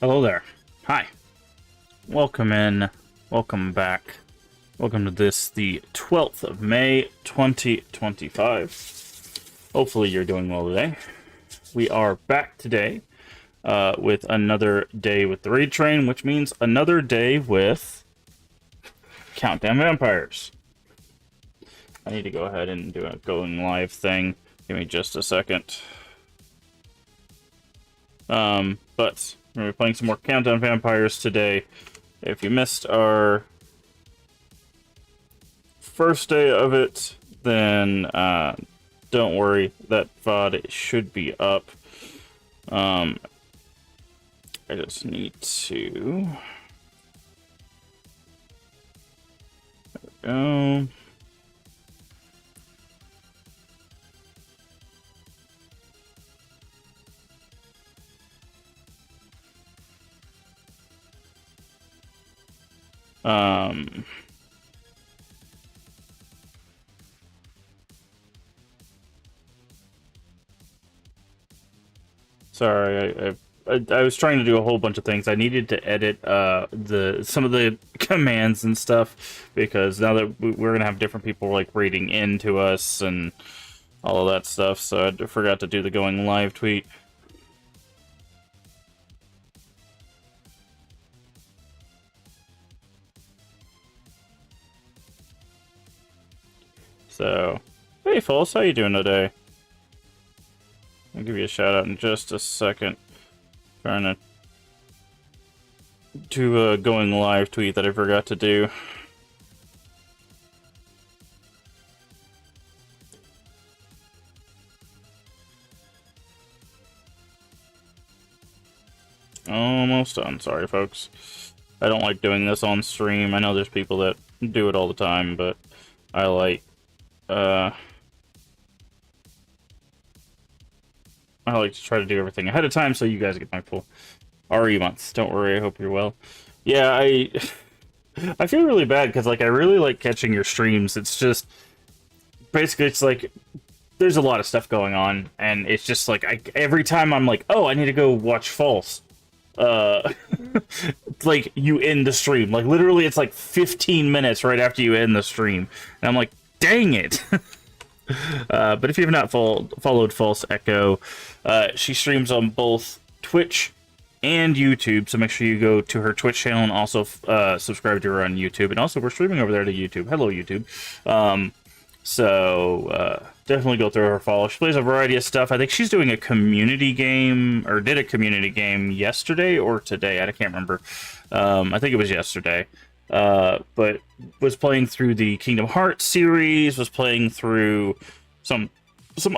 Hello there. Hi. Welcome in. Welcome back. Welcome to this, the 12th of May, 2025. Hopefully you're doing well today. We are back today with another day with the Raid Train, which means another day with Countdown Vampires. I need to go ahead and do a going live thing. Give me just a second. But we're going to be playing some more Countdown Vampires today. If you missed our first day of it, then don't worry, that VOD should be up. I just need to go. Sorry, I was trying to do a whole bunch of things. I needed to edit some of the commands and stuff because now that we're gonna have different people like rating into us and all of that stuff. So I forgot to do the going live tweet. So, hey, False, how you doing today? I'll give you a shout out in just a second. Trying to do a going live tweet that I forgot to do. Almost done. Sorry, folks. I don't like doing this on stream. I know there's people that do it all the time, but I like to try to do everything ahead of time so you guys get my full RE months. Don't worry, I hope you're well. Yeah, I feel really bad because like I really like catching your streams. It's just basically it's like there's a lot of stuff going on and it's just like every time I'm like, "Oh, I need to go watch False." Like you end the stream. Like literally it's like 15 minutes right after you end the stream. And I'm like, "Dang it." But if you have not followed False Echo, she streams on both Twitch and YouTube, so make sure you go to her Twitch channel and also subscribe to her on YouTube. And also, we're streaming over there to YouTube. Hello, YouTube. Definitely go through her follow. She plays a variety of stuff. I think she's doing a community game, or did a community game yesterday or today. I can't remember. I think it was yesterday. But was playing through the Kingdom Hearts series, was playing through some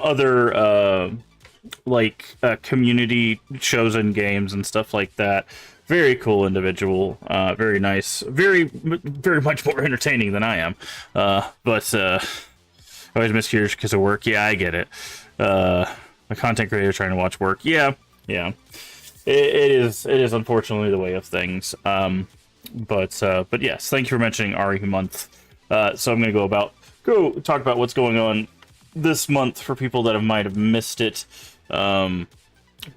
other community chosen games and stuff like that. Very cool individual, very nice, very much more entertaining than I am. But I always miss yours because of work. Yeah, I get it. A content creator trying to watch work. Yeah. It is unfortunately the way of things. But yes, thank you for mentioning RE month. So I'm going to go talk about what's going on this month for people that might have missed it.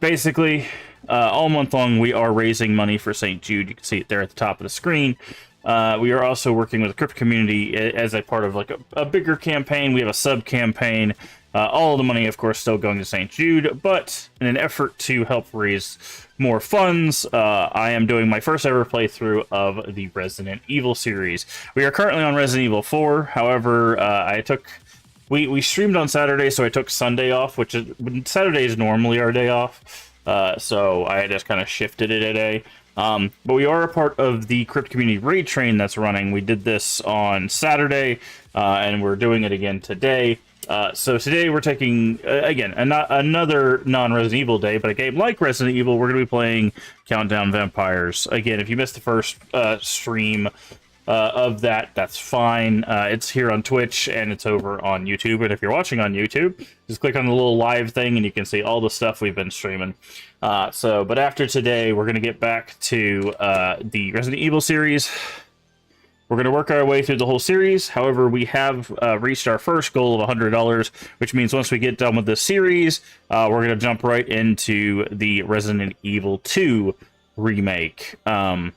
Basically, all month long we are raising money for St. Jude. You can see it there at the top of the screen. We are also working with the crypto community as a part of like a bigger campaign. We have a sub campaign. All of the money, of course, still going to St. Jude, but in an effort to help raise more funds, I am doing my first ever playthrough of the Resident Evil series. We are currently on Resident Evil 4. However, we streamed on Saturday, so I took Sunday off, which is Saturday is normally our day off. So I just kind of shifted it a day. But we are a part of the Crypt Community Raid Train that's running. We did this on Saturday, and we're doing it again today. So today we're taking, again, another non-Resident Evil day, but a game like Resident Evil, we're going to be playing Countdown Vampires. Again, if you missed the first stream of that, that's fine. It's here on Twitch, and it's over on YouTube. And if you're watching on YouTube, just click on the little live thing, and you can see all the stuff we've been streaming. But after today, we're going to get back to the Resident Evil series. We're going to work our way through the whole series. However, we have reached our first goal of $100, which means once we get done with this series, we're going to jump right into the Resident Evil 2 remake. And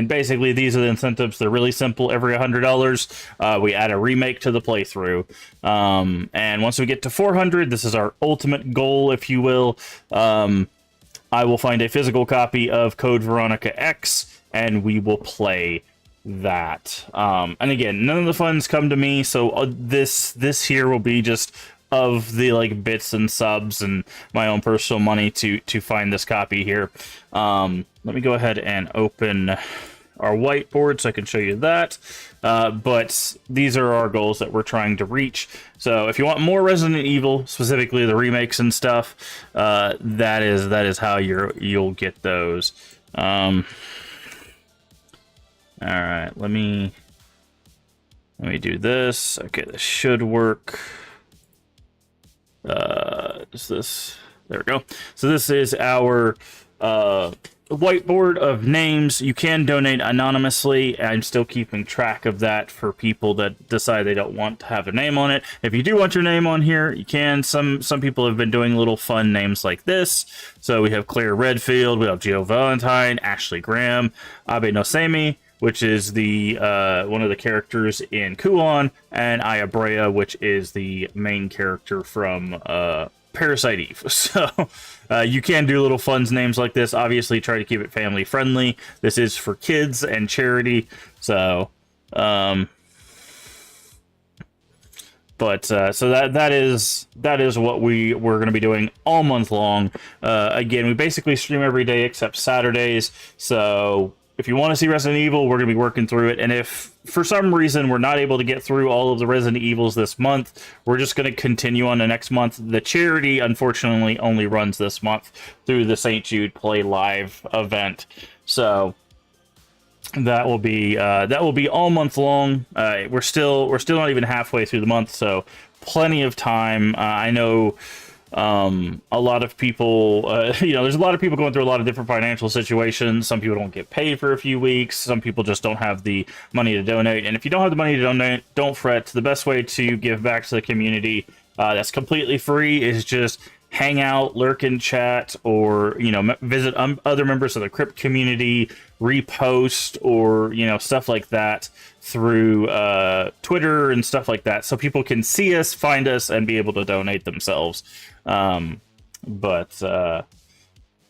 basically, these are the incentives. They're really simple. Every $100, we add a remake to the playthrough. And once we get to 400, this is our ultimate goal, if you will. I will find a physical copy of Code Veronica X, and we will play that. And again, none of the funds come to me, so this here will be just of the like bits and subs and my own personal money to find this copy here. Let me go ahead and open our whiteboard so I can show you that. But these are our goals that we're trying to reach. So if you want more Resident Evil, specifically the remakes and stuff, that is how you'll get those. All right, let me do this. Okay, this should work. Is this? There we go. So this is our whiteboard of names. You can donate anonymously. I'm still keeping track of that for people that decide they don't want to have a name on it. If you do want your name on here, you can. Some people have been doing little fun names like this. So we have Claire Redfield, we have Jill Valentine, Ashley Graham, Abe Nosemi, which is the one of the characters in Kuon, and Aya Brea, which is the main character from Parasite Eve. So you can do little fun names like this. Obviously, try to keep it family friendly. This is for kids and charity. So, so that is what we're going to be doing all month long. Again, we basically stream every day except Saturdays. So if you want to see Resident Evil, we're going to be working through it. And if for some reason we're not able to get through all of the Resident Evils this month, we're just going to continue on the next month. The charity, unfortunately, only runs this month through the St. Jude Play Live event. So that will be all month long. We're still not even halfway through the month, so plenty of time. I know a lot of people, there's a lot of people going through a lot of different financial situations. Some people don't get paid for a few weeks. Some people just don't have the money to donate. And if you don't have the money to donate, don't fret. The best way to give back to the community, that's completely free, is just hang out, lurk in chat, or, visit other members of the Crypt community, repost, or, stuff like that through Twitter and stuff like that, so people can see us, find us, and be able to donate themselves. But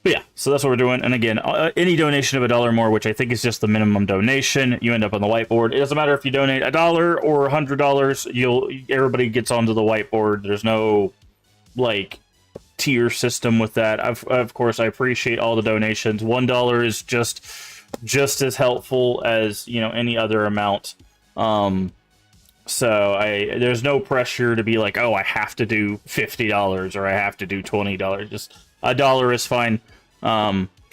yeah, so that's what we're doing. And again, any donation of $1 or more, which I think is just the minimum donation, you end up on the whiteboard. It doesn't matter if you donate $1 or $100, everybody gets onto the whiteboard. There's no tier system with that. Of course, I appreciate all the donations. $1 is just as helpful as any other amount. So there's no pressure to be like, oh, I have to do $50 or I have to do $20. Just $1 is fine.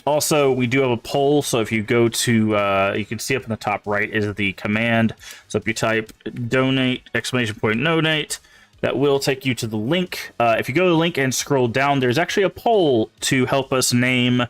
Also, we do have a poll, so if you go to, you can see up in the top right is the command. So if you type donate, ! Donate, that will take you to the link. If you go to the link and scroll down, there's actually a poll to help us name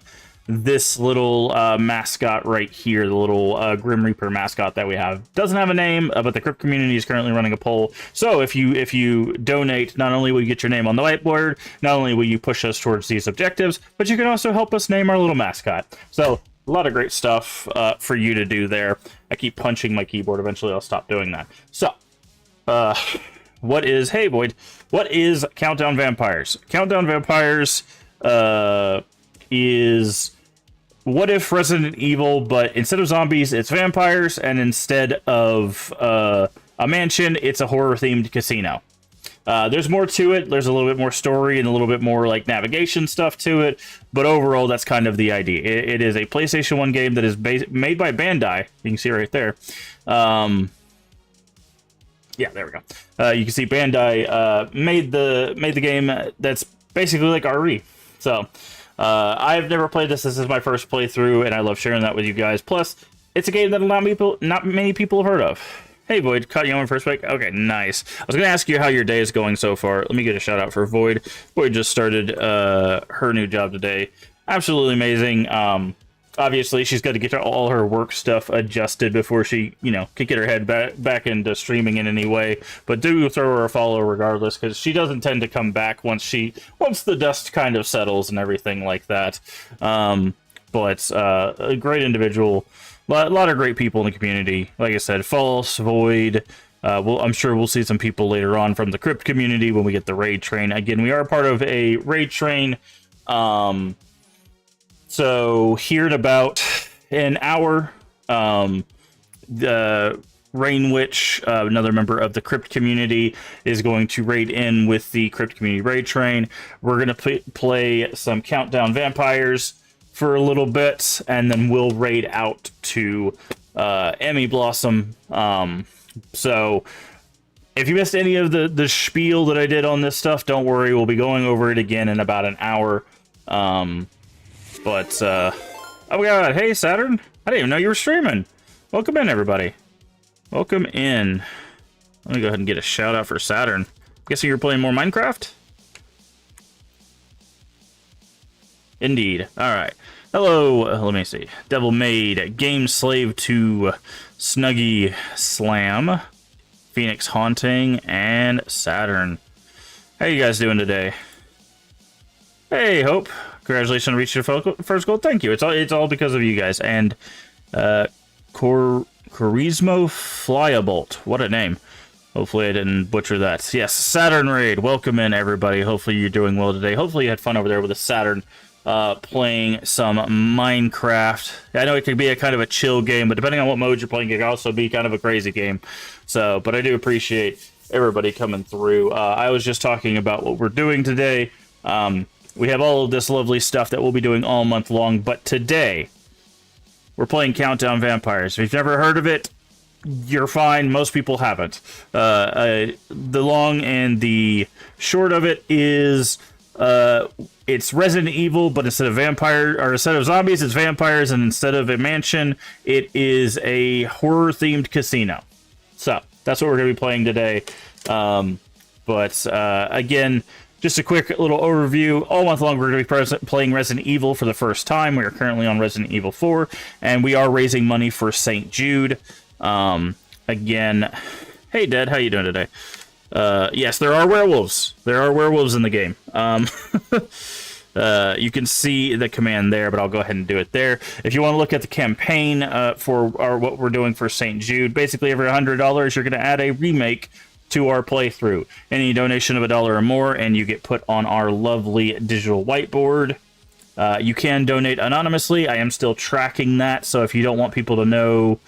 this little mascot right here, the little Grim Reaper mascot that we have. Doesn't have a name, but the Crypt community is currently running a poll. So if you donate, not only will you get your name on the whiteboard, not only will you push us towards these objectives, but you can also help us name our little mascot. So a lot of great stuff for you to do there. I keep punching my keyboard. Eventually I'll stop doing that. So hey Void, what is Countdown Vampires? Countdown Vampires is what if Resident Evil, but instead of zombies, it's vampires, and instead of a mansion, it's a horror-themed casino. There's more to it. There's a little bit more story and a little bit more navigation stuff to it, but overall, that's kind of the idea. It is a PlayStation 1 game that is made by Bandai. You can see right there. Yeah, there we go. You can see Bandai made the game that's basically like RE. So I've never played this. This is my first playthrough, and I love sharing that with you guys. Plus, it's a game that not many people have heard of. Hey, Void, caught you on first week? Okay, nice. I was going to ask you how your day is going so far. Let me get a shout out for Void. Void just started her new job today. Absolutely amazing. Obviously, she's got to get all her work stuff adjusted before she, can get her head back into streaming in any way. But do throw her a follow regardless, because she doesn't tend to come back once the dust kind of settles and everything like that. But a great individual, a lot of great people in the community. Like I said, False, Void. I'm sure we'll see some people later on from the Crypt community when we get the raid train. Again, we are part of a raid train. So here in about an hour, the Rain Witch, another member of the Crypt community, is going to raid in with the Crypt community raid train. We're going to play some Countdown Vampires. for a little bit, and then we'll raid out to Emmy Blossom. So if you missed any of the spiel that I did on this stuff, don't worry, we'll be going over it again in about an hour. Oh my god, hey Saturn, I didn't even know you were streaming. Welcome in, everybody. Welcome in. Let me go ahead and get a shout out for Saturn. Guessing you're playing more Minecraft? Indeed. Alright. Hello, let me see. Devil Maid, Game Slave to Snuggy Slam, Phoenix Haunting, and Saturn. How you guys doing today? Hey, Hope. Congratulations on reaching your first goal. Thank you. It's all because of you guys. And Charismo Flybolt. What a name. Hopefully I didn't butcher that. Yes, Saturn Raid. Welcome in, everybody. Hopefully you're doing well today. Hopefully you had fun over there with the Saturn playing some Minecraft. I know it could be a kind of a chill game, but depending on what mode you're playing, it can also be kind of a crazy game. So, but I do appreciate everybody coming through. I was just talking about what we're doing today. We have all of this lovely stuff that we'll be doing all month long, but today we're playing Countdown Vampires. If you've never heard of it, you're fine. Most people haven't. The long and the short of it is it's Resident Evil, but instead of zombies, it's vampires, and instead of a mansion, it is a horror-themed casino. So that's what we're going to be playing today. Again, just a quick little overview. All month long, we're going to be playing Resident Evil for the first time. We are currently on Resident Evil 4, and we are raising money for St. Jude. Again, hey, Dad, how you doing today? Yes, there are werewolves. There are werewolves in the game. You can see the command there, but I'll go ahead and do it there. If you want to look at the campaign for what we're doing for St. Jude, basically every $100, you're going to add a remake to our playthrough. Any donation of $1 or more, and you get put on our lovely digital whiteboard. You can donate anonymously. I am still tracking that, so if you don't want people to know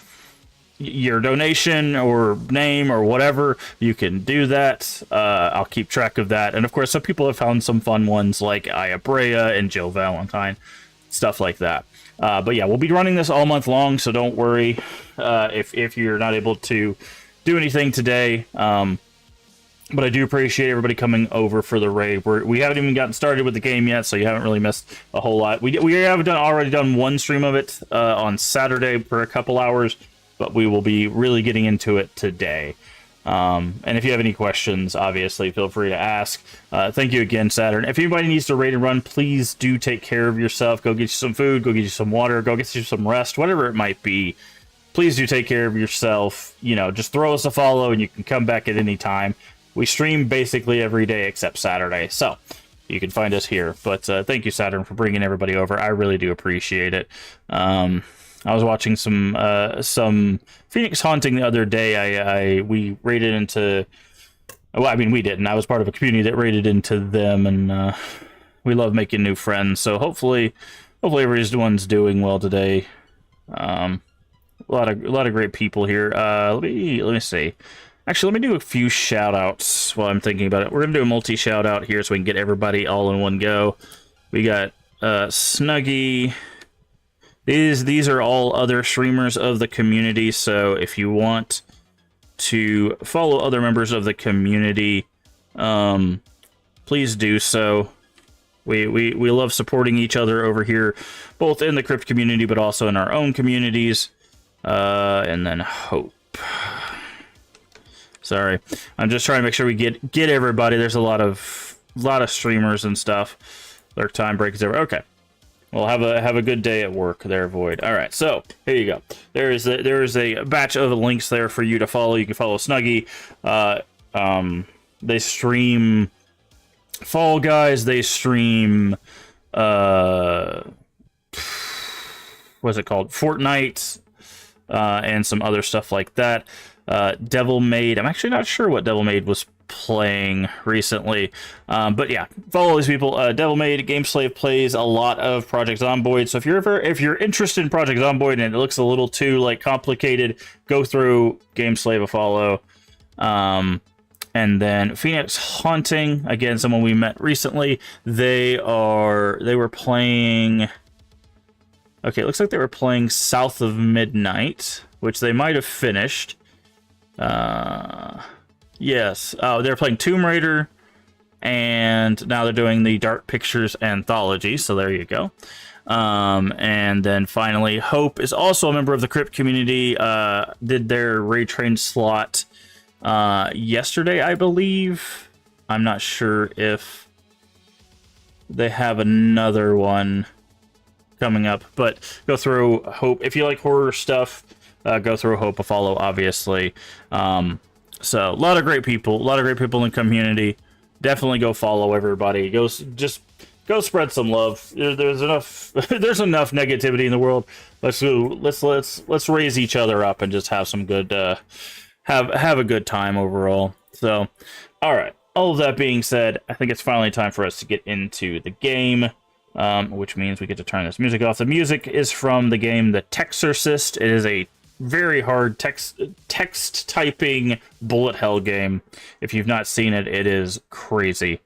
your donation or name or whatever, you can do that. I'll keep track of that. And of course, some people have found some fun ones like Aya Brea and Jill Valentine, stuff like that. But yeah, we'll be running this all month long, so don't worry if you're not able to do anything today. But I do appreciate everybody coming over for the raid. We haven't even gotten started with the game yet, so you haven't really missed a whole lot. We have already done one stream of it on Saturday for a couple hours, but we will be really getting into it today. And if you have any questions, obviously, feel free to ask. Thank you again, Saturn. If anybody needs to raid and run, please do take care of yourself. Go get you some food, go get you some water, go get you some rest, whatever it might be. Please do take care of yourself. You know, just throw us a follow and you can come back at any time. We stream basically every day except Saturday, so you can find us here. But thank you, Saturn, for bringing everybody over. I really do appreciate it. I was watching some Phoenix Haunting the other day. We raided into... Well, I mean, we didn't. I was part of a community that raided into them, and we love making new friends. So hopefully everyone's doing well today. A lot of great people here. Let me see. Actually, let me do a few shout-outs while I'm thinking about it. We're going to do a multi-shout-out here so we can get everybody all in one go. We got Snuggy. These are all other streamers of the community, so if you want to follow other members of the community, please do so. We love supporting each other over here, both in the Crypt community, but also in our own communities. And then Hope. Sorry, I'm just trying to make sure we get everybody. There's a lot of streamers and stuff. Their time break is over. Okay, well, have a good day at work there, Void. All right, so here you go. There is a batch of links there for you to follow. You can follow Snuggy. They stream Fall Guys. They stream what's it called? Fortnite. And some other stuff like that. Devil Maid. I'm actually not sure what Devil Maid was playing recently. But yeah, follow these people. Devil Maid, Game Slave plays a lot of Project Zomboid. So if you're interested in Project Zomboid and it looks a little too complicated, go through Game Slave a follow. And then Phoenix Haunting, again, someone we met recently. They were playing Okay, it looks like they were playing South of Midnight, which they might have finished. Yes. Oh, they're playing Tomb Raider, and now they're doing the Dark Pictures Anthology, so there you go. And then finally, Hope is also a member of the Crypt community, did their Raid Train slot yesterday, I believe. I'm not sure if they have another one coming up, but go through Hope. If you like horror stuff, go through Hope a follow, obviously. So, a lot of great people in the community. Definitely go follow everybody. Just go spread some love. There's enough there's enough negativity in the world. Let's raise each other up and just have some good have a good time overall. So, all right. All of that being said, I think it's finally time for us to get into the game, which means we get to turn this music off. The music is from the game The Texorcist. It is a very hard text typing bullet hell game. If you've not seen it, it is crazy.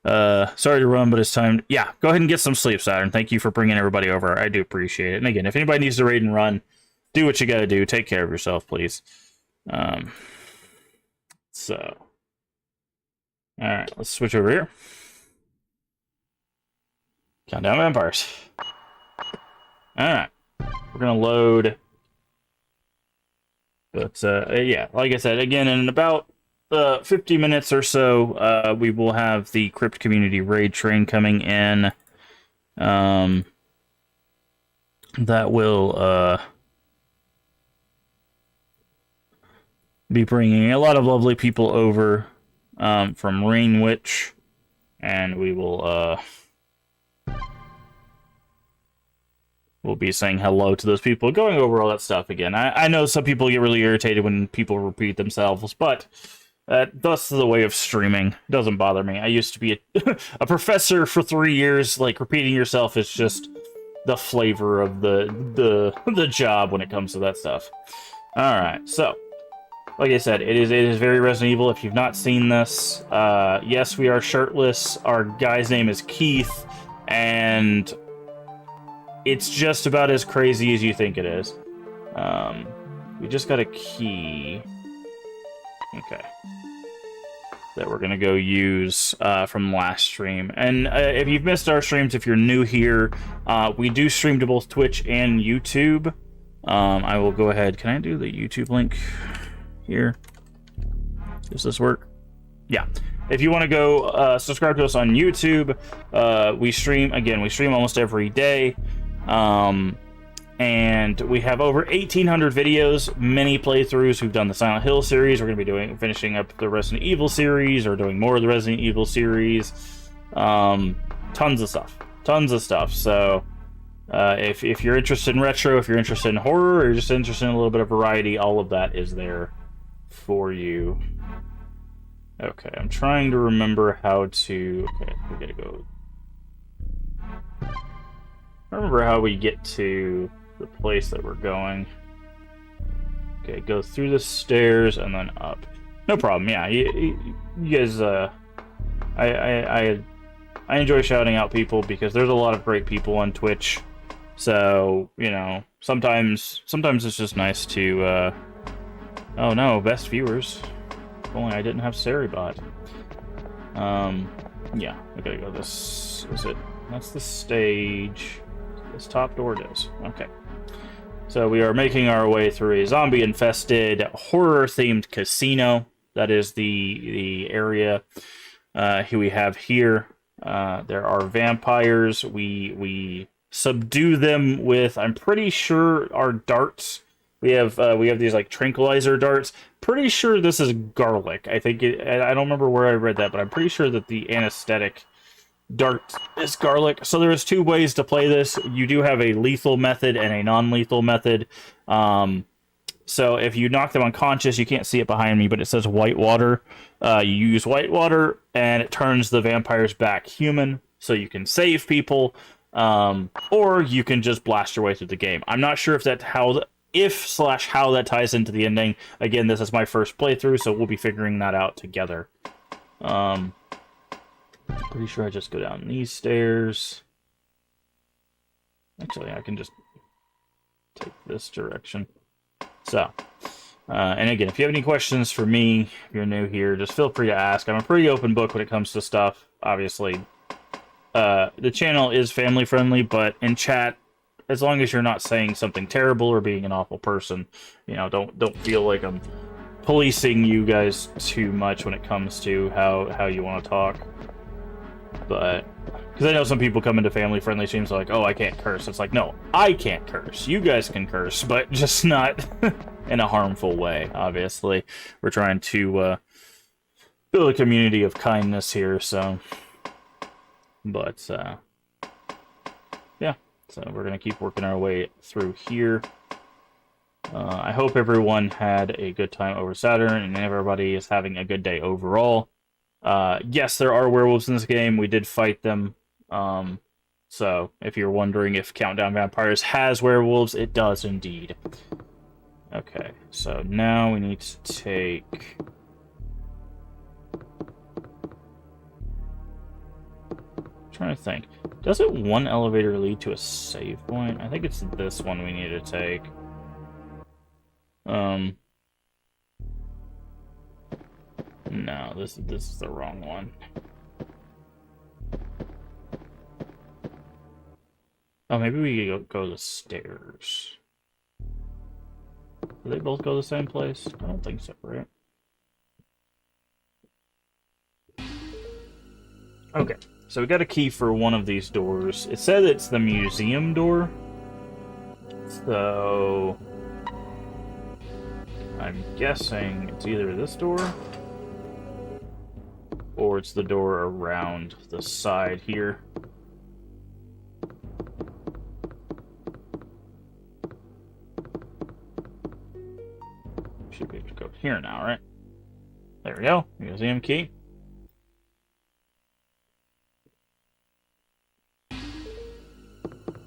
Sorry to run, but it's time. Yeah, go ahead and get some sleep, Saturn. Thank you for bringing everybody over. I do appreciate it. And again, if anybody needs to raid and run, do what you gotta do. Take care of yourself, please. So, all right, let's switch over here. Countdown Vampires. All right, we're gonna load. But yeah, like I said, again, in about 50 minutes or so, we will have the Crypt Community Raid Train coming in. That will be bringing a lot of lovely people over from Rain Witch, and we will we'll be saying hello to those people, going over all that stuff again. I know some people get really irritated when people repeat themselves, but that's the way of streaming. It doesn't bother me. I used to be a professor for 3 years. Like, repeating yourself is just the flavor of the job when it comes to that stuff. All right, so like I said, it is very Resident Evil. If you've not seen this, yes, we are shirtless. Our guy's name is Keith, and it's just about as crazy as you think it is. We just got a key. Okay. That we're going to go use from last stream. And if you've missed our streams, if you're new here, we do stream to both Twitch and YouTube. I will go ahead. Can I do the YouTube link here? Does this work? Yeah. If you want to go subscribe to us on YouTube, we stream almost every day. And we have over 1,800 videos, many playthroughs. We've done the Silent Hill series. We're going to be finishing up the Resident Evil series, or doing more of the Resident Evil series. Tons of stuff. So, if you're interested in retro, if you're interested in horror, or you're just interested in a little bit of variety, all of that is there for you. Okay, I'm trying to remember how to... Okay, we gotta go... I remember how we get to the place that we're going. Okay, go through the stairs and then up. No problem. Yeah, you guys. I enjoy shouting out people because there's a lot of great people on Twitch. So sometimes it's just nice to. Oh no, best viewers. If only I didn't have Saribot. Yeah, we gotta go. This is it. That's the stage. This top door does. Okay. So we are making our way through a zombie-infested, horror-themed casino. That is the area we have here. There are vampires. We subdue them with, I'm pretty sure, our darts. We have these like tranquilizer darts. Pretty sure this is garlic. I don't remember where I read that, but I'm pretty sure that the anesthetic dart is garlic. So there's two ways to play this. You do have a lethal method and a non-lethal method. So if you knock them unconscious, you can't see it behind me, but it says white water. You use white water and it turns the vampires back human, so you can save people, or you can just blast your way through the game. I'm not sure if how that ties into the ending. Again, this is my first playthrough, so we'll be figuring that out together. Pretty sure I just go down these stairs. Actually, I can just take this direction. So, and again, if you have any questions for me, if you're new here, just feel free to ask. I'm a pretty open book when it comes to stuff. Obviously, the channel is family friendly, but in chat, as long as you're not saying something terrible or being an awful person, you know, don't feel like I'm policing you guys too much when it comes to how you want to talk. But because I know some people come into family friendly streams like, oh, I can't curse. It's like, no, I can't curse. You guys can curse, but just not in a harmful way. Obviously, we're trying to build a community of kindness here. So, but yeah. So we're going to keep working our way through here. I hope everyone had a good time over Saturn and everybody is having a good day overall. Yes, there are werewolves in this game. We did fight them. So if you're wondering if Countdown Vampires has werewolves, it does indeed. Okay, so now we need to take... I'm trying to think. Doesn't one elevator lead to a save point? I think it's this one we need to take. No, this is the wrong one. Oh, maybe we go the stairs. Do they both go the same place? I don't think so, right? Okay, so we got a key for one of these doors. It said it's the museum door. So... I'm guessing it's either this door or it's the door around the side here. Should be able to go here now, right? There we go. Museum key.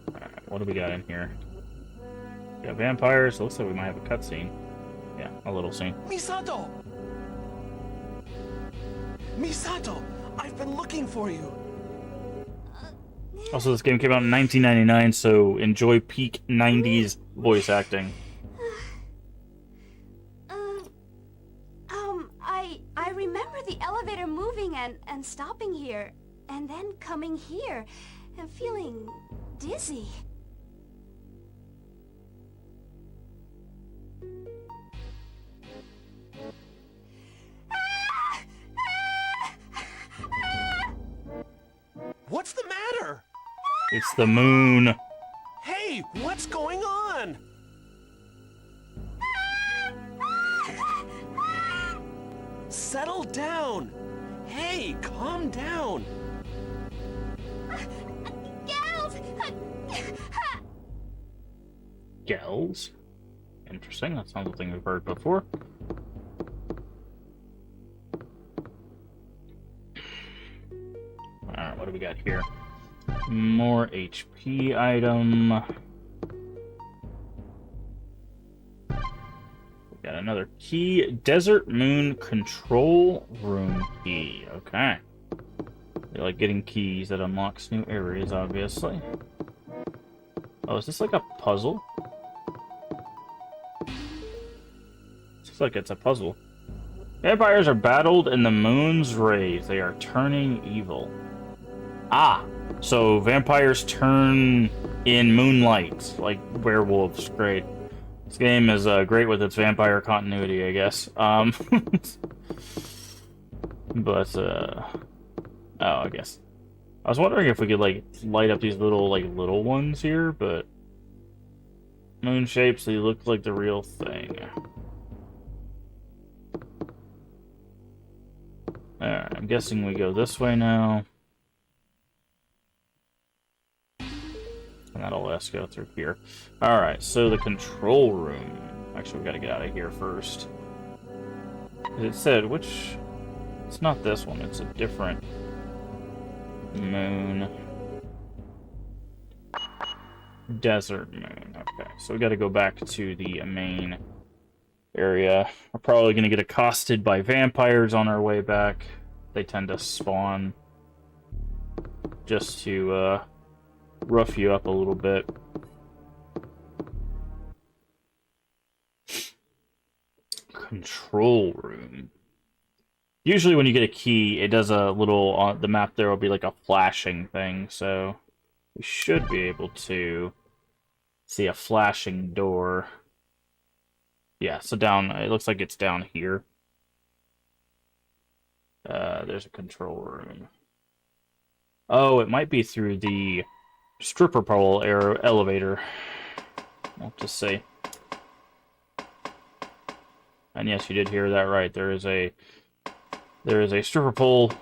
Alright, what do we got in here? We got vampires. Looks like we might have a cutscene. Yeah, a little scene. Misato! Misato! I've been looking for you! Also, this game came out in 1999, so enjoy peak 90s voice acting. I remember the elevator moving and stopping here, and then coming here, and feeling dizzy. What's the matter? It's the moon. Hey, what's going on? Settle down. Hey, calm down. Gals! Gels? Interesting, that's not something we've heard before. Alright, what do we got here? More HP item. We got another key. Desert Moon Control Room key. Okay. We like getting keys that unlocks new areas, obviously. Oh, is this like a puzzle? Looks like it's a puzzle. Vampires are battled in the moon's rays. They are turning evil. Ah, so vampires turn in moonlight, like werewolves. Great. This game is great with its vampire continuity, I guess. But oh, I guess I was wondering if we could like light up these little ones here, but moon shapes, they look like the real thing. Alright, I'm guessing we go this way now. And that'll let us go through here. Alright, so the control room. Actually, we gotta get out of here first. It said, which... It's not this one, it's a different moon. Desert moon. Okay, so we gotta go back to the main area. We're probably gonna get accosted by vampires on our way back. They tend to spawn just to rough you up a little bit. control room. Usually when you get a key, it does a little, on the map there will be like a flashing thing, so we should be able to see a flashing door. Yeah, so down, it looks like it's down here. There's a control room. Oh, it might be through the stripper pole elevator. We'll just see. And yes, you did hear that right. There is a stripper pole,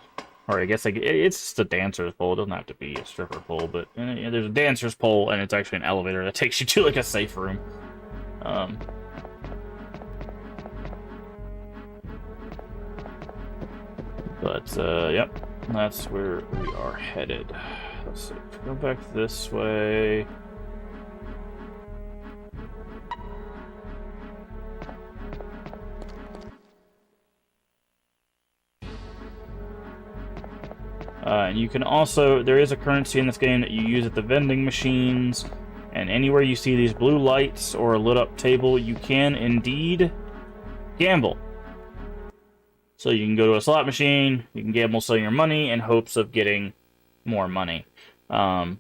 or I guess it's just a dancer's pole. It doesn't have to be a stripper pole, but there's a dancer's pole, and it's actually an elevator that takes you to like a safe room. But yep, that's where we are headed. Let's see. If we go back this way. And you can also, there is a currency in this game that you use at the vending machines, and anywhere you see these blue lights or a lit up table, you can indeed gamble. So you can go to a slot machine, you can gamble, sell your money in hopes of getting more money. So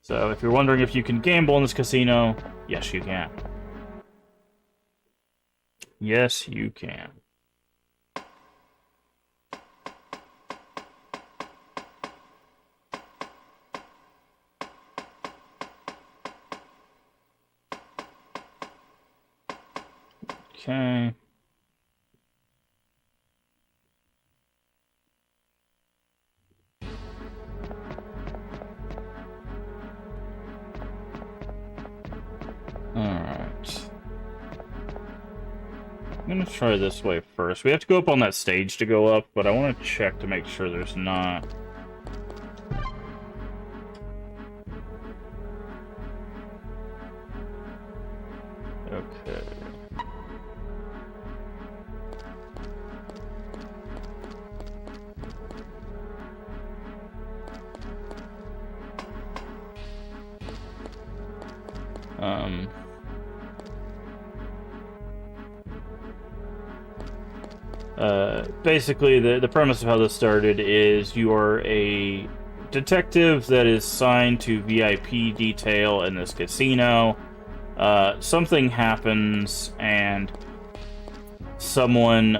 if you're wondering if you can gamble in this casino, yes you can. Yes you can. Okay. Alright. I'm gonna try this way first. We have to go up on that stage to go up, but I want to check to make sure there's not... Okay. Basically, the premise of how this started is you are a detective that is signed to VIP detail in this casino. Something happens, and someone,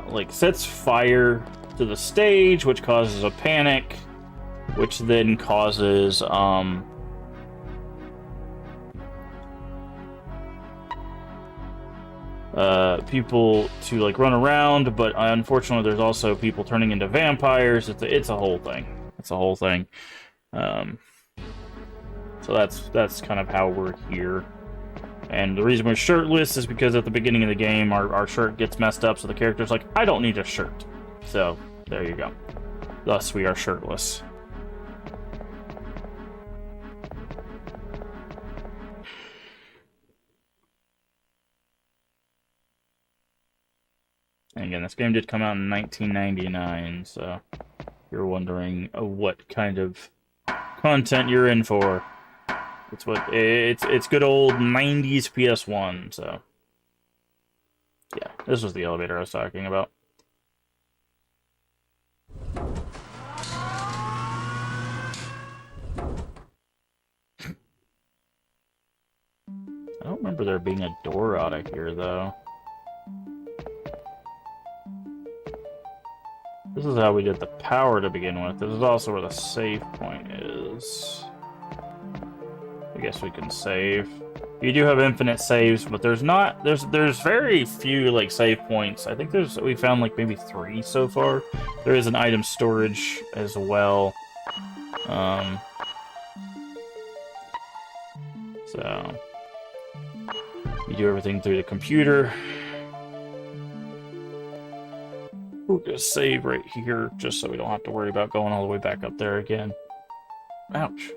like, sets fire to the stage, which causes a panic, which then causes, people to like run around, but unfortunately there's also people turning into vampires. It's a whole thing. It's a whole thing. So that's kind of how we're here. And the reason we're shirtless is because at the beginning of the game our shirt gets messed up, so the character's like, I don't need a shirt. So there you go. Thus we are shirtless. And again, this game did come out in 1999, so if you're wondering what kind of content you're in for, it's good old 90s PS1. So yeah, this was the elevator I was talking about. I don't remember there being a door out of here though. This is how we did the power to begin with. This is also where the save point is. I guess we can save. You do have infinite saves, but there's very few like save points. I think we found like maybe 3 so far. There is an item storage as well. So you do everything through the computer. We're gonna save right here, just so we don't have to worry about going all the way back up there again. Ouch.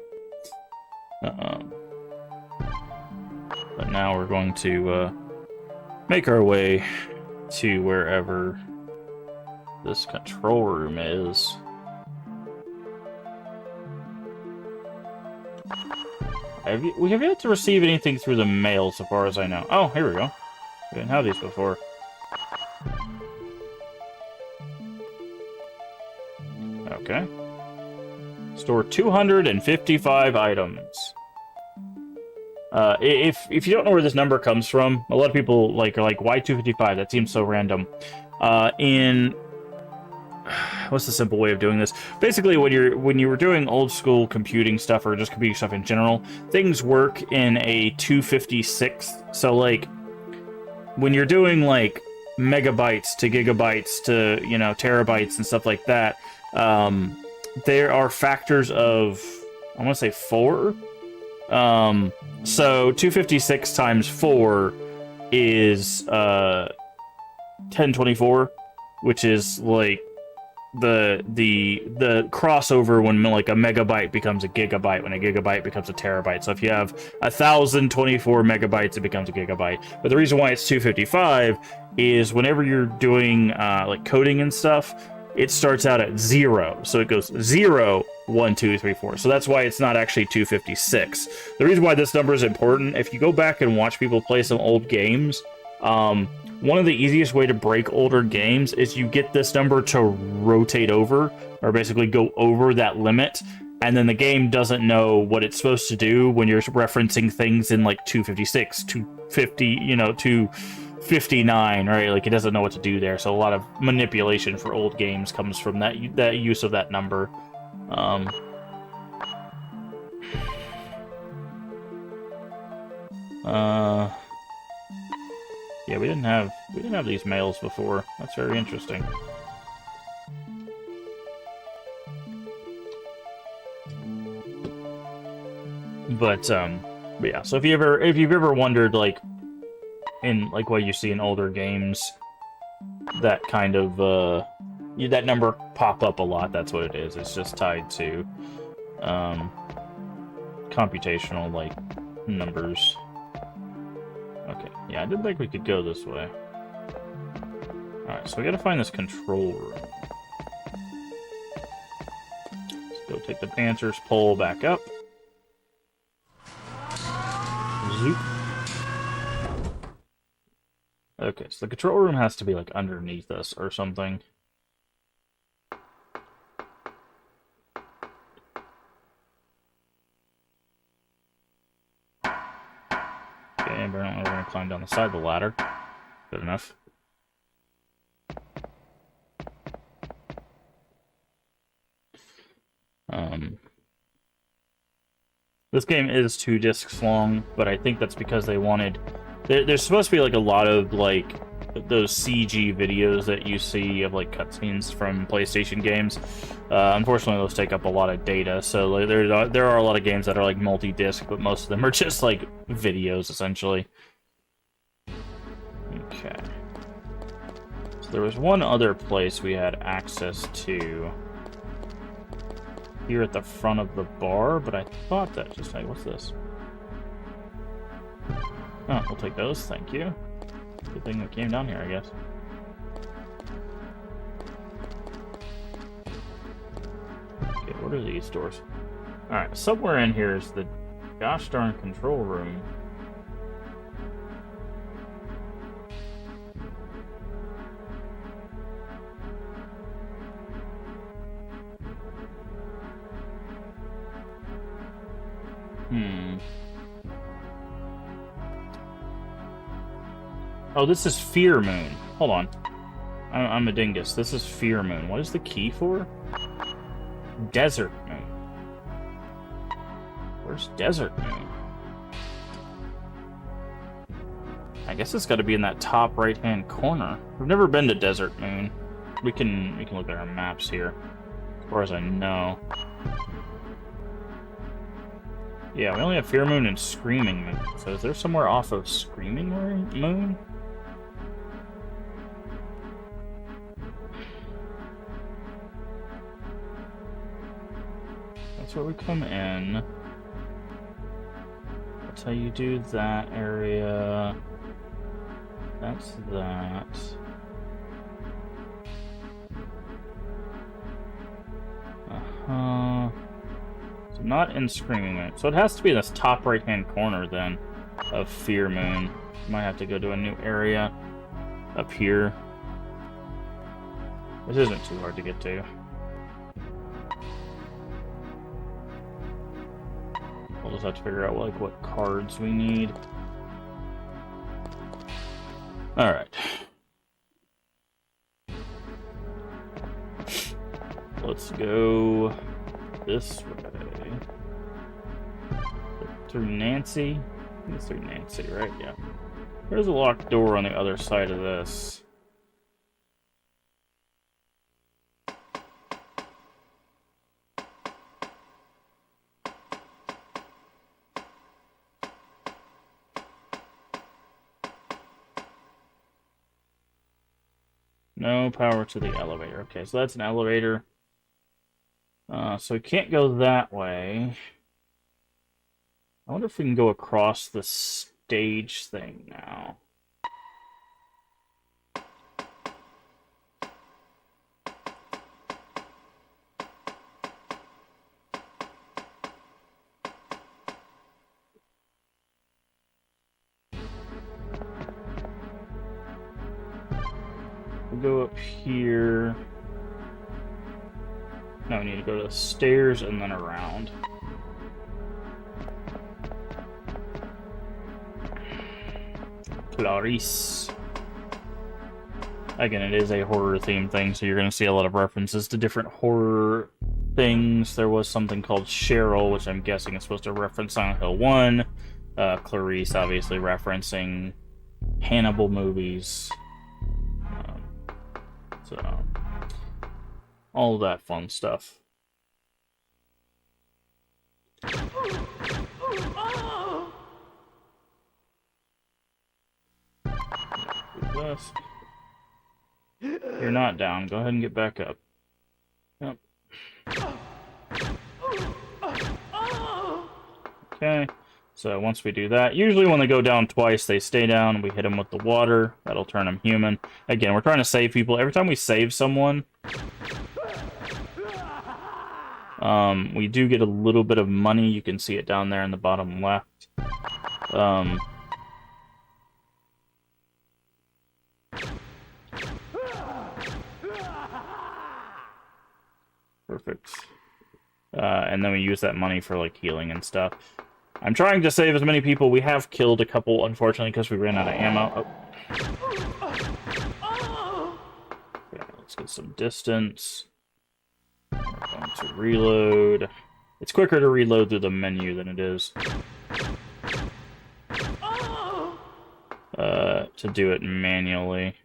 But now we're going to make our way to wherever this control room is. We have yet to receive anything through the mail, so far as I know. Oh, here we go. We didn't have these before. Okay. Store 255 items. If you don't know where this number comes from, a lot of people are like, why 255? That seems so random. What's the simple way of doing this? Basically, when you were doing old school computing stuff or just computing stuff in general, things work in a 256. So like when you're doing like megabytes to gigabytes to terabytes and stuff like that, there are factors of, I want to say 4. So 256 times 4 is 1024, which is like the crossover when like a megabyte becomes a gigabyte, when a gigabyte becomes a terabyte. So if you have 1024 megabytes, it becomes a gigabyte. But the reason why it's 255 is whenever you're doing like coding and stuff, it starts out at 0. So it goes 0, 1, 2, 3, 4. So that's why it's not actually 256. The reason why this number is important, if you go back and watch people play some old games, one of the easiest way to break older games is you get this number to rotate over, or basically go over that limit, and then the game doesn't know what it's supposed to do when you're referencing things in like 256, 250, 259, right? Like it doesn't know what to do there. So a lot of manipulation for old games comes from that use of that number. Yeah, we didn't have these mails before. That's very interesting. But yeah. So if you've ever wondered, like, in like what you see in older games, that kind of that number pop up a lot. That's what it is. It's just tied to computational like numbers. Okay, yeah, I didn't think we could go this way. Alright, so we gotta find this control room. Let's go take the Dancer's pole back up. Zoop. Okay, so the control room has to be, like, underneath us or something. Okay, apparently we're gonna climb down the side of the ladder. Good enough. This game is 2 discs long, but I think that's because they wanted... There's supposed to be, like, a lot of, like, those CG videos that you see of, like, cutscenes from PlayStation games. Unfortunately, those take up a lot of data, so like, there are a lot of games that are, like, multi-disc, but most of them are just, like, videos, essentially. Okay. So there was one other place we had access to here at the front of the bar, but I thought that just... Hey, what's this? Oh, we'll take those, thank you. Good thing we came down here, I guess. Okay, what are these doors? Alright, somewhere in here is the gosh darn control room. Oh, this is Fear Moon. Hold on. I'm a dingus. This is Fear Moon. What is the key for? Desert Moon. Where's Desert Moon? I guess it's got to be in that top right-hand corner. We've never been to Desert Moon. We can look at our maps here, as far as I know. Yeah, we only have Fear Moon and Screaming Moon. So is there somewhere off of Screaming Moon? That's where we come in. That's how you do that area. That's that. So Not in Screaming Moon. So it has to be in this top right-hand corner, then, of Fear Moon. Might have to go to a new area up here. This isn't too hard to get to. We'll just have to figure out, like, what cards we need. Alright. Let's go this way. Through Nancy? I think it's through Nancy, right? Yeah. There's a locked door on the other side of this. No power to the elevator. Okay, so that's an elevator. So we can't go that way. I wonder if we can go across the stage thing now. We'll go up here. No, we need to go to the stairs and then around. Clarice. Again, it is a horror themed thing, so you're going to see a lot of references to different horror things. There was something called Cheryl, which I'm guessing is supposed to reference Silent Hill 1. Clarice, obviously, referencing Hannibal movies. So, all of that fun stuff. This. You're not down. Go ahead and get back up. Yep. Okay. So once we do that, usually when they go down twice, they stay down. We hit them with the water. That'll turn them human. Again, we're trying to save people. Every time we save someone, we do get a little bit of money. You can see it down there in the bottom left. Perfect. And then we use that money for, like, healing and stuff. I'm trying to save as many people. We have killed a couple, unfortunately, because we ran out of ammo. Oh. Okay, let's get some distance. We're going to reload. It's quicker to reload through the menu than it is to do it manually,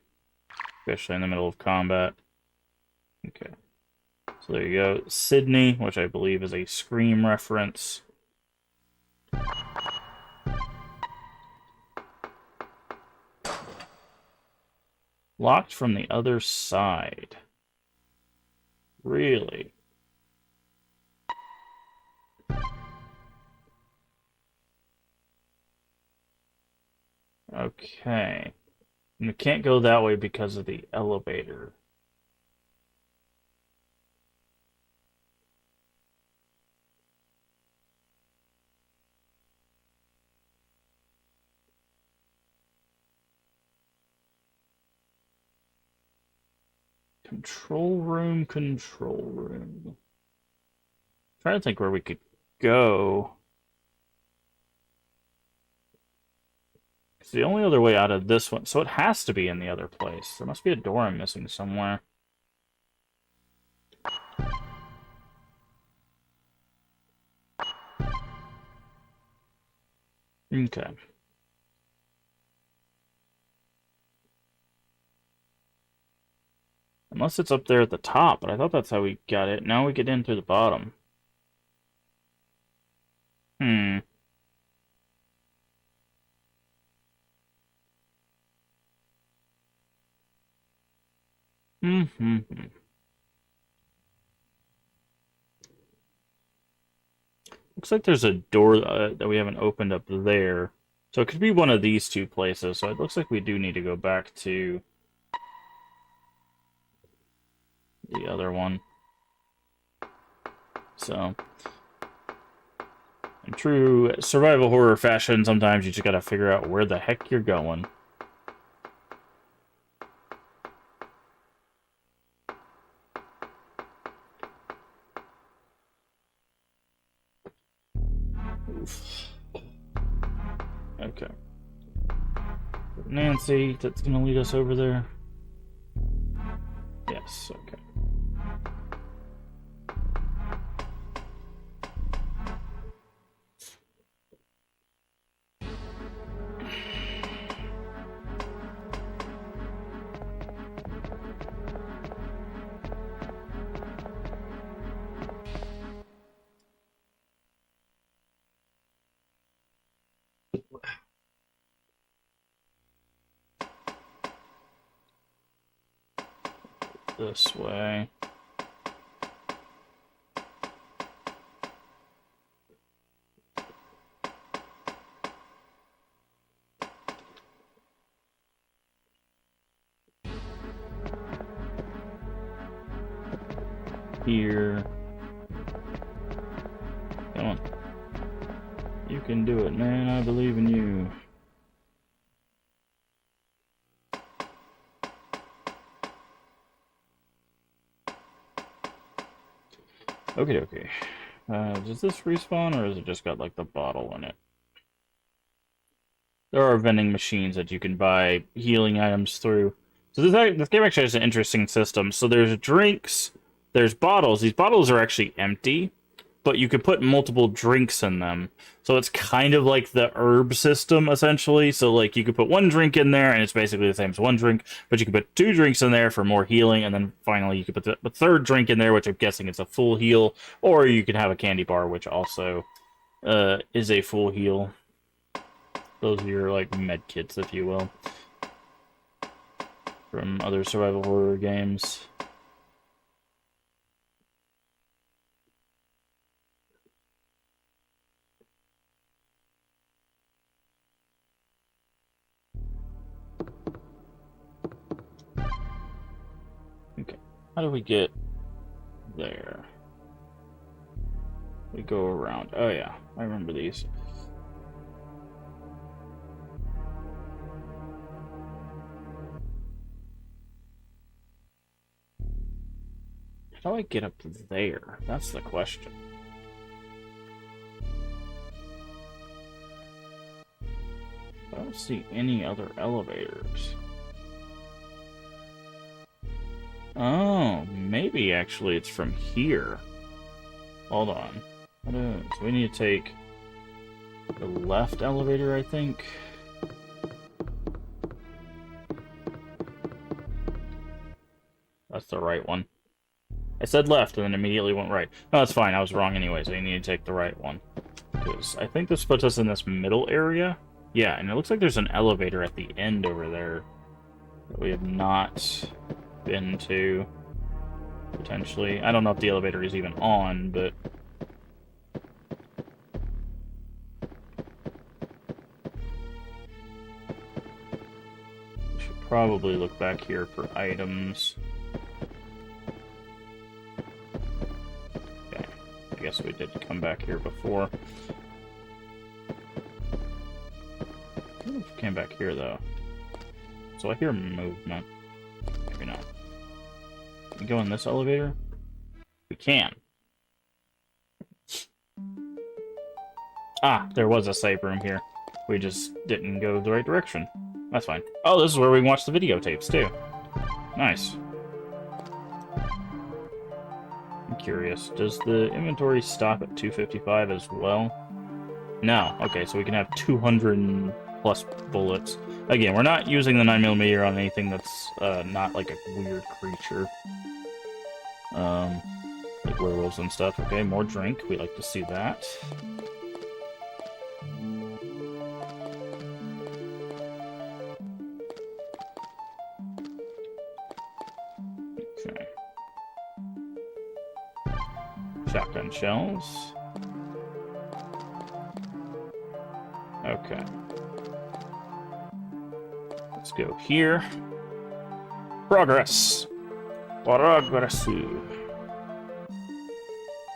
especially in the middle of combat. Okay. So there you go. Sydney, which I believe is a Scream reference. Locked from the other side. Really? Okay. And we can't go that way because of the elevator. Control room, control room. Trying to think where we could go. It's the only other way out of this one, so it has to be in the other place. There must be a door I'm missing somewhere. Okay. Unless it's up there at the top, but I thought that's how we got it. Now we get in through the bottom. Hmm. Looks like there's a door that we haven't opened up there. So it could be one of these two places. So it looks like we do need to go back to the other one. So In true survival horror fashion, sometimes you just gotta figure out where the heck you're going. Oof. Okay. Nancy, that's gonna lead us over there. Yes, okay. This way. Here. Come on. You can do it, man. I believe in you. Okay. Does this respawn, or has it just got, like, the bottle in it? There are vending machines that you can buy healing items through. So this game actually has an interesting system. So there's drinks, there's bottles. These bottles are actually empty, but you could put multiple drinks in them. So it's kind of like the herb system, essentially. So, like, you could put one drink in there, and it's basically the same as one drink, but you could put 2 drinks in there for more healing, and then finally you could put the 3rd drink in there, which I'm guessing is a full heal, or you could have a candy bar, which also is a full heal. Those are your, like, med kits, if you will, from other survival horror games. Okay, how do we get there? We go around. Oh yeah, I remember these. How do I get up there? That's the question. I don't see any other elevators. Oh, maybe actually it's from here. Hold on. So we need to take the left elevator, I think. That's the right one. I said left and then immediately went right. No, that's fine. I was wrong anyway, so you need to take the right one. Because I think this puts us in this middle area. Yeah, and it looks like there's an elevator at the end over there that we have not been to, potentially. I don't know if the elevator is even on, but... we should probably look back here for items. I guess we did come back here before. I don't know if we came back here, though. So I hear movement. Maybe not. Can we go in this elevator? We can. Ah, there was a save room here. We just didn't go the right direction. That's fine. Oh, this is where we watched the videotapes, too. Nice. Curious. Does the inventory stop at 255 as well? No. Okay, so we can have 200 plus bullets. Again, we're not using the 9mm on anything that's not like a weird creature. Like werewolves and stuff. Okay, more drink. We like to see that. Okay. Shotgun shells. Okay. Let's go here. Progress. Progress.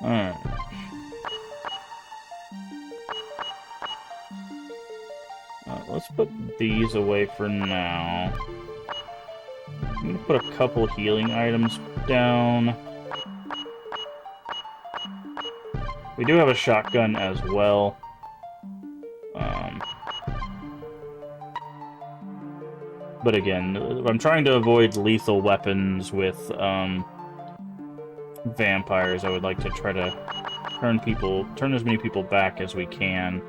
Alright. let's put these away for now. I'm gonna put a couple healing items down. We do have a shotgun as well. But again, I'm trying to avoid lethal weapons with vampires. I would like to try to turn as many people back as we can,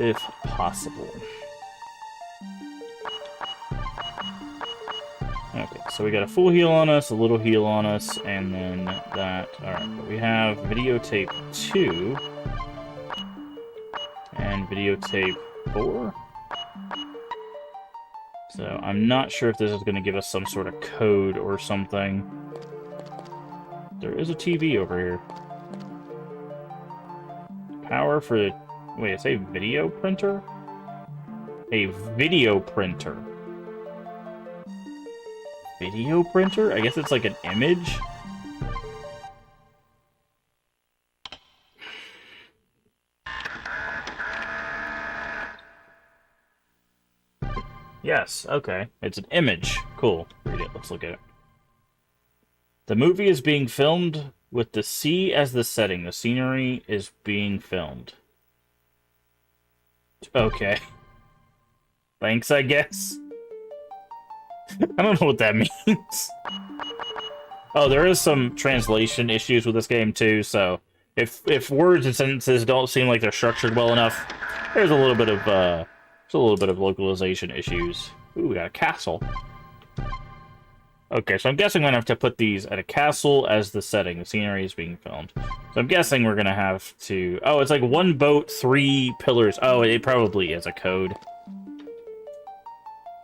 if possible. Okay, so we got a full heal on us, a little heal on us, and then that. Alright, we have videotape 2 and videotape 4. So I'm not sure if this is going to give us some sort of code or something. There is a TV over here. Power for... Wait, it's a video printer? A video printer. Video printer? I guess it's like an image? Yes, okay. It's an image. Cool. Read it. Let's look at it. The movie is being filmed with the sea as the setting. The scenery is being filmed. Okay. Thanks, I guess. I don't know what that means. Oh, there is some translation issues with this game, too, so if words and sentences don't seem like they're structured well enough, there's a little bit of localization issues. Ooh, we got a castle. Okay, so I'm guessing I'm gonna have to put these at a castle as the setting. The scenery is being filmed. So I'm guessing we're gonna have to... Oh, it's like 1 boat, 3 pillars. Oh, it probably is a code.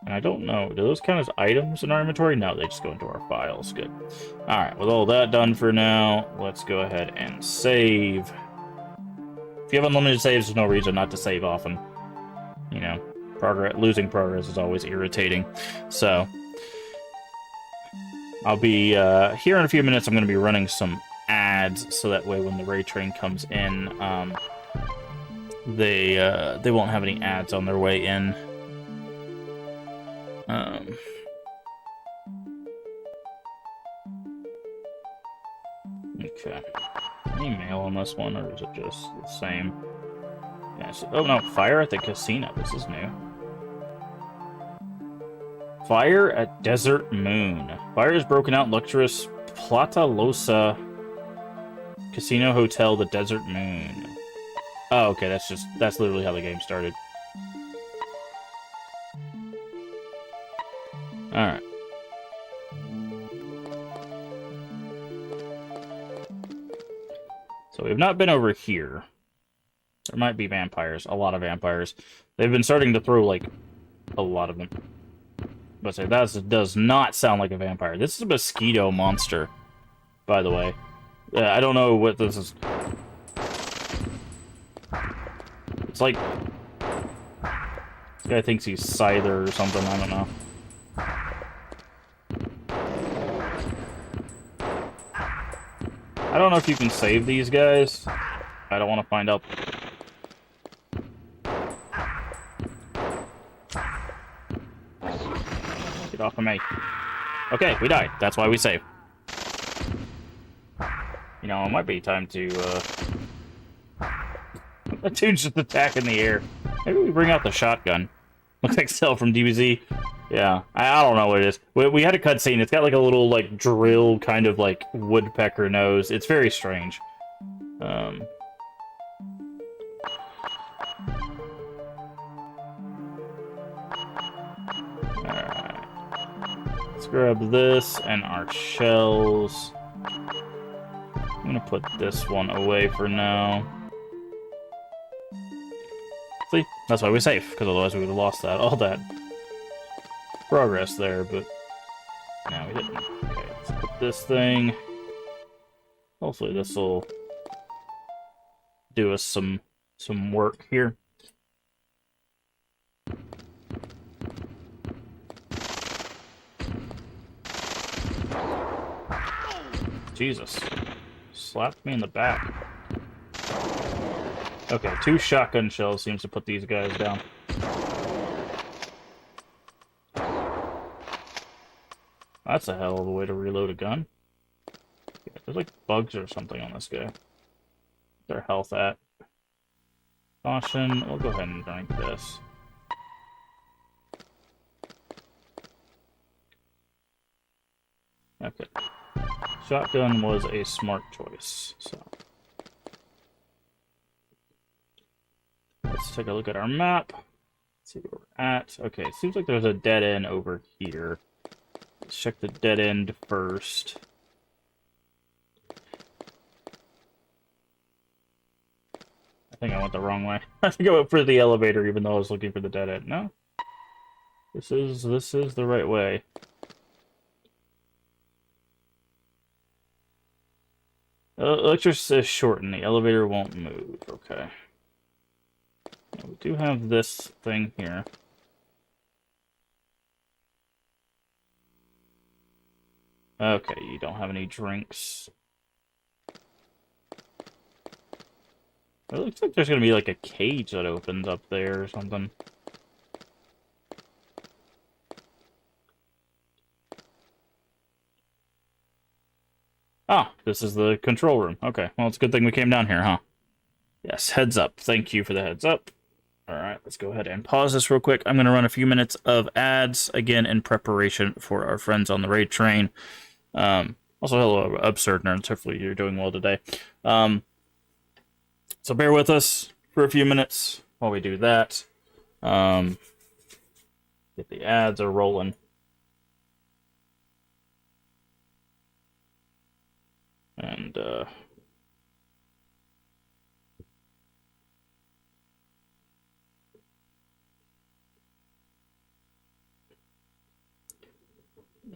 And I don't know. Do those count as items in our inventory? No, they just go into our files. Good. Alright, with all that done for now, let's go ahead and save. If you have unlimited saves, there's no reason not to save often. You know, losing progress is always irritating. So, I'll be, here in a few minutes, I'm going to be running some ads, so that way when the raid train comes in, they won't have any ads on their way in. Okay. Any mail on this one, or is it just the same? Yes. Oh no, fire at the casino. This is new. Fire at Desert Moon. Fire has broken out in luxurious Plata Losa Casino Hotel, the Desert Moon. Oh, okay, that's literally how the game started. Alright. So we have not been over here. There might be vampires. A lot of vampires. They've been starting to throw, like, a lot of them. But that does not sound like a vampire. This is a mosquito monster, by the way. I don't know what this is. It's like... This guy thinks he's Scyther or something. I don't know. I don't know if you can save these guys. I don't want to find out. Get off of me. Okay, we died. That's why we save. You know, it might be time to, That dude's just attacking the air. Maybe we bring out the shotgun. Looks like Cell from DBZ. Yeah, I don't know what it is. We had a cutscene. It's got like a little like drill kind of like woodpecker nose. It's very strange. Alright. Let's grab this and our shells. I'm gonna put this one away for now. See? That's why we save, because otherwise we would have lost all that progress there, but no, we didn't. Okay, let's put this thing. Hopefully this will do us some work here. Jesus. Slapped me in the back. Okay, 2 shotgun shells seems to put these guys down. That's a hell of a way to reload a gun. Yeah, there's like bugs or something on this guy. Their health at. Caution. We'll go ahead and drink this. Okay. Shotgun was a smart choice, so. Let's take a look at our map. Let's see where we're at. Okay, it seems like there's a dead end over here. Let's check the dead end first. I think I went the wrong way. I think I went for the elevator even though I was looking for the dead end. No. This is the right way. Lecture says shorten. The elevator won't move. Okay. Now, we do have this thing here. Okay, you don't have any drinks. It looks like there's gonna be like a cage that opens up there or something. Ah, this is the control room. Okay, well, it's a good thing we came down here, huh? Yes, heads up. Thank you for the heads up. Alright, let's go ahead and pause this real quick. I'm going to run a few minutes of ads, again, in preparation for our friends on the raid train. Also, hello, Absurd Nerds. Hopefully you're doing well today. So bear with us for a few minutes while we do that. Get the ads are rolling. And,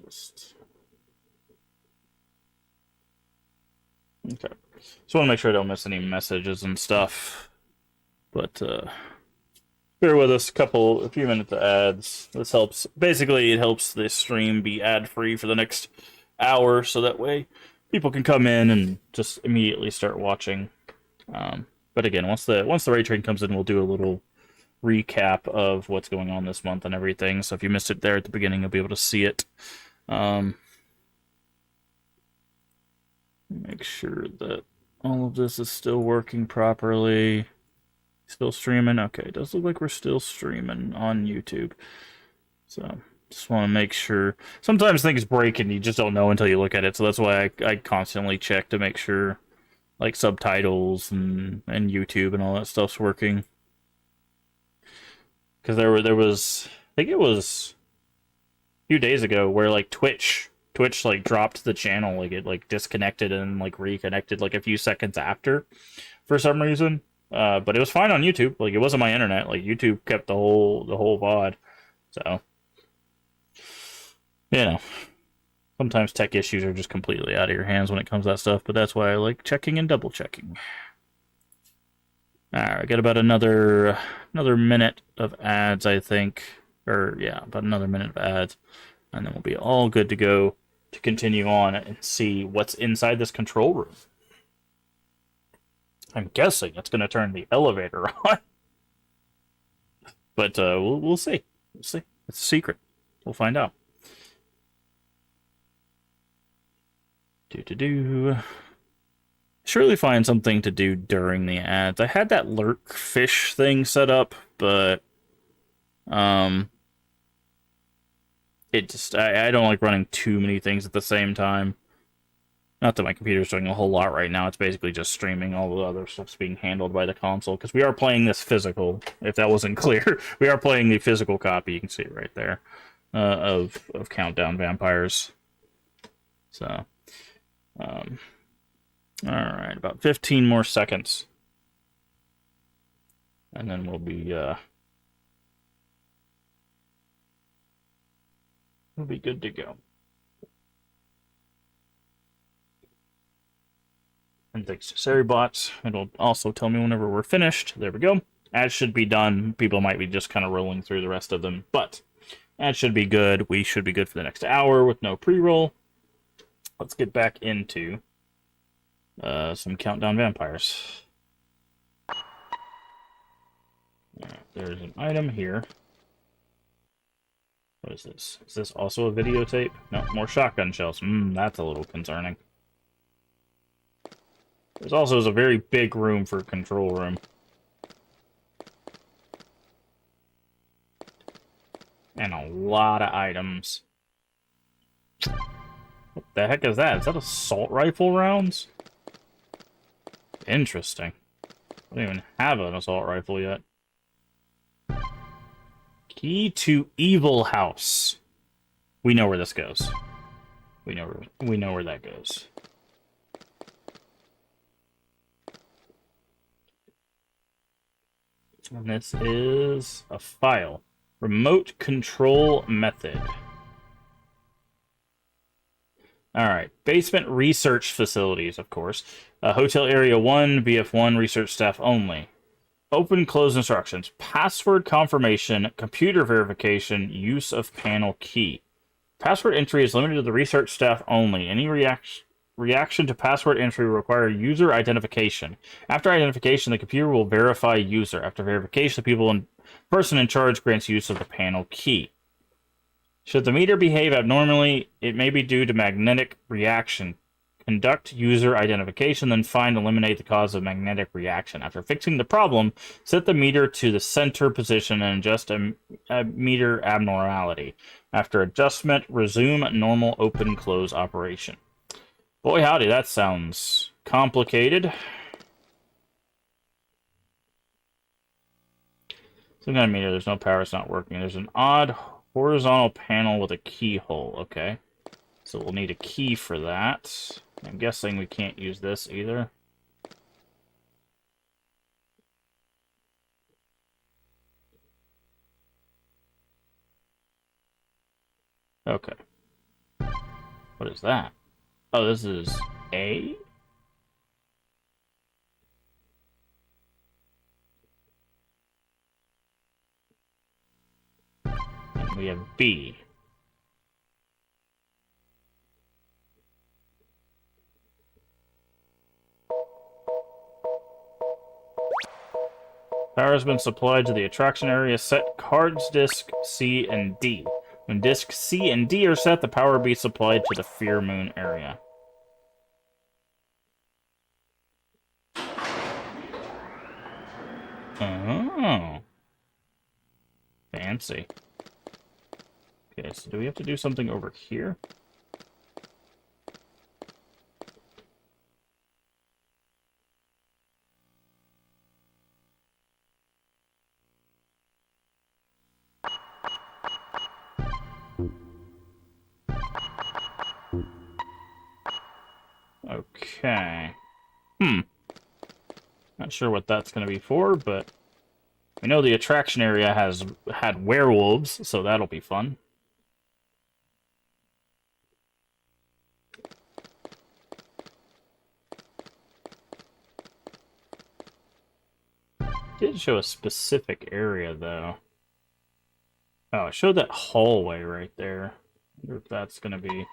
just... Okay. Just want to make sure I don't miss any messages and stuff. But, bear with us a few minutes of ads. This helps. Basically, it helps the stream be ad-free for the next hour, so that way people can come in and just immediately start watching. But again, once the raid train comes in, we'll do a little recap of what's going on this month and everything. So if you missed it there at the beginning, you'll be able to see it. Make sure that all of this is still working properly. Still streaming? Okay, it does look like we're still streaming on YouTube. So, just want to make sure. Sometimes things break and you just don't know until you look at it. So that's why I constantly check to make sure, like, subtitles and YouTube and all that stuff's working. Because there was, I think it was a few days ago where, like, Twitch like dropped the channel, like it like disconnected and like reconnected like a few seconds after for some reason. But it was fine on YouTube. Like, it wasn't my internet. Like, YouTube kept the whole VOD. So, you know, sometimes tech issues are just completely out of your hands when it comes to that stuff. But that's why I like checking and double checking. All right, I got about another minute of ads, I think, or yeah, about another minute of ads, and then we'll be all good to go to continue on and see what's inside this control room. I'm guessing it's going to turn the elevator on. But we'll see. We'll see. It's a secret. We'll find out. Surely find something to do during the ads. I had that lurk fish thing set up, but it just I don't like running too many things at the same time. Not that my computer's doing a whole lot right now. It's basically just streaming. All the other stuff's being handled by the console. Because we are playing this physical, if that wasn't clear. We are playing the physical copy. You can see it right there. Of Countdown Vampires. So. Alright, about 15 more seconds. And then we'll be, we'll be good to go. And thanks to Seribots, it'll also tell me whenever we're finished. There we go. Ads should be done. People might be just kind of rolling through the rest of them, but ads should be good. We should be good for the next hour with no pre-roll. Let's get back into some Countdown Vampires. there's an item here. What is this? Is this also a videotape? No, more shotgun shells. That's a little concerning. There's also a very big room for control room. And a lot of items. What the heck is that? Is that assault rifle rounds? Interesting. I don't even have an assault rifle yet. Key to Evil House. We know where this goes. We know where that goes. And this is a file. Remote control method. Alright, basement research facilities, of course. Hotel Area 1, BF1, research staff only. Open close instructions. Password confirmation, computer verification, use of panel key. Password entry is limited to the research staff only. Any reaction to password entry will require user identification. After identification, the computer will verify user. After verification, the person in charge grants use of the panel key. Should the meter behave abnormally, it may be due to magnetic reaction. Conduct user identification, then find and eliminate the cause of magnetic reaction. After fixing the problem, set the meter to the center position and adjust a meter abnormality. After adjustment, resume normal open-close operation. Boy howdy, that sounds complicated. Some kind of meter, there's no power, it's not working. There's an odd horizontal panel with a keyhole, okay. So we'll need a key for that. I'm guessing we can't use this either. Okay. What is that? Oh, this is A? And we have B. Power has been supplied to the attraction area. Set cards disc C and D. When discs C and D are set, the power will be supplied to the Fear Moon area. Oh. Fancy. Okay, so do we have to do something over here? Okay. Not sure what that's going to be for, but we know the attraction area has had werewolves, so that'll be fun. It did show a specific area, though. Oh, it showed that hallway right there. I wonder if that's going to be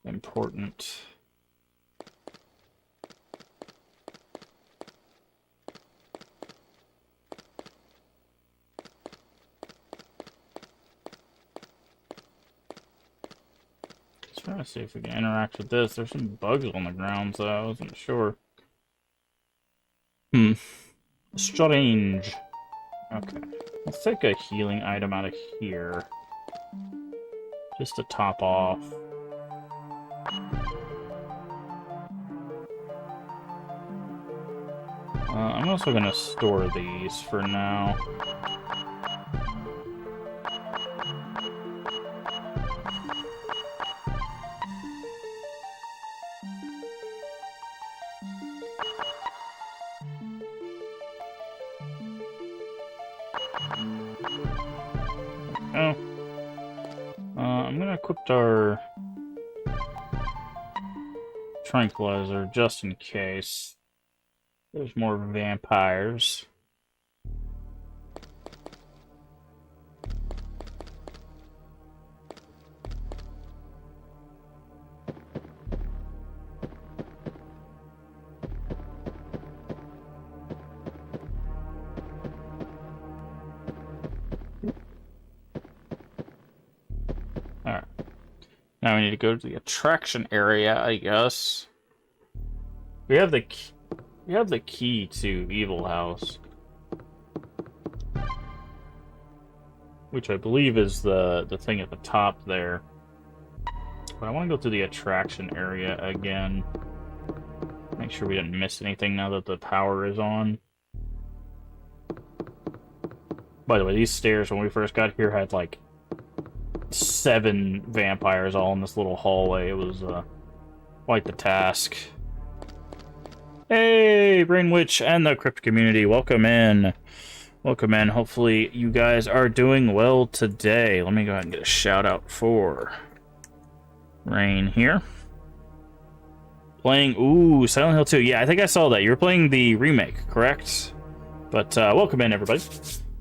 important. Just trying to see if we can interact with this. There's some bugs on the ground, so I wasn't sure. Strange. Okay. Let's take a healing item out of here. Just to top off. I'm also going to store these for now. I'm going to equip our tranquilizer just in case there's more vampires. now we need to go to the attraction area, I guess. We have the key to Evil House, which I believe is the thing at the top there. But I want to go to the attraction area again. Make sure we didn't miss anything now that the power is on. By the way, these stairs when we first got here had like 7 vampires all in this little hallway. It was quite the task. Hey, Brain Witch and the Crypt community, welcome in. Welcome in. Hopefully you guys are doing well today. Let me go ahead and get a shout out for Rain here. Playing, ooh, Silent Hill 2. Yeah, I think I saw that. You were playing the remake, correct? But welcome in, everybody.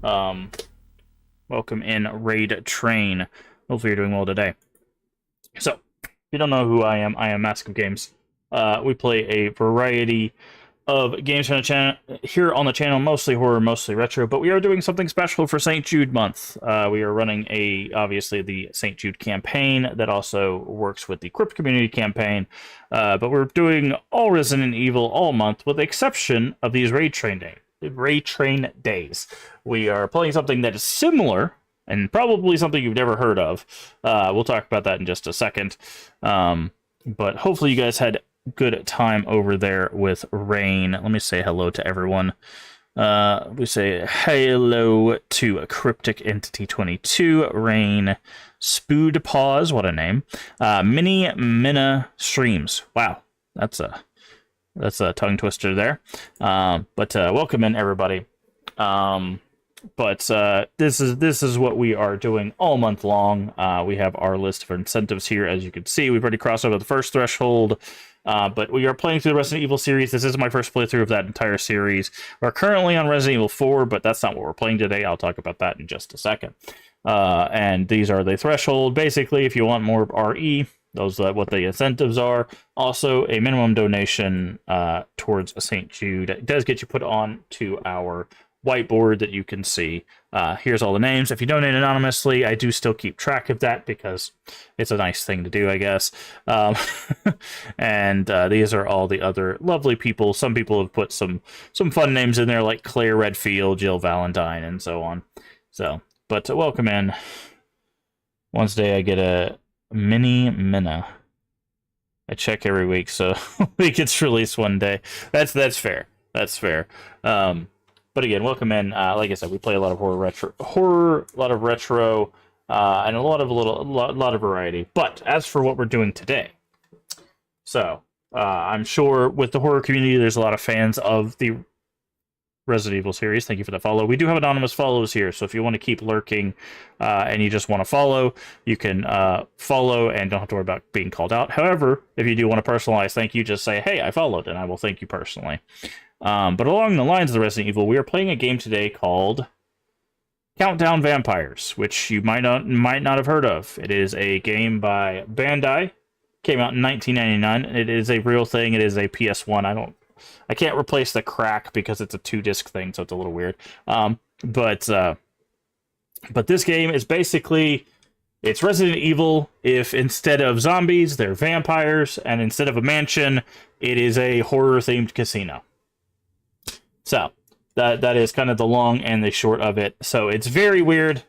Welcome in, Raid Train. Hopefully you're doing well today. So, if you don't know who I am Mask of Games. We play a variety of games on the channel, here on the channel, mostly horror, mostly retro, but we are doing something special for St. Jude month. We are running obviously the St. Jude campaign that also works with the Crypt community campaign, but we're doing all Resident Evil all month with the exception of these Raid Train days. We are playing something that is similar and probably something you've never heard of. We'll talk about that in just a second, but hopefully you guys had good time over there with Rain. Let me say hello to everyone. We say hello to Cryptic Entity 22, Rain, Spood Paws, what a name. Mini Minna Streams. Wow, that's a tongue twister there. But welcome in, everybody. But this is what we are doing all month long. We have our list of incentives here, as you can see. We've already crossed over the first threshold. But we are playing through the Resident Evil series. This is my first playthrough of that entire series. We're currently on Resident Evil 4, but that's not what we're playing today. I'll talk about that in just a second. And these are the threshold. Basically, if you want more RE, those are what the incentives are. Also, a minimum donation towards St. Jude. It does get you put on to our whiteboard that you can see. Here's all the names. If you donate anonymously, I do still keep track of that because it's a nice thing to do, I guess. And these are all the other lovely people. Some people have put some fun names in there like Claire Redfield, Jill Valentine, and so on. So, but welcome in. Wednesday I get a mini Minna. I check every week, so it gets released one day. That's fair. That's fair. But again, welcome in. Like I said, we play a lot of horror, a lot of retro, and a lot of variety. But as for what we're doing today, so I'm sure with the horror community, there's a lot of fans of the Resident Evil series. Thank you for the follow. We do have anonymous follows here, so if you want to keep lurking and you just want to follow, you can follow and don't have to worry about being called out. However, if you do want to personalize thank you, just say, hey, I followed, and I will thank you personally. But along the lines of the Resident Evil, we are playing a game today called Countdown Vampires, which you might not have heard of. It is a game by Bandai. Came out in 1999. It is a real thing. It is a PS1. I can't replace the crack because it's a 2-disc thing, so it's a little weird. But this game is basically, it's Resident Evil if instead of zombies, they're vampires, and instead of a mansion, it is a horror-themed casino. So, that is kind of the long and the short of it. So, it's very weird.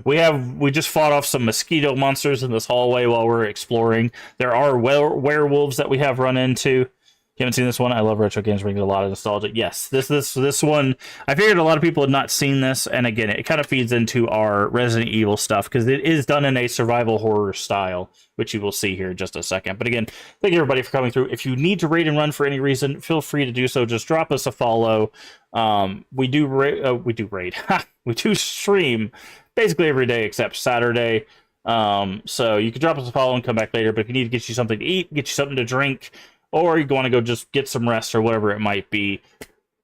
We just fought off some mosquito monsters in this hallway while we're exploring. There are werewolves that we have run into. You haven't seen this one? I love retro games, bringing a lot of nostalgia. Yes, this one, I figured a lot of people had not seen this, and again, it kind of feeds into our Resident Evil stuff, because it is done in a survival horror style, which you will see here in just a second. But again, thank you everybody for coming through. If you need to raid and run for any reason, feel free to do so. Just drop us a follow. We do raid. We do stream basically every day except Saturday. So you can drop us a follow and come back later, but if you need to get you something to eat, get you something to drink, or you want to go just get some rest or whatever it might be,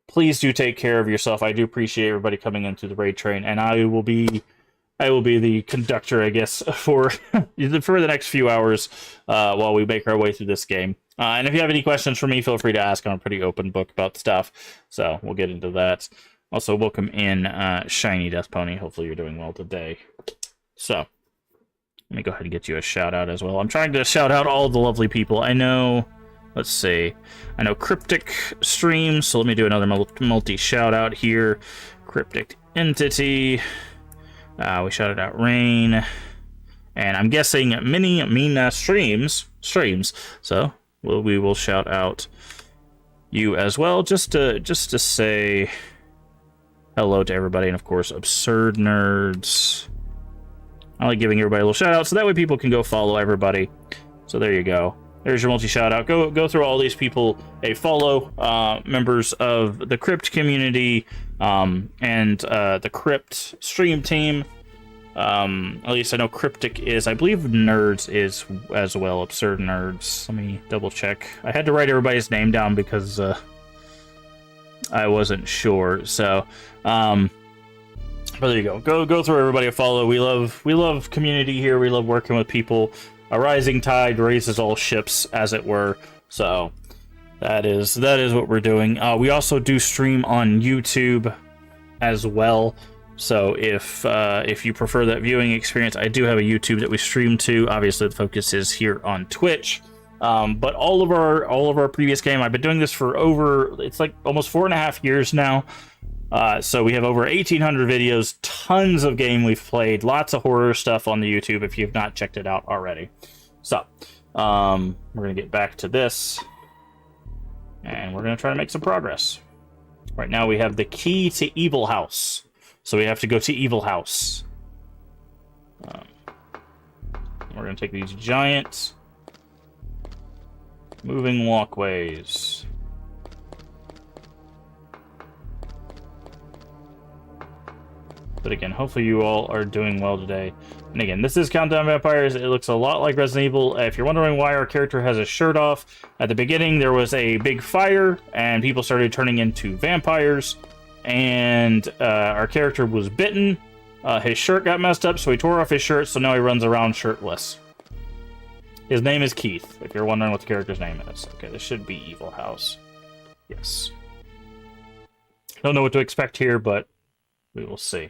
please do take care of yourself. I do appreciate everybody coming into the raid train, and I will be the conductor, I guess, for the next few hours while we make our way through this game. And if you have any questions for me, feel free to ask. I'm a pretty open book about stuff, so we'll get into that. Also, welcome in Shiny Death Pony. Hopefully you're doing well today. So, Let me go ahead and get you a shout out as well. I'm trying to shout out all the lovely people. I know, let's see. I know Cryptic streams, so let me do another multi shout out here. Cryptic Entity. We shouted out Rain. And I'm guessing Mini Mina streams. So we will shout out you as well, just to say hello to everybody, and of course, Absurd Nerds. I like giving everybody a little shout out, so that way people can go follow everybody. So there you go. There's your multi shout out. Go through all these people. Follow members of the Crypt community and the Crypt stream team. At least I know Cryptic is. I believe Nerds is as well. Absurd Nerds. Let me double check. I had to write everybody's name down because I wasn't sure. So, but there you go. Go through everybody a follow. We love community here. We love working with people. A rising tide raises all ships, as it were. So that is what we're doing. We also do stream on YouTube as well. So if you prefer that viewing experience, I do have a YouTube that we stream to. Obviously, the focus is here on Twitch. But all of our previous game, I've been doing this for it's like almost 4.5 years now. So we have over 1,800 videos, tons of game we've played, lots of horror stuff on the YouTube if you've not checked it out already. So we're gonna get back to this, and we're gonna try to make some progress. Right now we have the key to Evil House. So we have to go to Evil House. We're going to take these giant moving walkways. But again, hopefully you all are doing well today. And again, this is Countdown Vampires. It looks a lot like Resident Evil. If you're wondering why our character has his shirt off, at the beginning there was a big fire and people started turning into vampires. And our character was bitten. His shirt got messed up, so he tore off his shirt, so now he runs around shirtless. His name is Keith, if you're wondering what the character's name is. Okay, this should be Evil House. Yes. Don't know what to expect here, but we will see.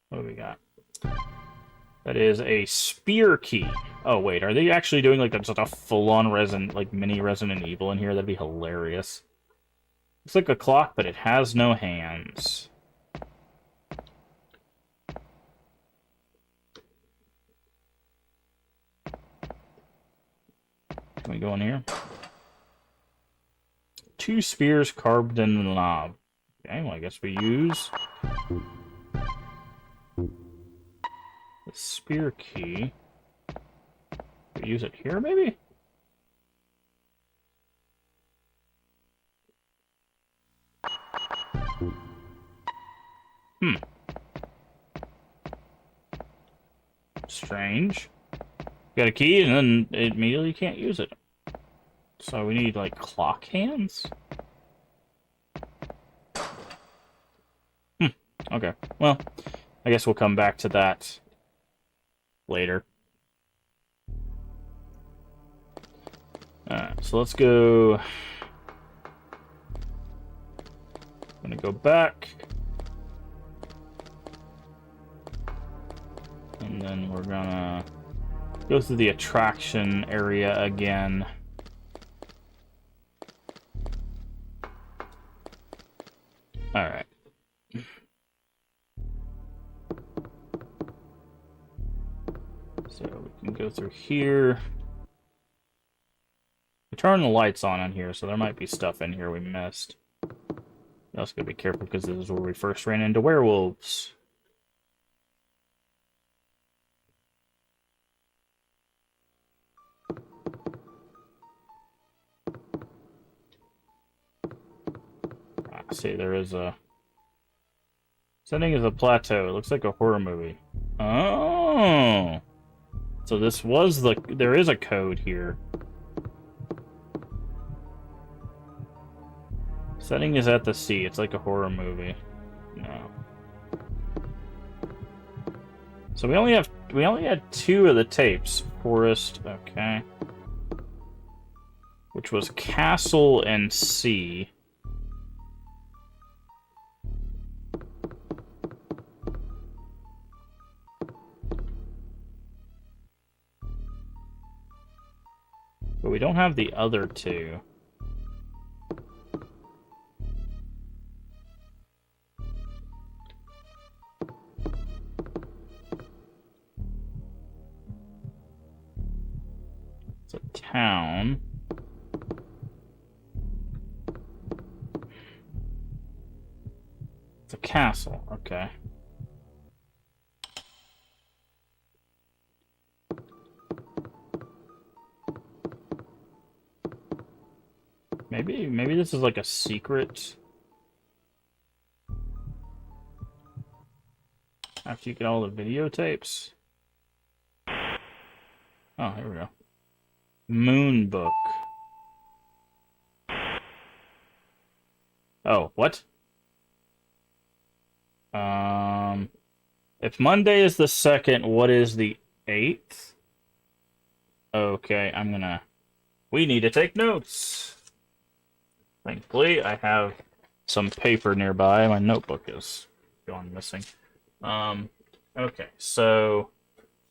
What do we got? That is a spear key. Oh, wait, are they actually doing like just a full-on mini Resident Evil in here? That'd be hilarious. It's like a clock, but it has no hands. Can we go in here? 2 spears carved in the knob. Okay, well, I guess we use the spear key. We use it here, maybe? Strange. Got a key, and then it immediately can't use it. So we need, like, clock hands? Okay. Well, I guess we'll come back to that later. Alright, so let's go... I'm gonna go back. And then we're gonna go through the attraction area again. Alright. So we can go through here. We turned the lights on in here, so there might be stuff in here we missed. We also gotta be careful because this is where we first ran into werewolves. See, there is a setting is a plateau. It looks like a horror movie. Oh, so this was there is a code here. Setting is at the sea. It's like a horror movie. No. So we only had 2 of the tapes. Forest, okay. Which was Castle and Sea. don't have the other two. It's a town. It's a castle, okay. Maybe this is like a secret. After you get all the videotapes. Oh, here we go. Moon book. Oh, what? If Monday is the 2nd, what is the 8th? Okay, we need to take notes. Thankfully, I have some paper nearby. My notebook is going missing. Okay, so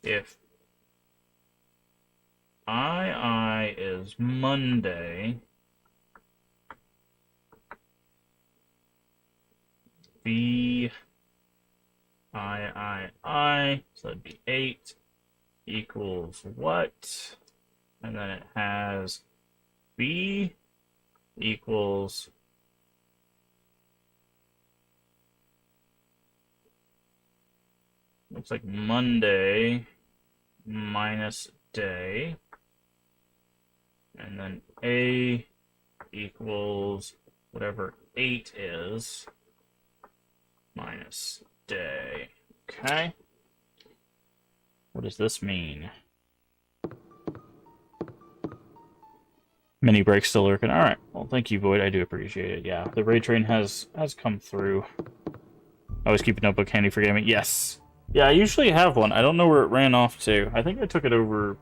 if I is Monday, B I, so that'd be 8 equals what? And then it has B equals looks like Monday minus day, and then A equals whatever 8 is minus day. Okay. What does this mean? Mini break still lurking. Alright. Well, thank you, Void. I do appreciate it. Yeah, the raid train has come through. I always keep a notebook handy for gaming. Yes. Yeah, I usually have one. I don't know where it ran off to. I think I took it over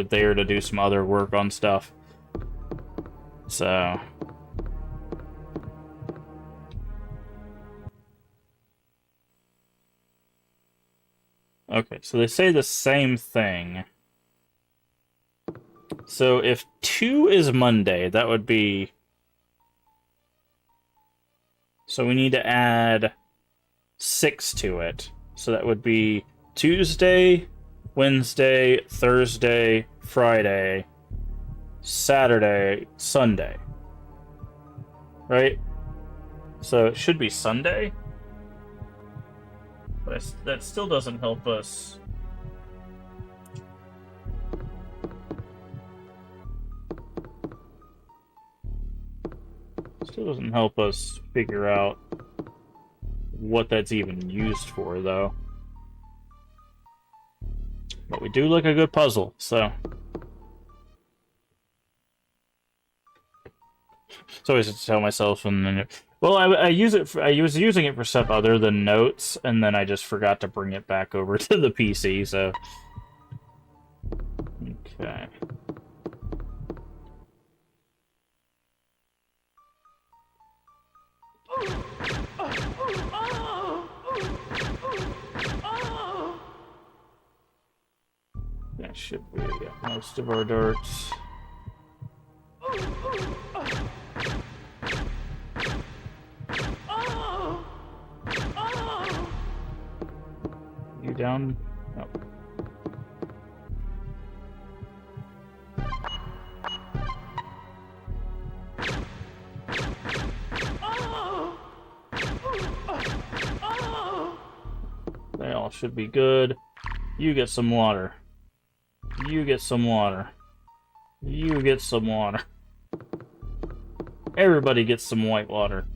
there to do some other work on stuff. So... okay, so they say the same thing. So if 2 is Monday, that would be... so we need to add 6 to it. So that would be Tuesday, Wednesday, Thursday, Friday, Saturday, Sunday. Right? So it should be Sunday. But that still doesn't help us. Still doesn't help us figure out what that's even used for, though. But we do like a good puzzle, so. It's always to tell myself and then. Well, I use it. I was using it for stuff other than notes, and then I just forgot to bring it back over to the PC. So, okay. That should be most of our darts. You down? No. They all should be good. You get some water. You get some water. You get some water. Everybody gets some white water.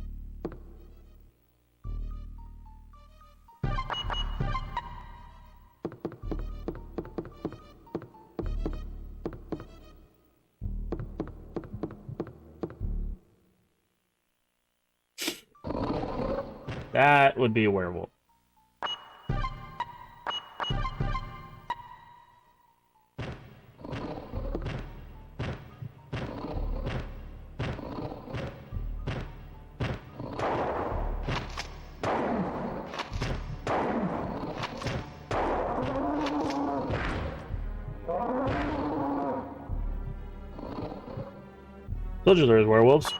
That would be a werewolf. Told you there's werewolves.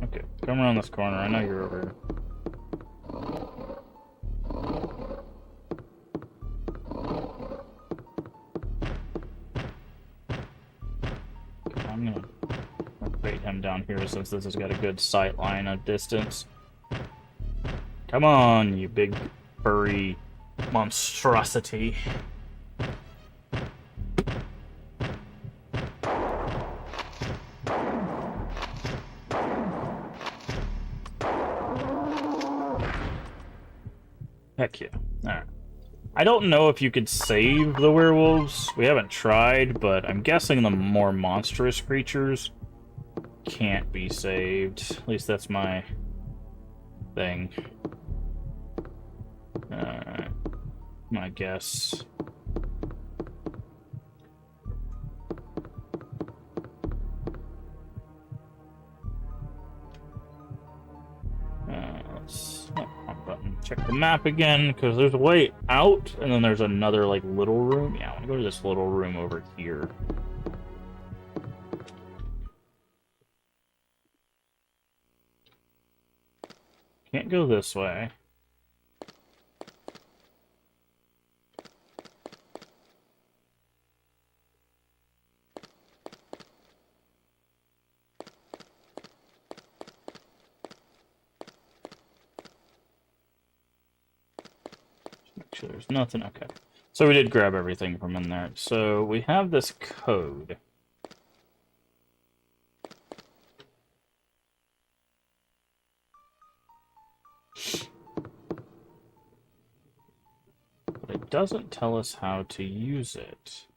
Okay, come around this corner. I know you're over here. I'm gonna bait him down here since this has got a good sight line of distance. Come on, you big furry monstrosity. Heck yeah. Alright. I don't know if you could save the werewolves. We haven't tried, but I'm guessing the more monstrous creatures can't be saved. At least that's my thing. My guess. Check the map again, because there's a way out, and then there's another, like, little room. Yeah, I want to go to this little room over here. Can't go this way. Make sure there's nothing. Okay. So we did grab everything from in there. So we have this code. But it doesn't tell us how to use it.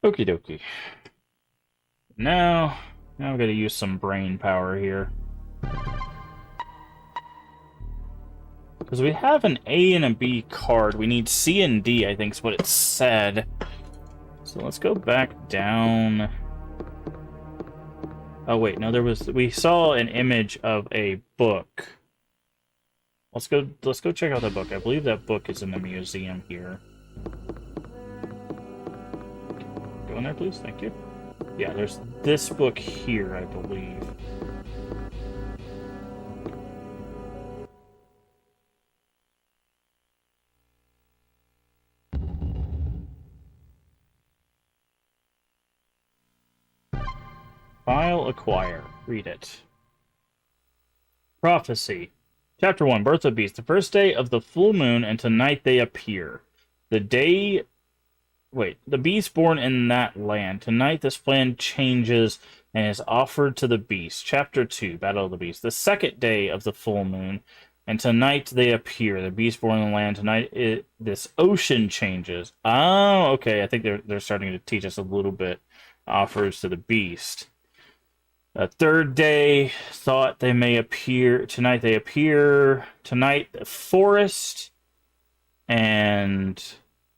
Okie dokie. Now I'm gonna use some brain power here. Because we have an A and a B card. We need C and D, I think is what it said. So let's go back down. Oh wait, no, we saw an image of a book. Let's go check out the book. I believe that book is in the museum here. Go in there, please. Thank you. Yeah, there's this book here, I believe. File acquire. Read it. Prophecy. Chapter 1, Birth of Beast. The first day of the full moon, and tonight they appear. The beast born in that land. Tonight this plan changes and is offered to the beast. Chapter 2, Battle of the Beast. The second day of the full moon, and tonight they appear. The beast born in the land. Tonight this ocean changes. Oh, okay. I think they're starting to teach us a little bit. Offers to the beast. Third day, thought they may appear. Tonight they appear. Tonight, the forest. And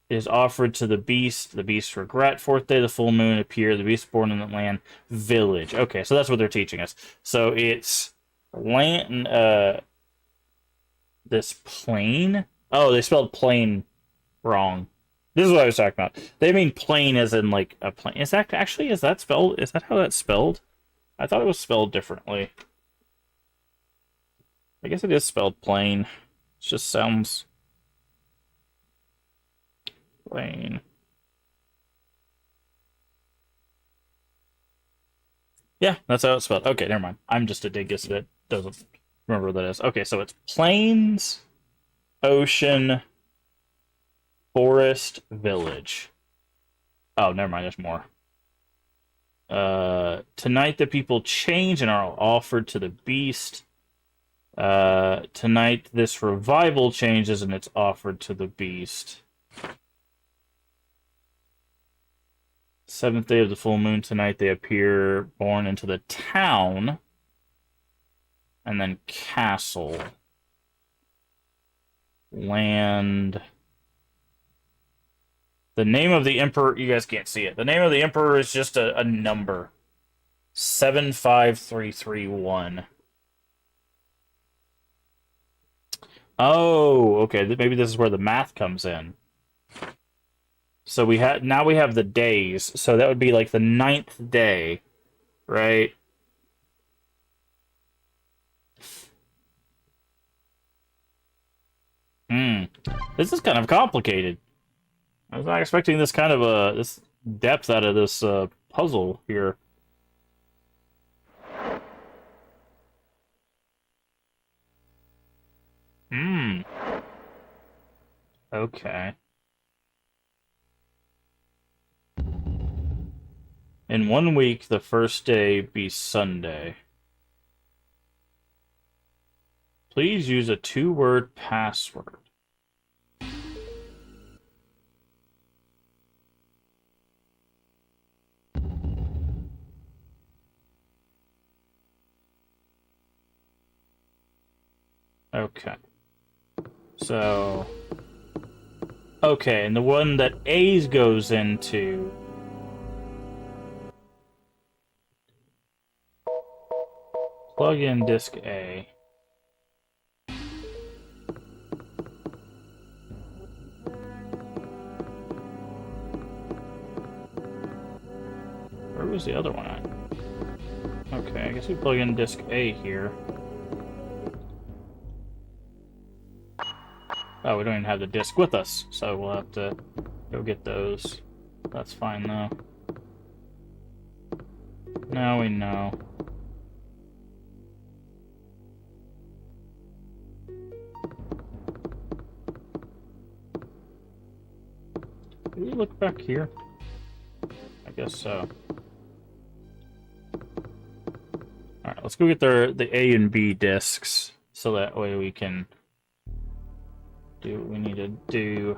is offered to the beast. The beast regret. Fourth day, the full moon appear. The beast born in the land. Village. Okay, so that's what they're teaching us. So it's land. This plane. Oh, they spelled plane wrong. This is what I was talking about. They mean plane as in like a plane. Is that spelled? Is that how that's spelled? I thought it was spelled differently. I guess it is spelled plain. It just sounds plain. Yeah, that's how it's spelled. Okay, never mind. I'm just a dingus that doesn't remember what that is. Okay, so it's plains, ocean, forest, village. Oh, never mind. There's more. Tonight the people change and are offered to the beast. Tonight this revival changes and it's offered to the beast. Seventh day of the full moon. Tonight they appear born into the town. And then castle. Land. The name of the emperor, you guys can't see it. The name of the emperor is just a number. 75331. Oh, okay. Maybe this is where the math comes in. So now we have the days. So that would be like the 9th day, right? This is kind of complicated. I was not expecting this kind of this depth out of this puzzle here. Okay. In 1 week, the first day be Sunday. Please use a 2-word password. Okay. So... Okay, and the one that A's goes into... Plug in disk A. Where was the other one at? Okay, I guess we plug in disk A here. Oh, we don't even have the disk with us, so we'll have to go get those. That's fine, though. Now we know. Did we look back here? I guess so. Alright, let's go get the A and B disks, so that way we can do what we need to do.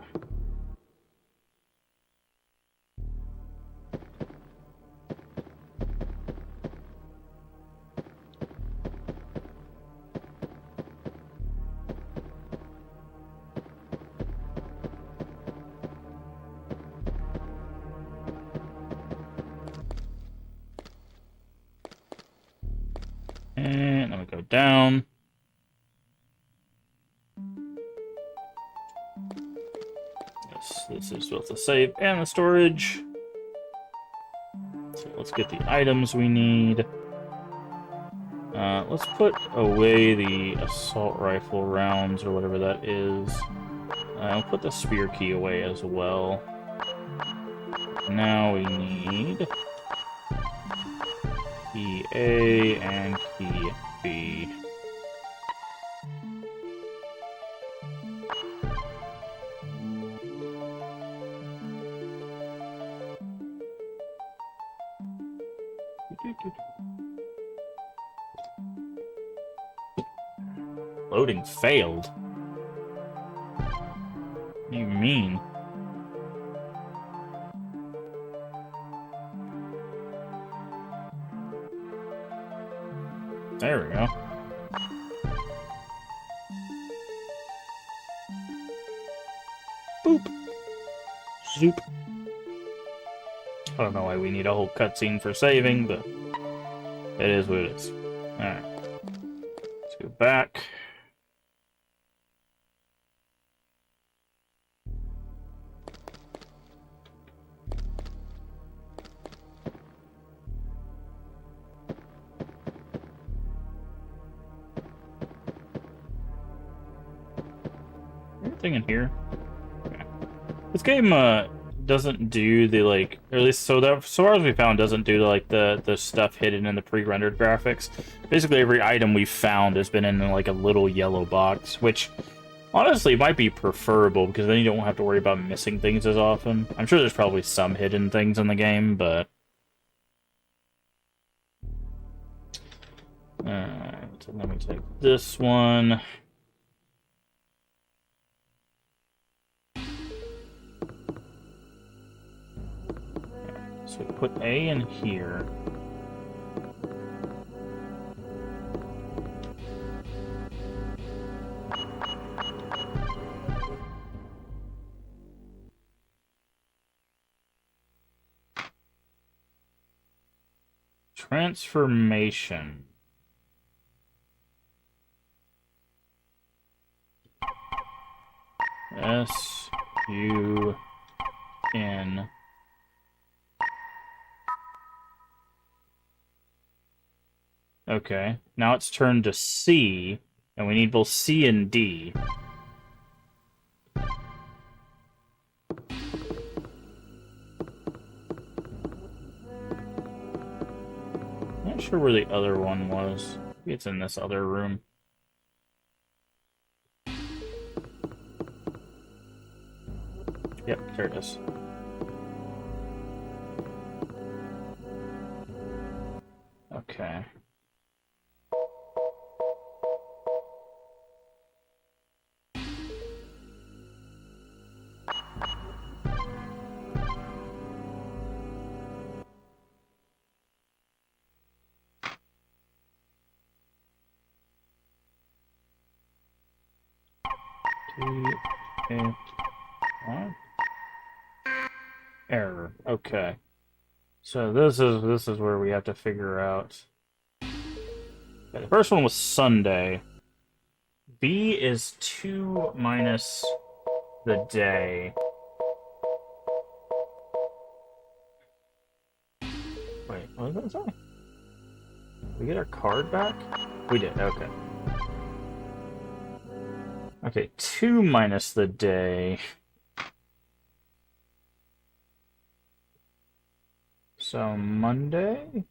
And then we go down. This is both the save and the storage. So let's get the items we need. Let's put away the assault rifle rounds or whatever that is. I'll put the spear key away as well. Now we need key A and key B. Loading failed? What do you mean? There we go. Boop. Zoop. I don't know why we need a whole cutscene for saving, but it is what it is. Alright. Let's go back. Anything in here? Okay. This game doesn't do the like, or at least so far as we found, doesn't do like the stuff hidden in the pre-rendered graphics. Basically, every item we've found has been in like a little yellow box, which honestly might be preferable because then you don't have to worry about missing things as often. I'm sure there's probably some hidden things in the game, but so let me take this one. So put A in here. Transformation. S-U-N. Okay, now it's turned to C, and we need both C and D. Not sure where the other one was. Maybe it's in this other room. Yep, there it is. Okay. What? Error. Okay. So this is where we have to figure out. Okay, the first one was Sunday. B is 2 minus the day. Wait, what did that say? Did we get our card back? We did, okay. Okay, 2 minus the day. So, Monday?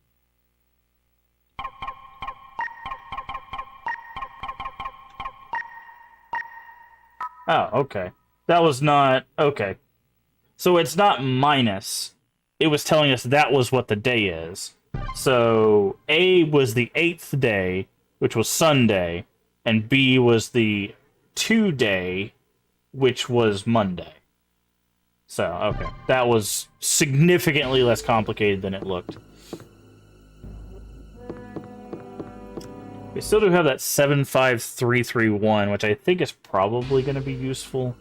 Oh, okay. That was not... Okay. So it's not minus. It was telling us that was what the day is. So, A was the 8th day, which was Sunday, and B was the 2 day, which was Monday. So, okay. That was significantly less complicated than it looked. We still do have that 75331, which I think is probably going to be useful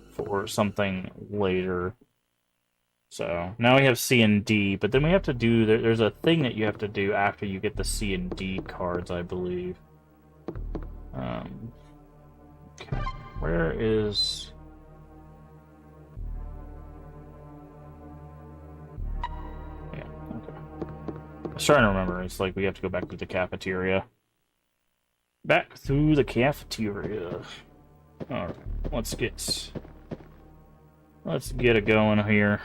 for something later. So, now we have C and D, but then we have to do... There's a thing that you have to do after you get the C and D cards, I believe. Okay. Where is... Yeah, okay. I was trying to remember. It's like we have to go back to the cafeteria. Back through the cafeteria. Alright, let's get it going here.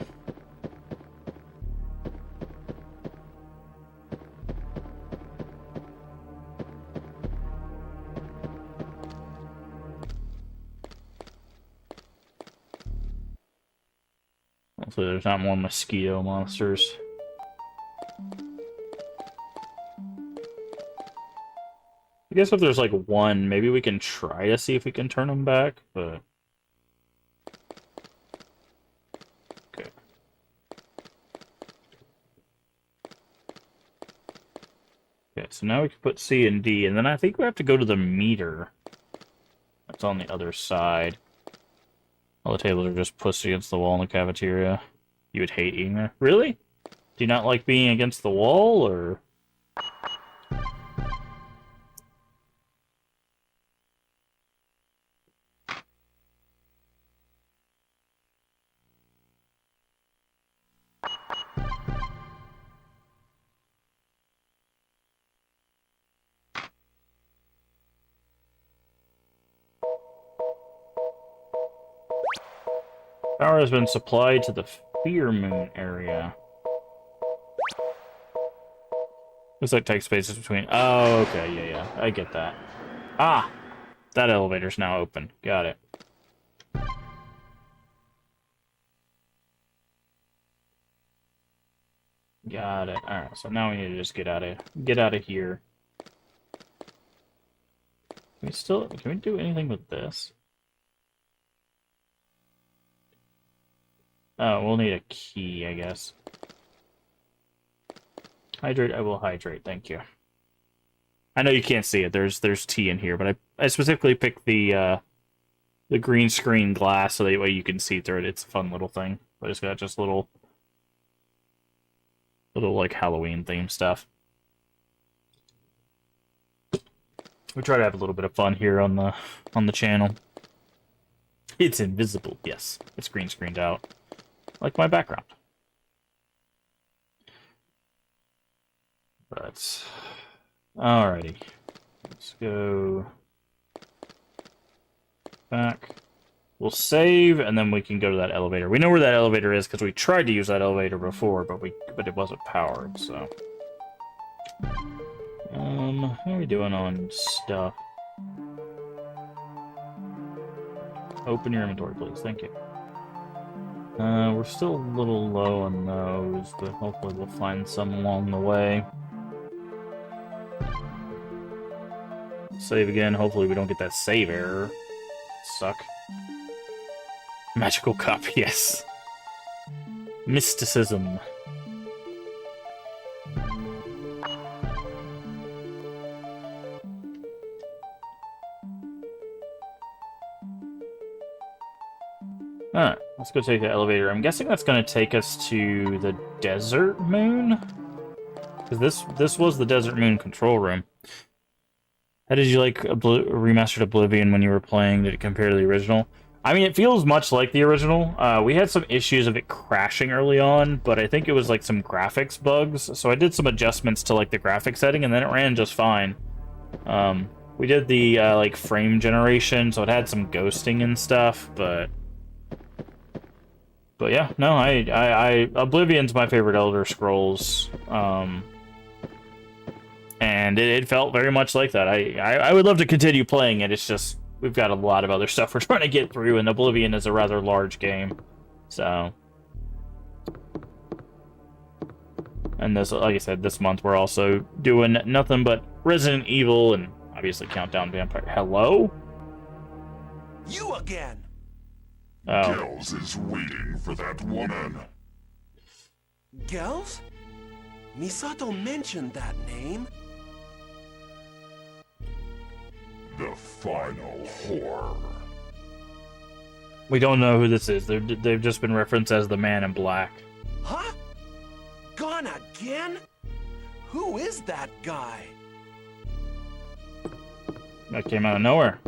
Hopefully there's not more mosquito monsters. I guess if there's like one, maybe we can try to see if we can turn them back, but... Okay. Okay, so now we can put C and D, and then I think we have to go to the meter. That's on the other side. All the tables are just pushed against the wall in the cafeteria. You would hate eating there. Really? Do you not like being against the wall, or...? Power has been supplied to the Fear Moon area. Looks like tech spaces between... Oh, okay, yeah, I get that. Ah! That elevator's now open. Got it. Got it. Alright, so now we need to just get out of here. Can we do anything with this? Oh, we'll need a key, I guess. Hydrate, I will hydrate, thank you. I know you can't see it, there's tea in here, but I specifically picked the green screen glass so that way you can see through it. It's a fun little thing. But it's got just little like Halloween themed stuff. We try to have a little bit of fun here on the channel. It's invisible, yes. It's green screened out. Like my background. But alrighty. Let's go back. We'll save, and then we can go to that elevator. We know where that elevator is because we tried to use that elevator before, but it wasn't powered, so. How are we doing on stuff? Open your inventory, please. Thank you. We're still a little low on those, but hopefully we'll find some along the way. Save again. Hopefully we don't get that save error. Suck. Magical cup, yes. Mysticism. Alright, let's go take the elevator. I'm guessing that's going to take us to the desert moon? Because this was the desert moon control room. How did you like Remastered Oblivion when you were playing? Did it compare to the original? I mean, it feels much like the original. We had some issues of it crashing early on, but I think it was like some graphics bugs. So I did some adjustments to like the graphics setting, and then it ran just fine. We did the like frame generation, so it had some ghosting and stuff, but yeah, no, I Oblivion's my favorite Elder Scrolls. And it felt very much like that. I would love to continue playing it. It's just we've got a lot of other stuff we're trying to get through, and Oblivion is a rather large game. So, and this, like I said, this month we're also doing nothing but Resident Evil and obviously Countdown Vampire. Hello? You again! Oh. Gels is waiting for that woman. Gels? Misato mentioned that name. The final horror. We don't know who this is. They've just been referenced as the Man in Black. Huh? Gone again? Who is that guy? That came out of nowhere.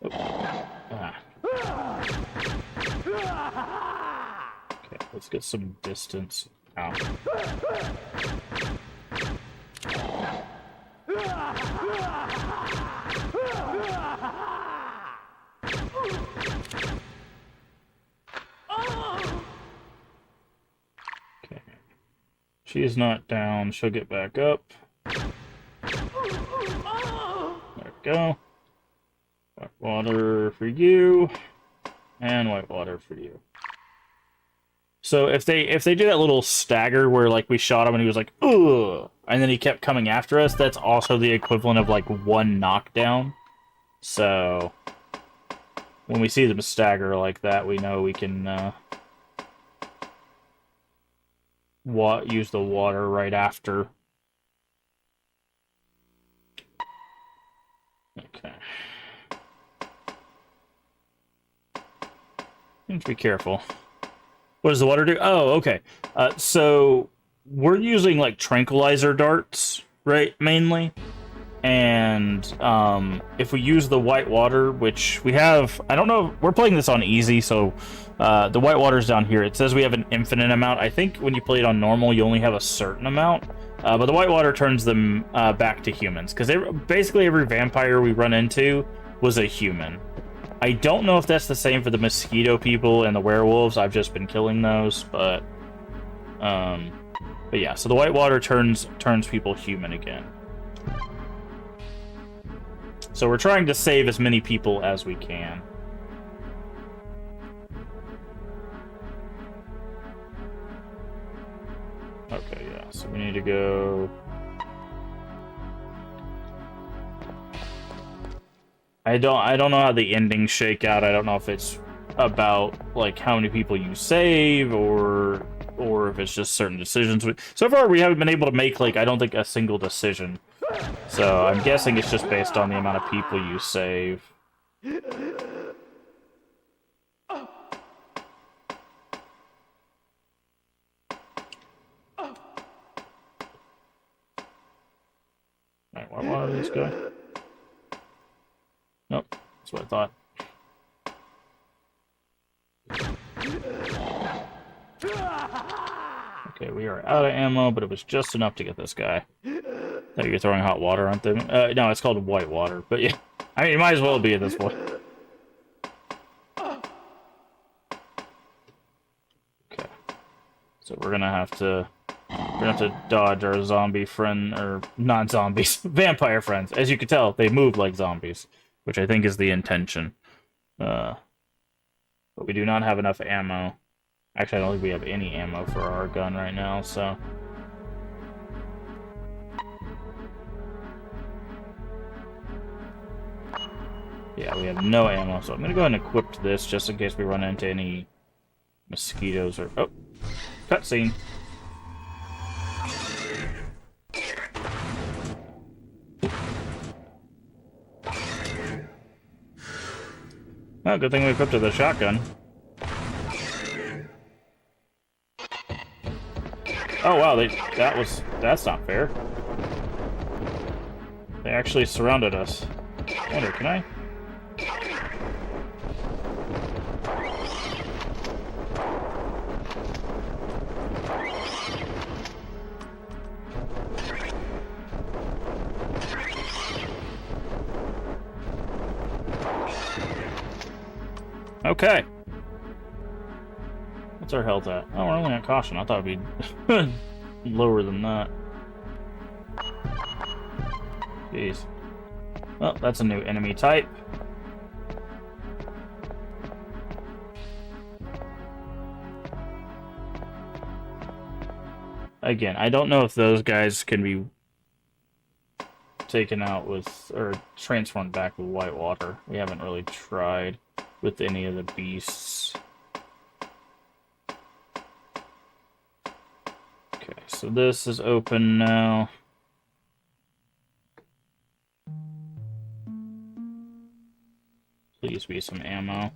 Oh. Ah. Okay, let's get some distance out. Okay. She is not down. She'll get back up. There we go. White water for you, and white water for you. So if they do that little stagger where like we shot him and he was like, ugh, and then he kept coming after us, that's also the equivalent of like one knockdown. So when we see them stagger like that, we know we can use the water right after. Okay. You have to be careful. What does the water do? Oh, okay. So we're using like tranquilizer darts, right? Mainly. And if we use the white water, which we have, I don't know, we're playing this on easy, so the white water's down here. It says we have an infinite amount. I think when you play it on normal, you only have a certain amount. But the white water turns them back to humans, because basically every vampire we run into was a human. I don't know if that's the same for the mosquito people and the werewolves. I've just been killing those, but yeah. So the white water turns people human again. So we're trying to save as many people as we can. Okay, yeah. So we need to go. I don't know how the endings shake out. I don't know if it's about like how many people you save or if it's just certain decisions. So far we haven't been able to make like I don't think a single decision. So I'm guessing it's just based on the amount of people you save. this guy? Nope. That's what I thought. Okay, we are out of ammo, but it was just enough to get this guy. Oh, you're throwing hot water on them? No, it's called white water, but yeah. I mean, it might as well be at this point. Okay. So we're gonna have to dodge our zombie friend, or non-zombies, vampire friends. As you can tell, they move like zombies, which I think is the intention. But we do not have enough ammo. Actually, I don't think we have any ammo for our gun right now, so... Yeah, we have no ammo, so I'm gonna go ahead and equip this just in case we run into any mosquitoes or... Oh! Cutscene! Oh, good thing we equipped with a shotgun. Oh wow, that's not fair. They actually surrounded us. I wonder, can I? Okay. What's our health at? Oh, we're only at caution. I thought it'd be lower than that. Jeez. Well, that's a new enemy type. Again, I don't know if those guys can be taken out with, or transformed back with white water. We haven't really tried with any of the beasts. Okay, so this is open now. Please be some ammo.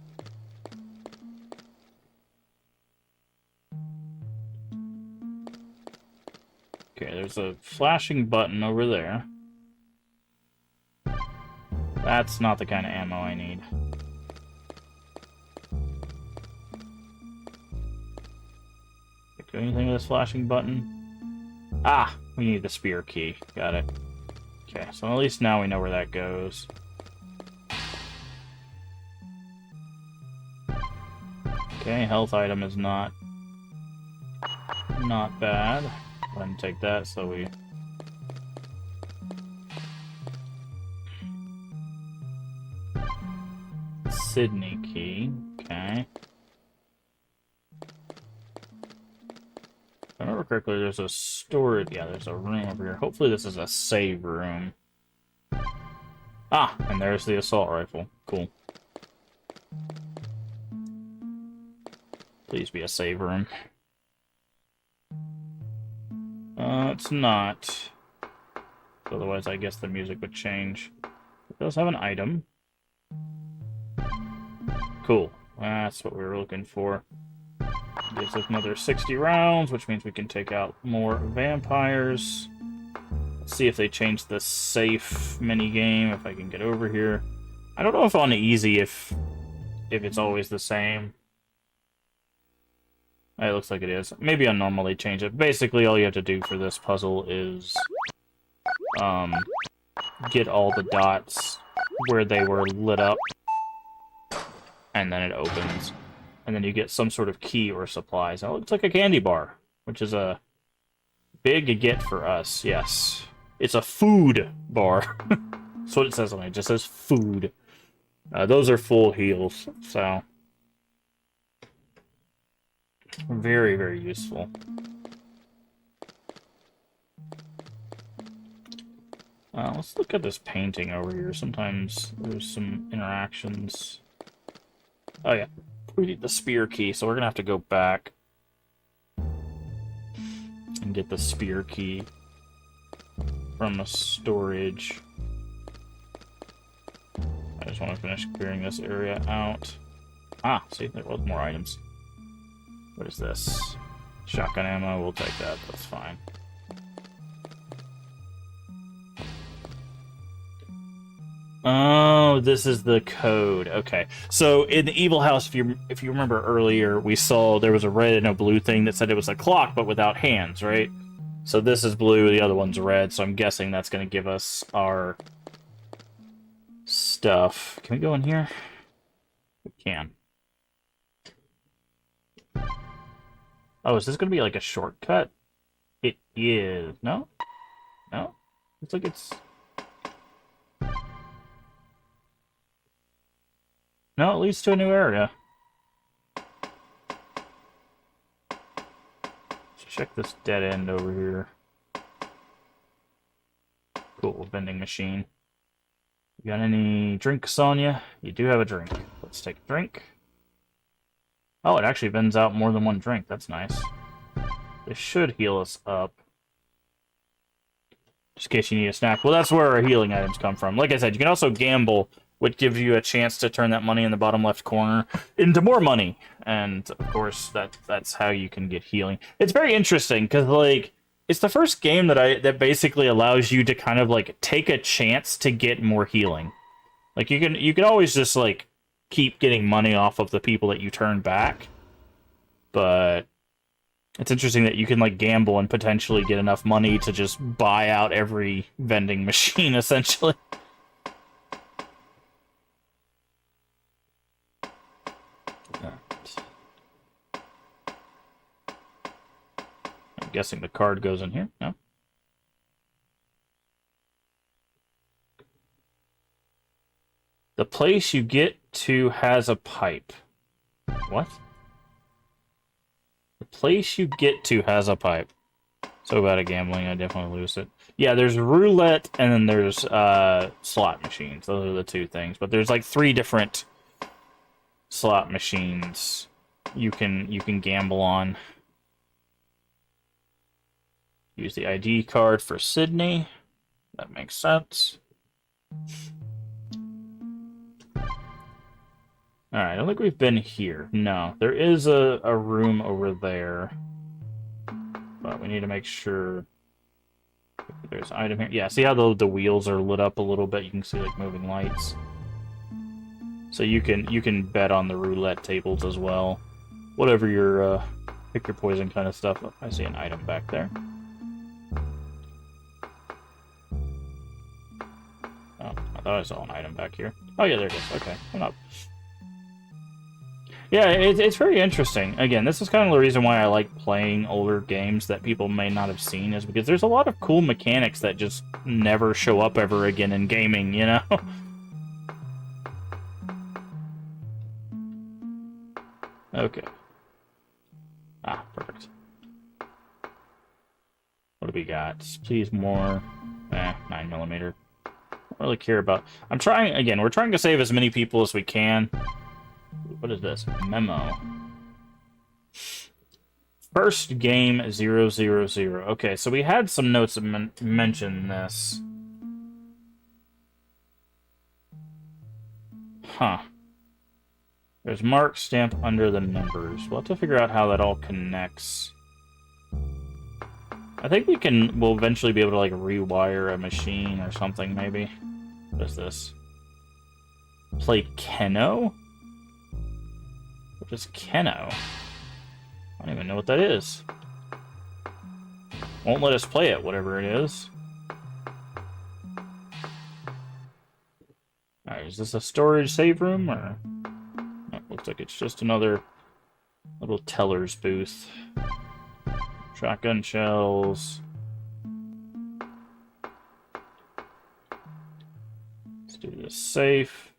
Okay, there's a flashing button over there. That's not the kind of ammo I need. Do anything with this flashing button? Ah! We need the spear key. Got it. Okay, so at least now we know where that goes. Okay, health item is not bad. Go ahead and take that so we... Sydney key. Okay. If I remember correctly, there's a storage... Yeah, there's a room over here. Hopefully this is a save room. Ah! And there's the assault rifle. Cool. Please be a save room. It's not. Otherwise, I guess the music would change. It does have an item. Cool. That's what we were looking for. Gives us another 60 rounds, which means we can take out more vampires. Let's see if they change the safe minigame, if I can get over here. I don't know if on easy, if it's always the same. It looks like it is. Maybe on normal they change it. Basically, all you have to do for this puzzle is get all the dots where they were lit up, and then it opens. And then you get some sort of key or supplies. Now, it looks like a candy bar, which is a big get for us, yes. It's a food bar. That's what it says on it. It just says food. Those are full heals, so... Very, very useful. Let's look at this painting over here. Sometimes there's some interactions. Oh yeah, we need the spear key, so we're gonna have to go back and get the spear key from the storage. I just want to finish clearing this area out. Ah, see, there was more items. What is this? Shotgun ammo, we'll take that, that's fine. Oh, this is the code. Okay. So in the Evil House, if you remember earlier, we saw there was a red and a blue thing that said it was a clock, but without hands, right? So this is blue, the other one's red, so I'm guessing that's going to give us our stuff. Can we go in here? We can. Oh, is this going to be like a shortcut? It is. No? No? Looks like it's... No, it leads to a new area. Let's check this dead end over here. Cool, vending machine. You got any drinks on you? You do have a drink. Let's take a drink. Oh, it actually vends out more than one drink. That's nice. This should heal us up. Just in case you need a snack. Well, that's where our healing items come from. Like I said, you can also gamble, which gives you a chance to turn that money in the bottom left corner into more money. And, of course, that's how you can get healing. It's very interesting, because, like, it's the first game that basically allows you to kind of, like, take a chance to get more healing. Like, you can always just, like, keep getting money off of the people that you turn back. But it's interesting that you can, like, gamble and potentially get enough money to just buy out every vending machine, essentially. I'm guessing the card goes in here. No? The place you get to has a pipe. What? The place you get to has a pipe. So bad at gambling, I definitely lose it. Yeah, there's roulette and then there's slot machines. Those are the two things. But there's like 3 different slot machines you can gamble on. Use the ID card for Sydney. That makes sense. Alright, I don't think we've been here. No, there is a room over there. But we need to make sure there's an item here. Yeah, see how the wheels are lit up a little bit? You can see, like, moving lights. So you can bet on the roulette tables as well. Whatever your, pick your poison kind of stuff. Oh, I see an item back there. Oh, I thought I saw an item back here. Oh yeah, there it is. Okay, I'm up. Yeah, it's very interesting. Again, this is kind of the reason why I like playing older games that people may not have seen, is because there's a lot of cool mechanics that just never show up ever again in gaming, you know? Okay. Ah, perfect. What do we got? Please more. 9mm. Don't really care about... I'm trying... Again, we're trying to save as many people as we can. What is this? Memo. First game 000. Okay, so we had some notes that mention this. Huh. There's mark stamp under the numbers. We'll have to figure out how that all connects. I think we'll eventually be able to, like, rewire a machine or something, maybe. What is this? Play Keno? What is Keno? I don't even know what that is. Won't let us play it, whatever it is. Alright, is this a storage save room, or... Oh, looks like it's just another little teller's booth. Shotgun shells. Let's do this safe.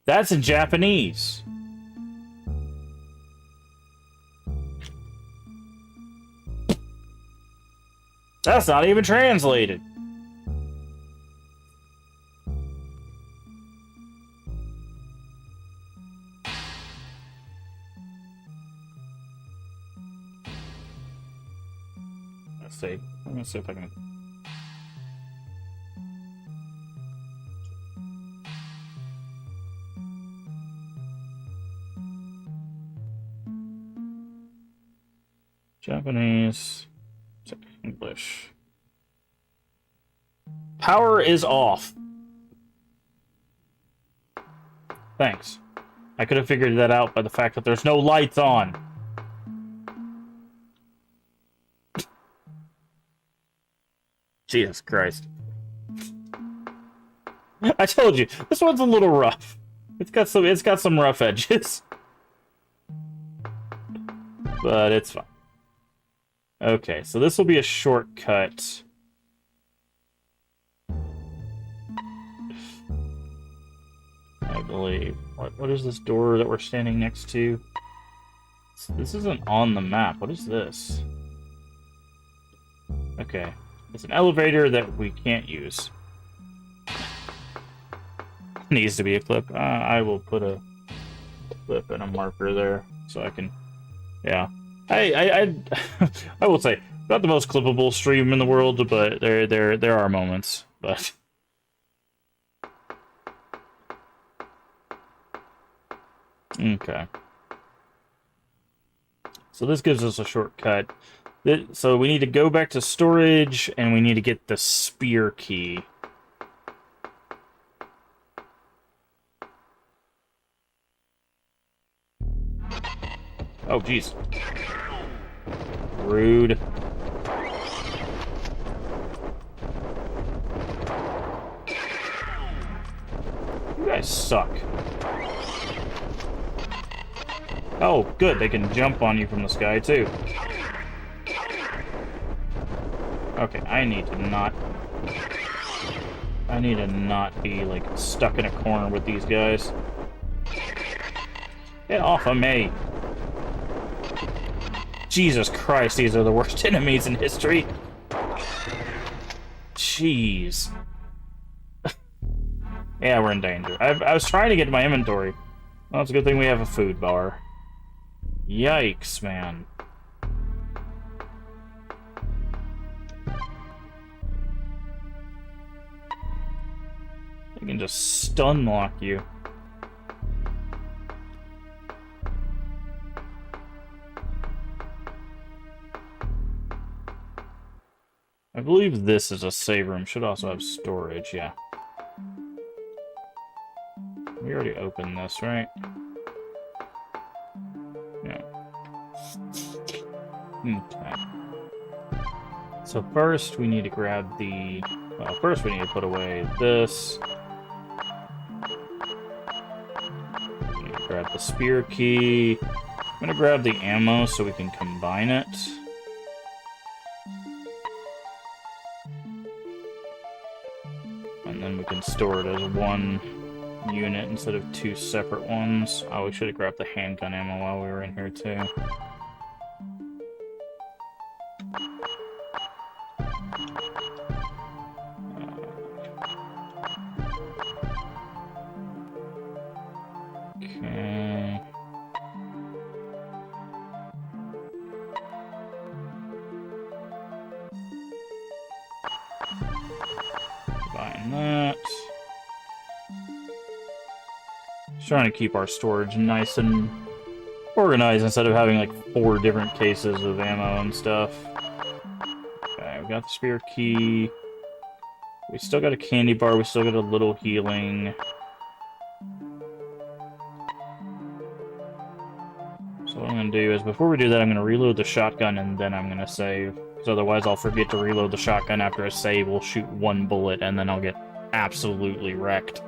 That's in Japanese! That's not even translated. Let's see. I'm gonna see if I can... Japanese... English. Power is off. Thanks. I could have figured that out by the fact that there's no lights on. Jesus Christ. I told you, this one's a little rough. It's got some rough edges. But it's fine. Okay, so this will be a shortcut. I believe. What is this door that we're standing next to? This isn't on the map. What is this? Okay. It's an elevator that we can't use. Needs to be a clip. I will put a clip and a marker there so I can... Yeah. I will say, not the most clippable stream in the world, but there are moments. But... Okay. So this gives us a shortcut. So we need to go back to storage, and we need to get the spear key. Oh, jeez. Rude. You guys suck. Oh, good. They can jump on you from the sky, too. Okay, I need to not be, like, stuck in a corner with these guys. Get off of me! Jesus Christ, these are the worst enemies in history. Jeez. Yeah, we're in danger. I was trying to get to my inventory. Well, it's a good thing we have a food bar. Yikes, man. I can just stun lock you. I believe this is a save room. Should also have storage, yeah. We already opened this, right? Yeah. Okay. So first we need to grab the... Well, first we need to put away this. We need to grab the spear key. I'm gonna grab the ammo so we can combine it. And then we can store it as one unit instead of two separate ones. Oh, we should have grabbed the handgun ammo while we were in here too. Okay. Combine that. Just trying to keep our storage nice and organized instead of having like 4 different cases of ammo and stuff. Okay, we got the spear key. We still got a candy bar, we still got a little healing. So what I'm going to do is, before we do that, I'm going to reload the shotgun and then I'm going to save. Because otherwise I'll forget to reload the shotgun after I save. We'll shoot 1 bullet and then I'll get absolutely wrecked.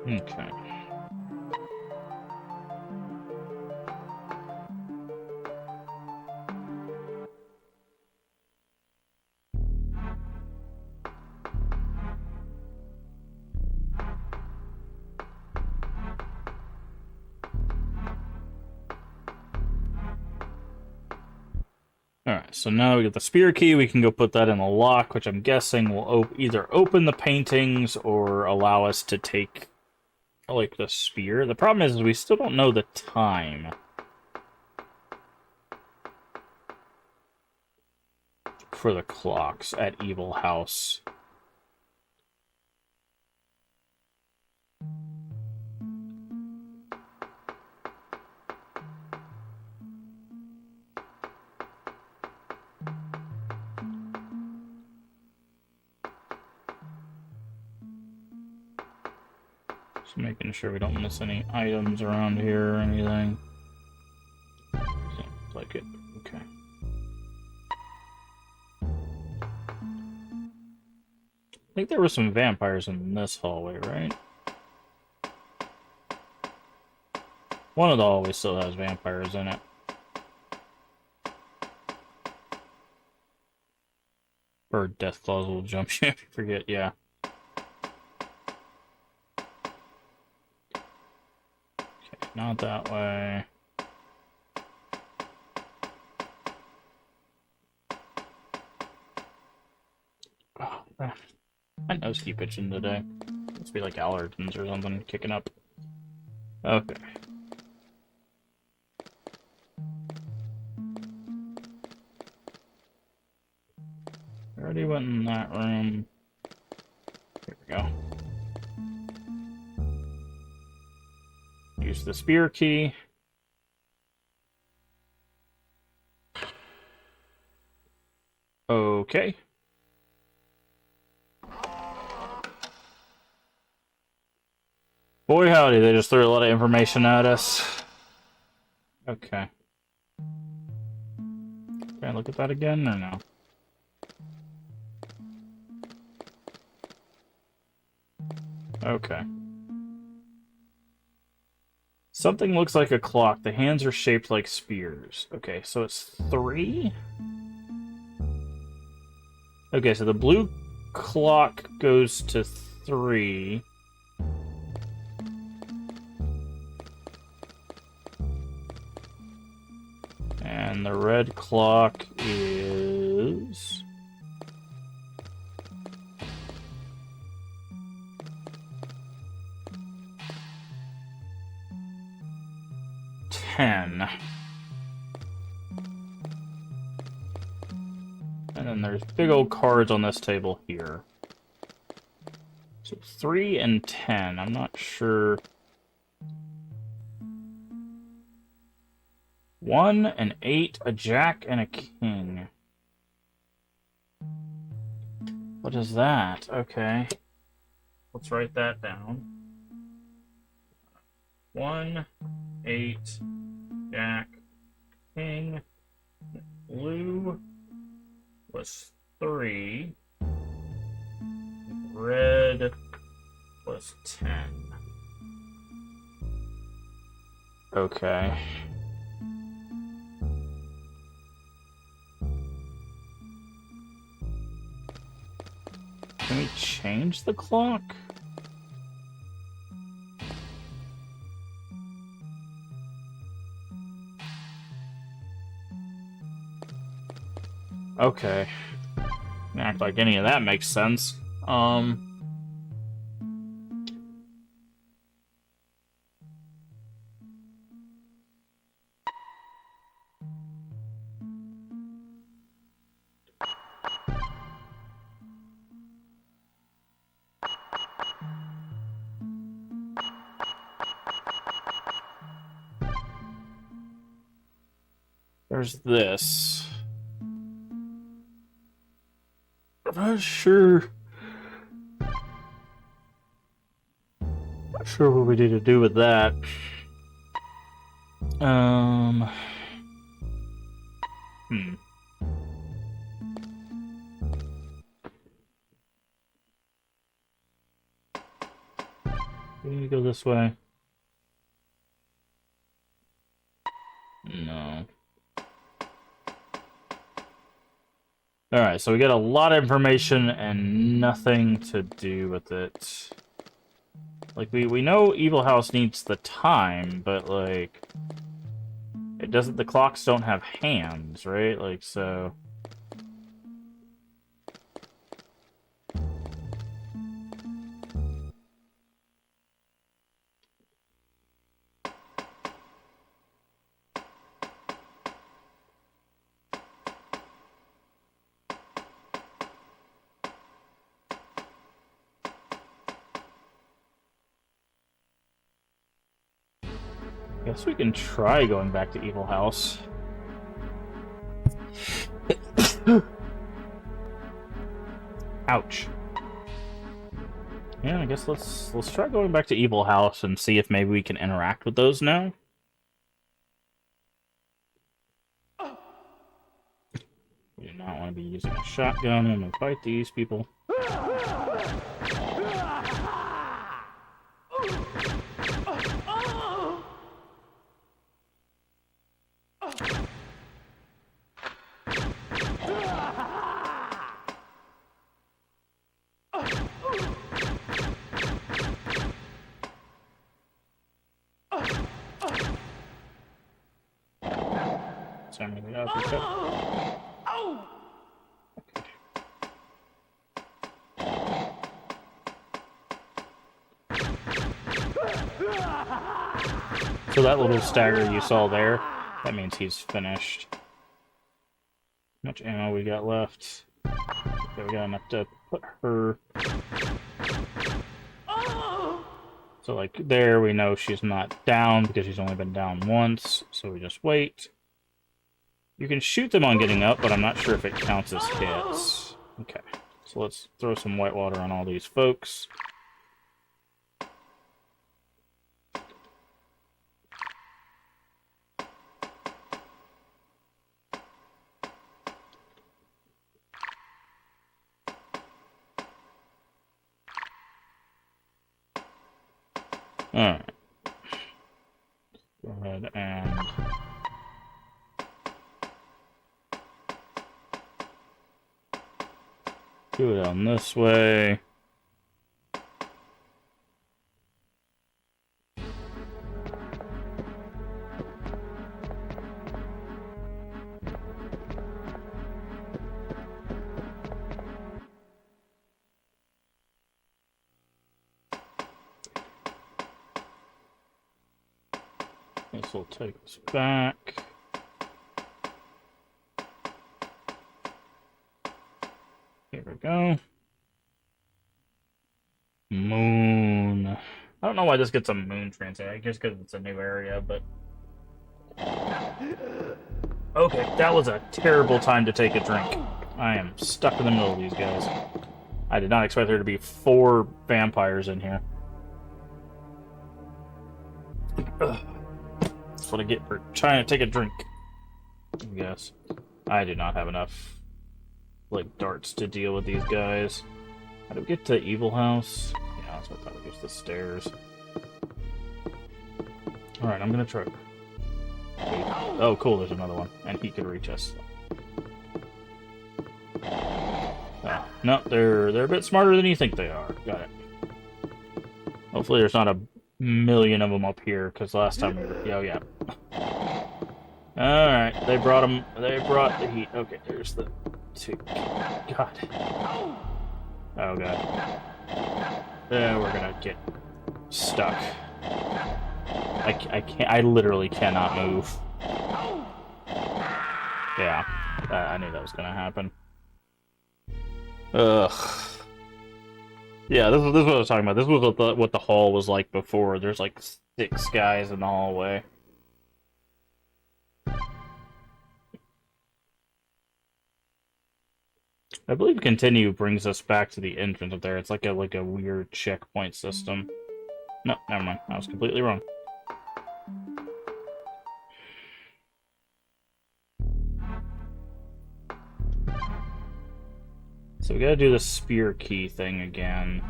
Okay. Alright, so now we get the spear key, we can go put that in the lock, which I'm guessing will either open the paintings or allow us to take, like, the spear. The problem is we still don't know the time. for the clocks at Evil House. Just making sure we don't miss any items around here or anything. Doesn't look like it. Okay. I think there were some vampires in this hallway, right? One of the hallways still has vampires in it. Or Death Claws will jump you if you forget, yeah. Okay, not that way. Oh, my nose keep itching today. Must be like allergens or something kicking up. Okay. Already went in that room. Here we go. Use the spear key. Okay. Boy howdy, they just threw a lot of information at us. Okay. Can I look at that again or no? Okay. Something looks like a clock. The hands are shaped like spears. Okay, so it's 3? Okay, so the blue clock goes to 3. And the red clock is... $10. And then there's big old cards on this table here. So 3 and 10. I'm not sure. 1, an 8, a jack, and a king. What is that? Okay. Let's write that down. 1, 8, jack, king. Blue was 3. Red was 10. Okay. Can we change the clock? Okay. Act like any of that makes sense. There's this. I'm not sure. Not sure what we need to do with that. Can we go this way? No. Alright, so we got a lot of information and nothing to do with it. Like, we know Evil House needs the time, but, like... It doesn't... The clocks don't have hands, right? Like, so... Guess we can try going back to Evil House. Ouch. Yeah, I guess let's try going back to Evil House and see if maybe we can interact with those now. We do not want to be using a shotgun when we fight these people. Sorry, maybe I'll pick up. So that little stagger you saw there, that means he's finished. How much ammo we got left? Okay, we got enough to put her. So like there, we know she's not down because she's only been down once, so we just wait. You can shoot them on getting up, but I'm not sure if it counts as hits. Okay, so let's throw some white water on all these folks. Alright. Go ahead and... do it on this way. This will take us back. Here we go. Moon. I don't know why this gets a moon transit. I guess because it's a new area, but... okay, that was a terrible time to take a drink. I am stuck in the middle of these guys. I did not expect there to be 4 vampires in here. Ugh. That's what I get for trying to take a drink. I guess. I do not have enough, like, darts to deal with these guys. How do we get to Evil House? Yeah, that's what I thought. We use the stairs. Alright, I'm gonna try. Oh, cool, there's another one. And he could reach us. Oh, no, they're a bit smarter than you think they are. Got it. Hopefully there's not a million of them up here, because last time we were... oh, yeah. Alright, they brought the heat. Okay, there's the 2. God. Oh, God. We're gonna get stuck. I can't... I literally cannot move. Yeah, I knew that was gonna happen. Ugh. Yeah, this is what I was talking about. This was what the hall was like before. There's like 6 guys in the hallway. I believe continue brings us back to the entrance up there. It's like a weird checkpoint system. No, never mind. I was completely wrong. So we gotta do the spear key thing again.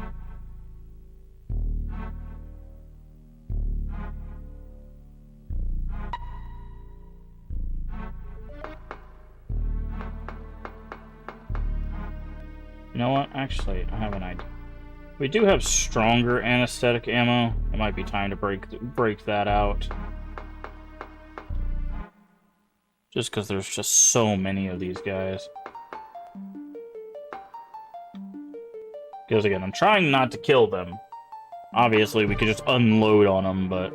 You know what? Actually, I have an idea. We do have stronger anesthetic ammo. It might be time to break that out. Just because there's just so many of these guys. Because again, I'm trying not to kill them. Obviously, we could just unload on them, but...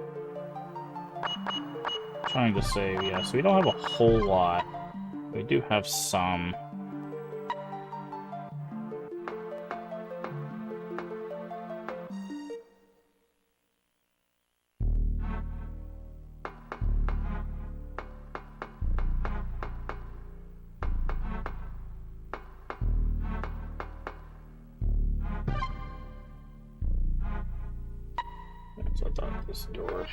I'm trying to save, yeah. So we don't have a whole lot. We do have some. this door.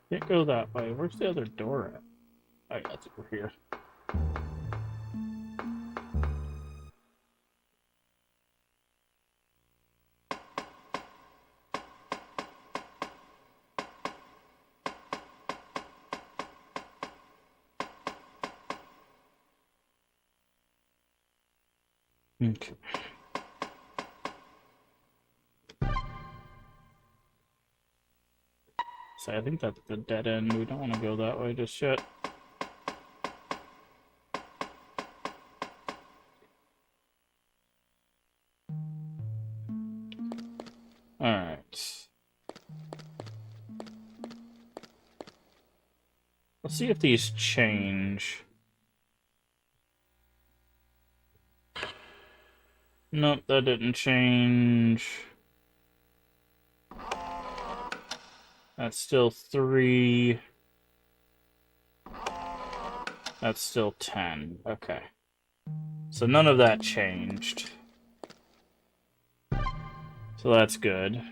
Can't go that way. Where's the other door at? Oh, yeah, it's over here. Okay. So I think that's the dead end. We don't want to go that way just yet. Alright. Let's see if these change. Nope, that didn't change. That's still 3. That's still 10. Okay. So none of that changed. So that's good.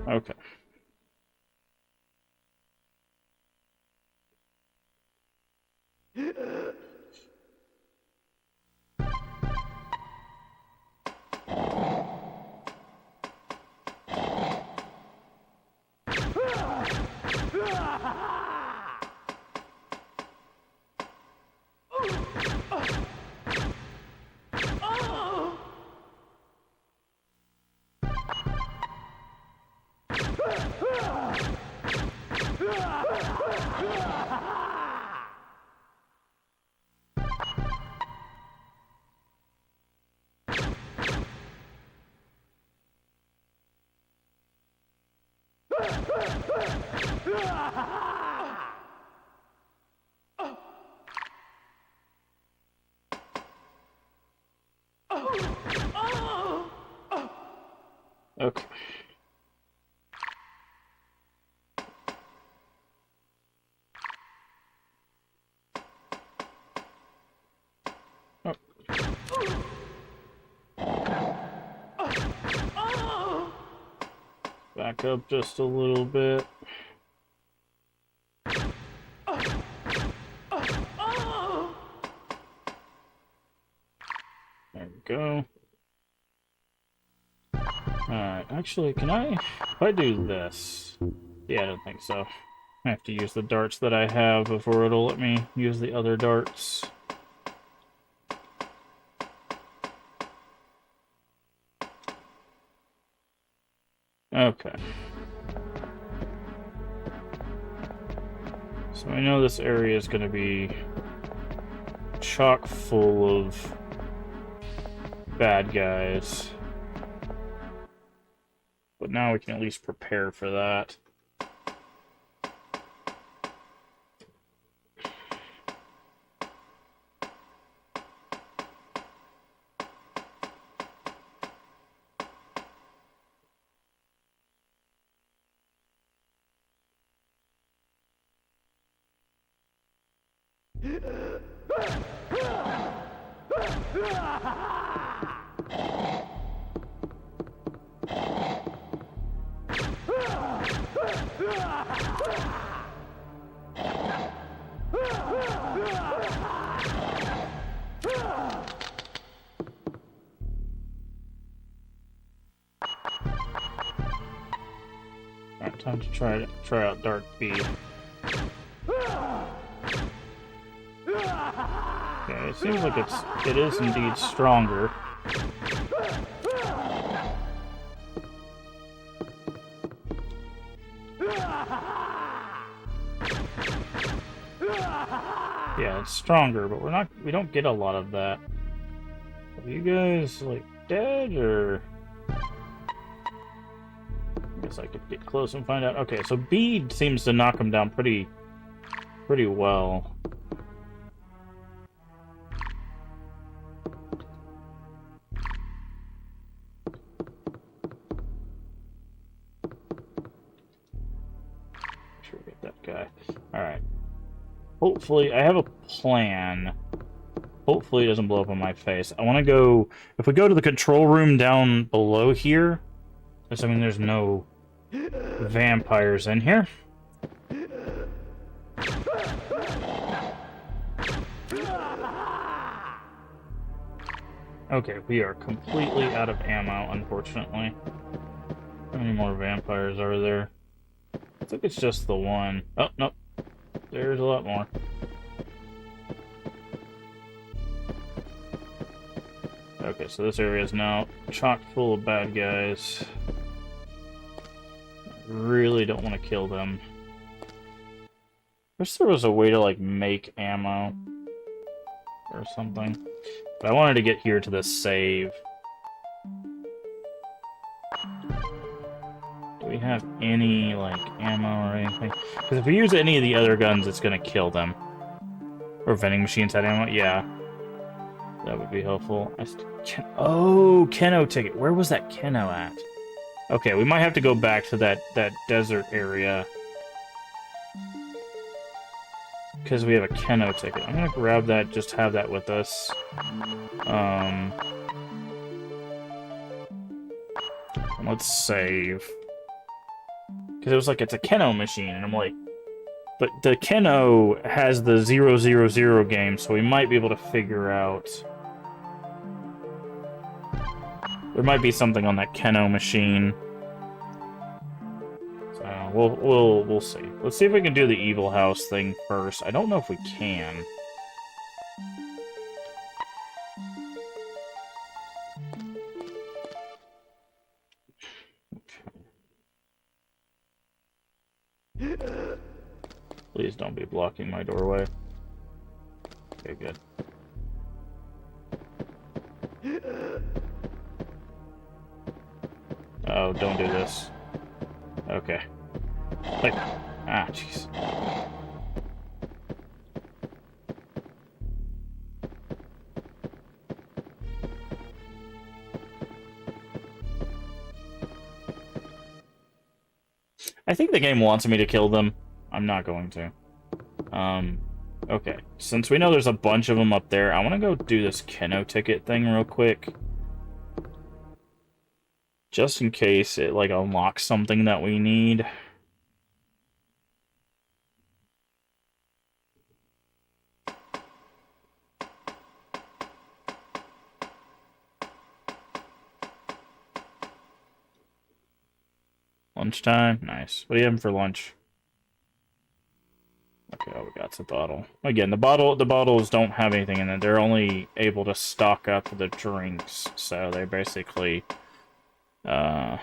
Okay. Okay. Back up just a little bit. There we go. Alright, actually, can I... If I do this... Yeah, I don't think so. I have to use the darts that I have before it'll let me use the other darts. Okay. So I know this area is going to be chock full of bad guys. But now we can at least prepare for that. Let's try out Dark Bead. Okay, it seems like it is indeed stronger. Yeah, it's stronger, but we don't get a lot of that. Are you guys like dead or? I guess I could get close and find out. Okay, so Bead seems to knock him down pretty well. Make sure we get that guy. Alright. Hopefully, I have a plan. Hopefully it doesn't blow up in my face. I want to go... If we go to the control room down below here, assuming there's no vampires in here. Okay, we are completely out of ammo, unfortunately. How many more vampires are there? I think it's just the one. Oh, nope. There's a lot more. Okay, so this area is now chock full of bad guys. Really don't want to kill them. Wish there was a way to, like, make ammo. Or something. But I wanted to get here to the save. Do we have any, like, ammo or anything? Because if we use any of the other guns, it's going to kill them. Or vending machines had ammo? Yeah. That would be helpful. Oh, Keno ticket. Where was that Keno at? Okay, we might have to go back to that desert area. Because we have a Keno ticket. I'm gonna grab that, just have that with us. Let's save. Because it was like, it's a Keno machine, and I'm like... But the Keno has the 000 game, so we might be able to figure out... There might be something on that Keno machine. So we'll see. Let's see if we can do the Evil House thing first. I don't know if we can. Please don't be blocking my doorway. Okay, good. Oh, don't do this. Okay. Like, jeez. I think the game wants me to kill them. I'm not going to. Okay. Since we know there's a bunch of them up there, I want to go do this Keno ticket thing real quick. Just in case it, like, unlocks something that we need. Lunchtime? Nice. What do you have for lunch? Okay, all we got's a bottle. Again, the bottles don't have anything in it. They're only able to stock up the drinks, so they're basically... kind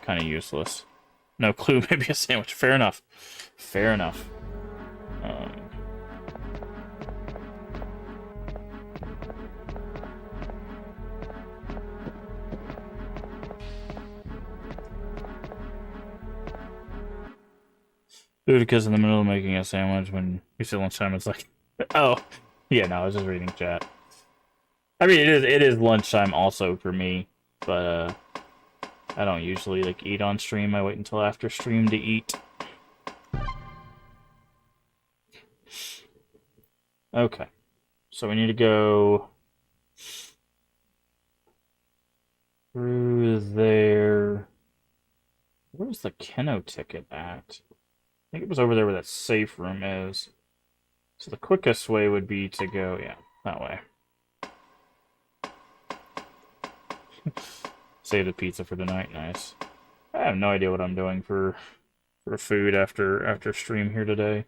of useless. No clue, maybe a sandwich. Fair enough. Fair enough. Because in the middle of making a sandwich when you say lunchtime, it's like, oh, yeah, no, I was just reading chat. I mean, it is lunchtime also for me, but, I don't usually, like, eat on stream. I wait until after stream to eat. Okay. So we need to go... through there... Where's the Keno ticket at? I think it was over there where that safe room is. So the quickest way would be to go, yeah, that way. Save the pizza for tonight, nice. I have no idea what I'm doing for for food after stream here today.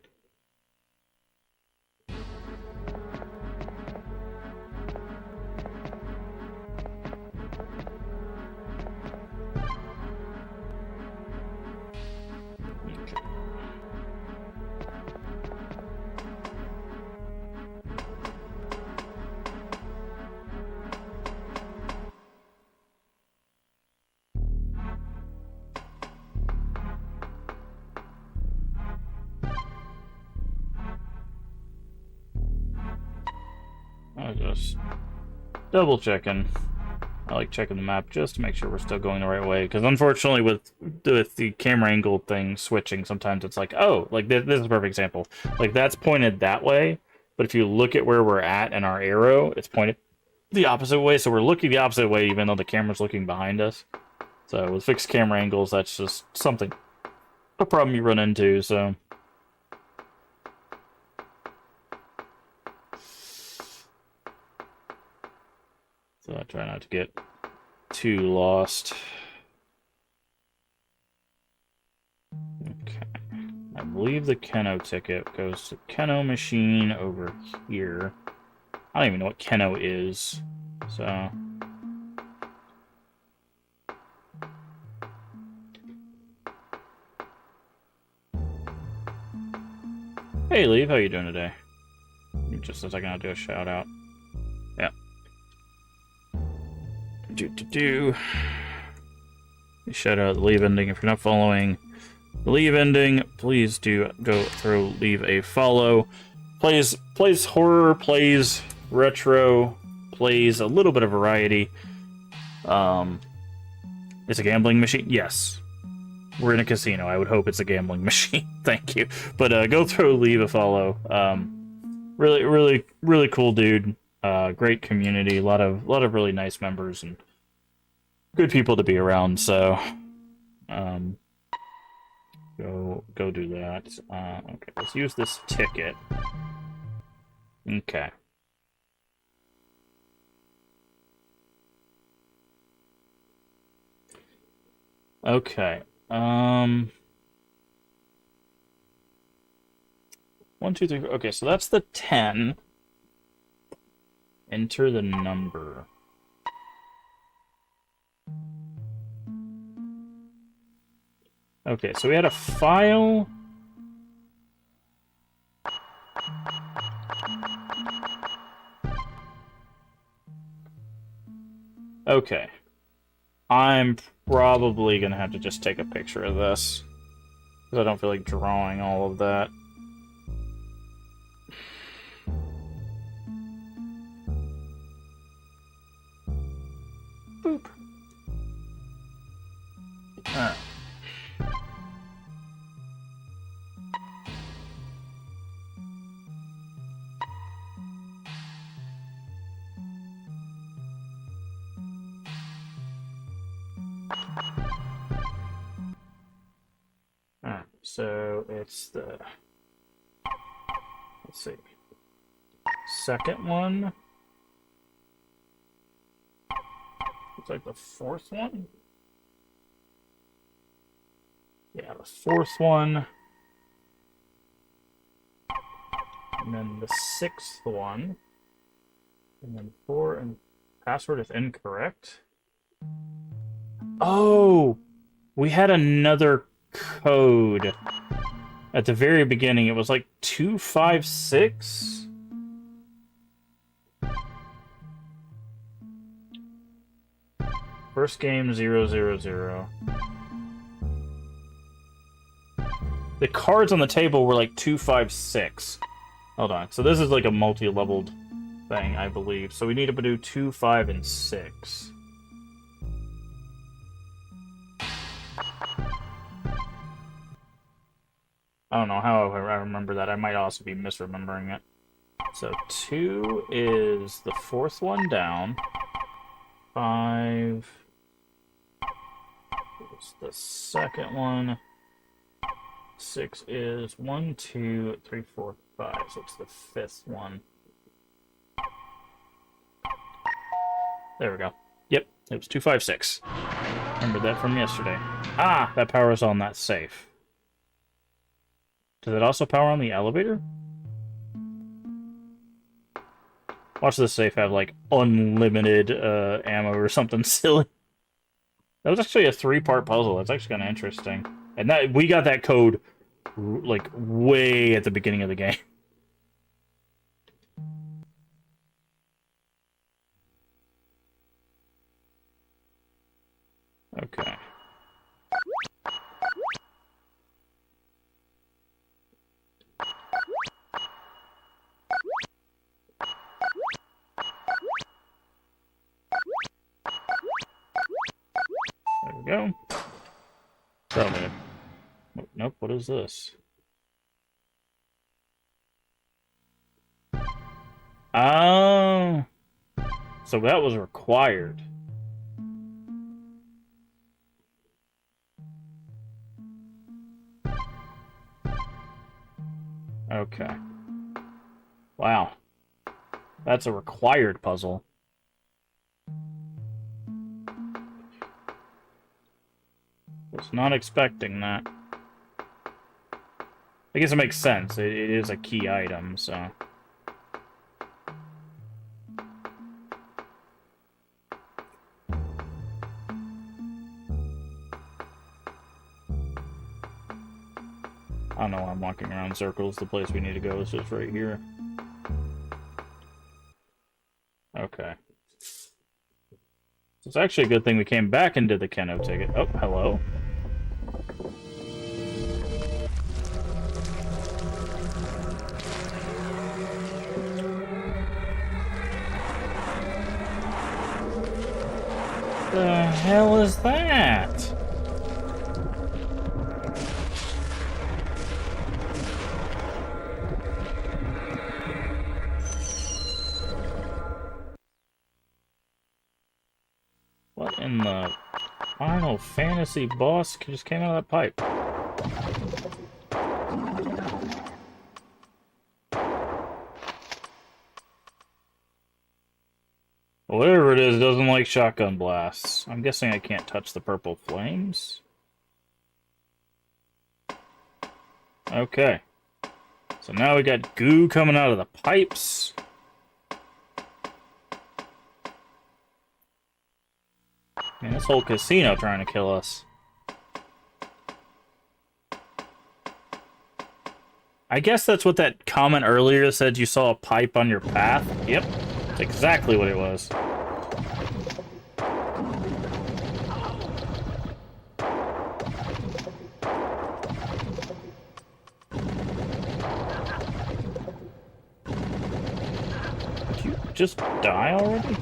I just double checking. I like checking the map just to make sure we're still going the right way. Because unfortunately, with the camera angle thing switching, sometimes it's like, oh, like this is a perfect example. Like that's pointed that way, but if you look at where we're at and our arrow, it's pointed the opposite way. So we're looking the opposite way, even though the camera's looking behind us. So with fixed camera angles, that's just a problem you run into. So. So I try not to get too lost. Okay. I believe the Keno ticket goes to Keno machine over here. I don't even know what Keno is. So. Hey, Leave, how you doing today? Just a second, I'll do a shout out. Yeah. Shout out the Leave Ending. If you're not following the Leave Ending, please do go through, leave a follow. Plays horror, plays retro, plays a little bit of variety. It's a gambling machine? Yes. We're in a casino. I would hope it's a gambling machine. Thank you. But go through, leave a follow. Really cool dude. Great community, a lot of really nice members and good people to be around. So, go do that. Okay, let's use this ticket. Okay. Okay. 1, 2, 3. Okay, so that's the 10. Enter the number. Okay, so we had a file. Okay. I'm probably gonna have to just take a picture of this, because I don't feel like drawing all of that. Boop. Alright. Alright, so it's the, let's see, second one. Looks like the fourth one. Yeah, the fourth one. And then the sixth one. And then 4 and password is incorrect. Oh! We had another code at the very beginning. It was like 256. First game 000. The cards on the table were like 256. Hold on. So this is like a multi-leveled thing, I believe. So we need to do 2, 5, and 6. I don't know how I remember that. I might also be misremembering it. So 2 is the fourth one down. 5 is the second one. 6 is 1, 2, 3, 4, 5. So it's the fifth one. There we go. Yep, it was 256. Remember that from yesterday. Ah, that power's on that safe. Does it also power on the elevator? Watch this safe have, like, unlimited ammo or something silly. That was actually a 3-part puzzle. That's actually kind of interesting. And that we got that code, like, way at the beginning of the game. Okay. There we go. Tell me. Nope, what is this? Oh. So that was required. Okay. Wow. That's a required puzzle. Was not expecting that. I guess it makes sense. It is a key item, so... I don't know why I'm walking around in circles. The place we need to go is just right here. Okay. It's actually a good thing we came back into the Keno ticket. Oh, hello. The hell is that? What in the Final Fantasy boss just came out of that pipe? Whatever it is, it doesn't like shotgun blasts. I'm guessing I can't touch the purple flames. Okay. So now we got goo coming out of the pipes. Man, this whole casino trying to kill us. I guess that's what that comment earlier said, you saw a pipe on your path. Yep, that's exactly what it was. Did you just die already?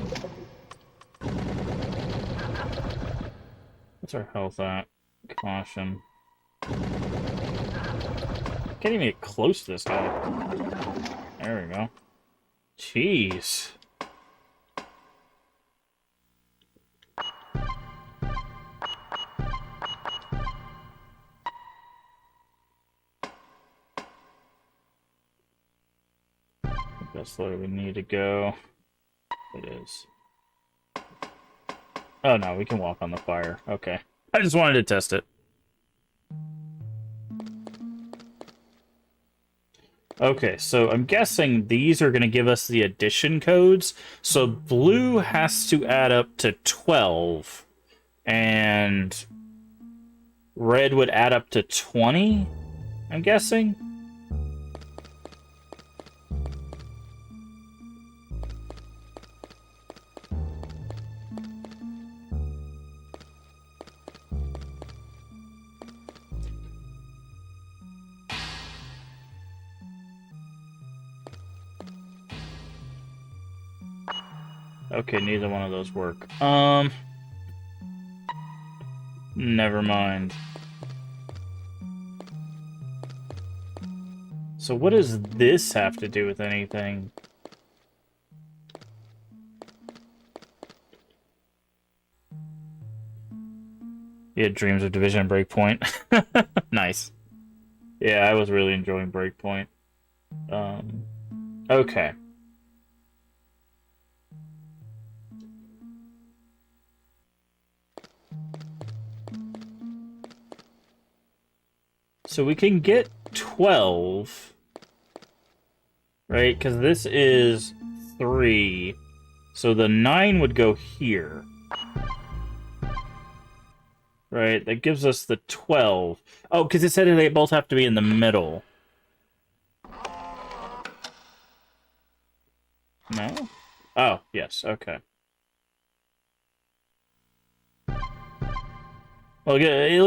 What's our health at? Caution. Can't even get close to this guy. There we go. Jeez. That's where we need to go. It is. Oh no, we can walk on the fire. Okay. I just wanted to test it. Okay, so I'm guessing these are going to give us the addition codes. So blue has to add up to 12. And red would add up to 20, I'm guessing. Okay, neither one of those work. Never mind. So what does this have to do with anything? Yeah, Dreams of Division and Breakpoint. Nice. Yeah, I was really enjoying Breakpoint. Okay. So we can get 12, right? Because this is 3, so the 9 would go here. Right, that gives us the 12. Oh, because it said they both have to be in the middle. No? Oh, yes, okay. Well, at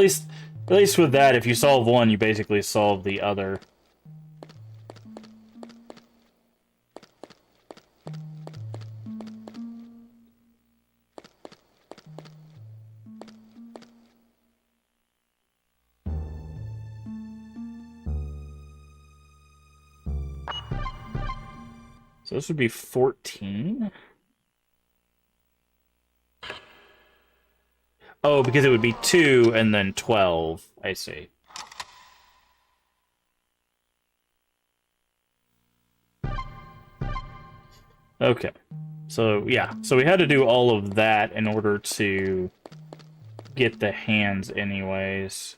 least with that, if you solve one, you basically solve the other. So this would be 14? Oh, because it would be 2 and then 12. I see. Okay. So, yeah. So we had to do all of that in order to get the hands anyways.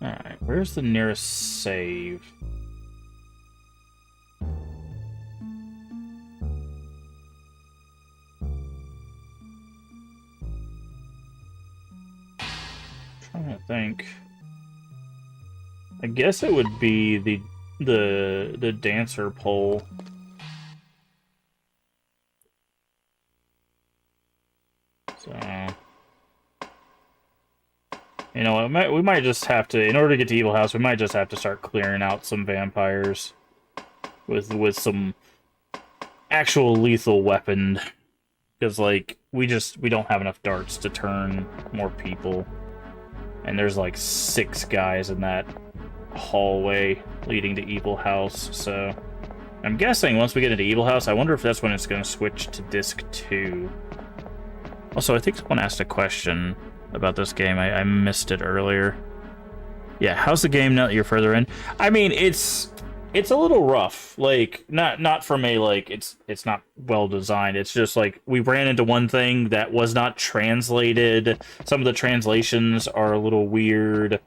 Alright, where's the nearest save? Trying to think. I guess it would be the dancer pole. So, you know, we might just have to, in order to get to Evil House, we might just have to start clearing out some vampires with some actual lethal weapon, because like we don't have enough darts to turn more people, and there's like 6 guys in that hallway leading to Evil House. So I'm guessing once we get into Evil House, I wonder if that's when it's going to switch to disc 2. Also, I think someone asked a question about this game. I missed it earlier. Yeah, how's the game now that you're further in? I mean, it's a little rough. Like, not from a, like, it's not well designed. It's just, like, we ran into one thing that was not translated. Some of the translations are a little weird.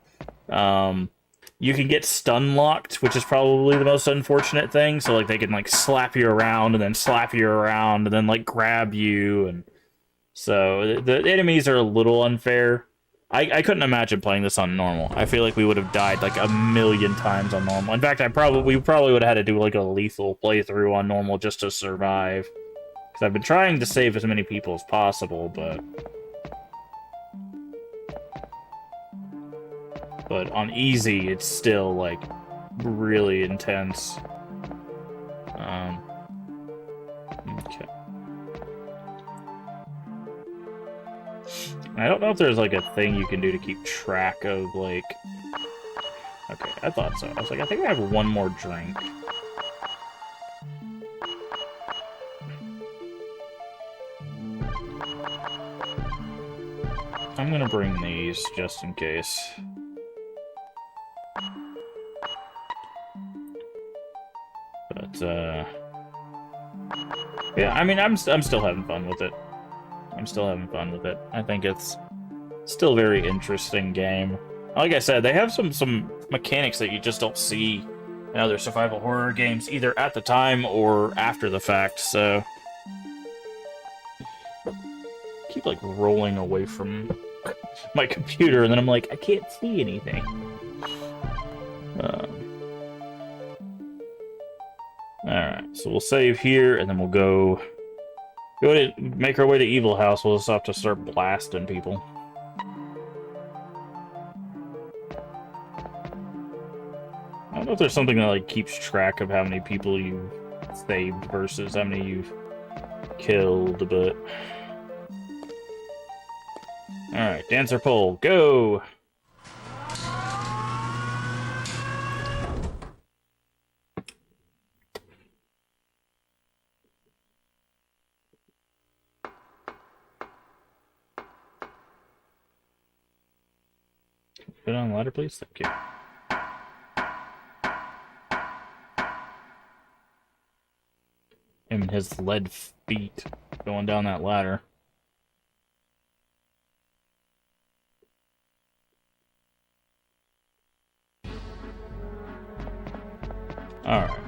You can get stun locked, which is probably the most unfortunate thing. So, like, they can, like, slap you around and then slap you around and then, like, grab you. And so the enemies are a little unfair. I couldn't imagine playing this on normal. I feel like we would have died like a million times on normal. In fact, we probably would have had to do like a lethal playthrough on normal just to survive. Because I've been trying to save as many people as possible, but on easy, it's still like really intense. Okay. I don't know if there's, like, a thing you can do to keep track of, like... Okay, I thought so. I was like, I think I have one more drink. I'm gonna bring these, just in case. But, yeah, I mean, I'm still having fun with it. I'm still having fun with it. I think it's still a very interesting game. Like I said, they have some mechanics that you just don't see in other survival horror games, either at the time or after the fact, so... I keep, like, rolling away from my computer, and then I'm like, I can't see anything. Alright, so we'll save here, and then we'll go to make our way to Evil House. We'll just have to start blasting people. I don't know if there's something that like keeps track of how many people you've saved versus how many you've killed, but... Alright, dancer pole, go! Put on the ladder, please. Thank you. Him and his lead feet going down that ladder. Alright.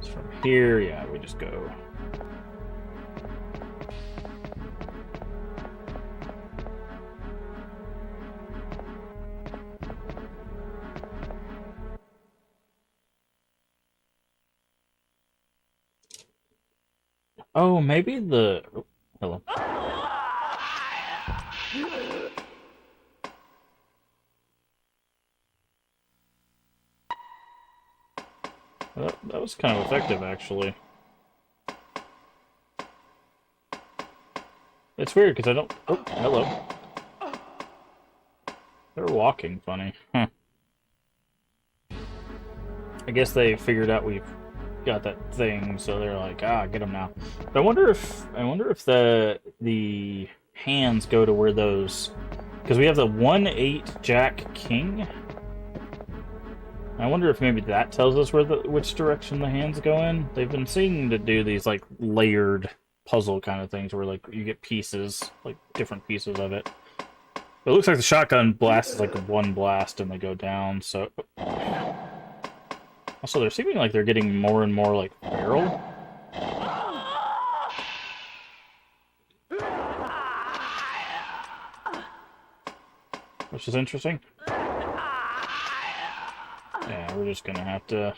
So from here, yeah, we just go. Oh, maybe the... Oh, hello. That was kind of effective, actually. It's weird, because I don't... Oh, hello. They're walking funny. Huh. I guess they figured out we've got that thing, so they're like, ah, get them now. But I wonder if the hands go to where those... Because we have the 1-8 Jack King. I wonder if maybe that tells us which direction the hands go in. They've been seeming to do these like layered puzzle kind of things where like you get pieces, like different pieces of it. But it looks like the shotgun blast is like one blast and they go down, so... Also, they're seeming like they're getting more and more like feral. Which is interesting. Yeah, we're just gonna have to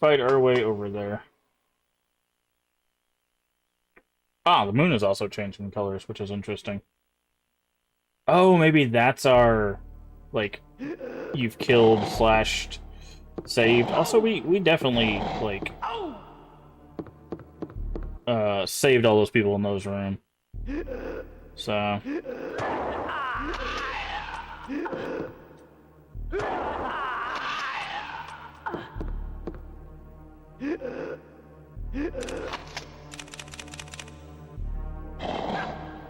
fight our way over there. Ah, the moon is also changing colors, which is interesting. Oh, maybe that's our, like, you've killed / saved. Also, we definitely, like, saved all those people in those rooms. So...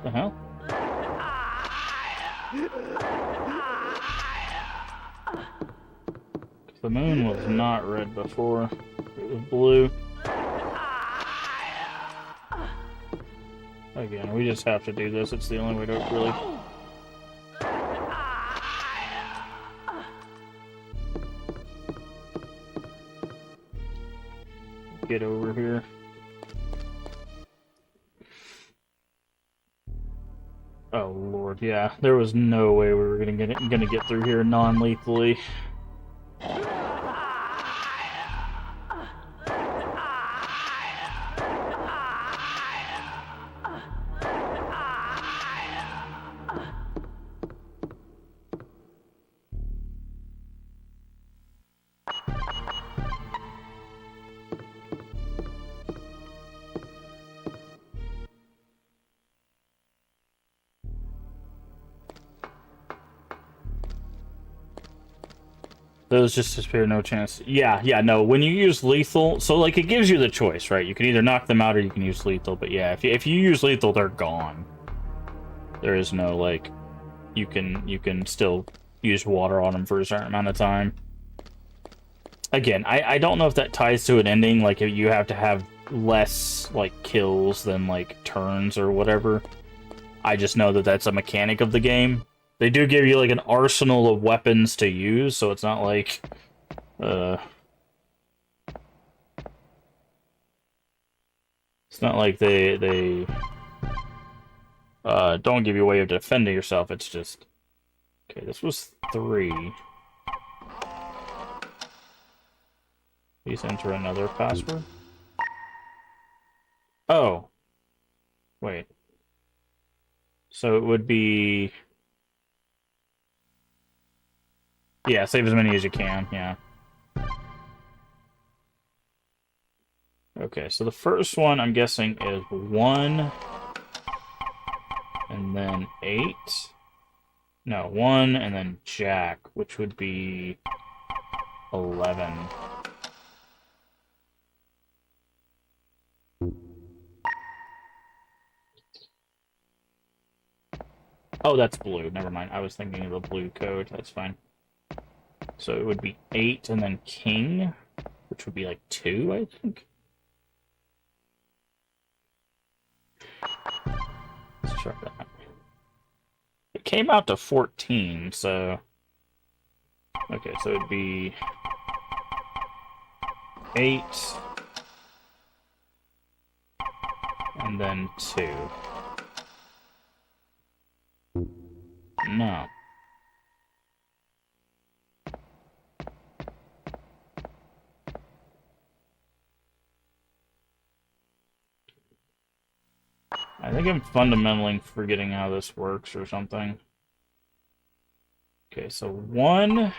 The hell? The moon was not red before. It was blue. Again, we just have to do this. It's the only way to really... get over here. Oh lord, yeah. There was no way we were gonna get through here non-lethally. Those just disappear, no chance. Yeah, no, when you use lethal, so, like, it gives you the choice, right? You can either knock them out or you can use lethal, but yeah, if you use lethal, they're gone. There is no, like, you can still use water on them for a certain amount of time. Again, I don't know if that ties to an ending, like, if you have to have less, like, kills than, like, turns or whatever. I just know that that's a mechanic of the game. They do give you, like, an arsenal of weapons to use, so it's not like, it's not like they don't give you a way of defending yourself, it's just... Okay, this was 3. Please enter another password. Oh. Wait. So it would be... Yeah, save as many as you can, yeah. Okay, so the first one, I'm guessing, is 1, and then 8. No, 1, and then Jack, which would be 11. Oh, that's blue. Never mind. I was thinking of the blue code. That's fine. So it would be 8 and then king, which would be like 2, I think. Let's try that. It came out to 14, so... Okay, so it'd be 8 and then 2. No. I think I'm fundamentally forgetting how this works or something. Okay, so 1,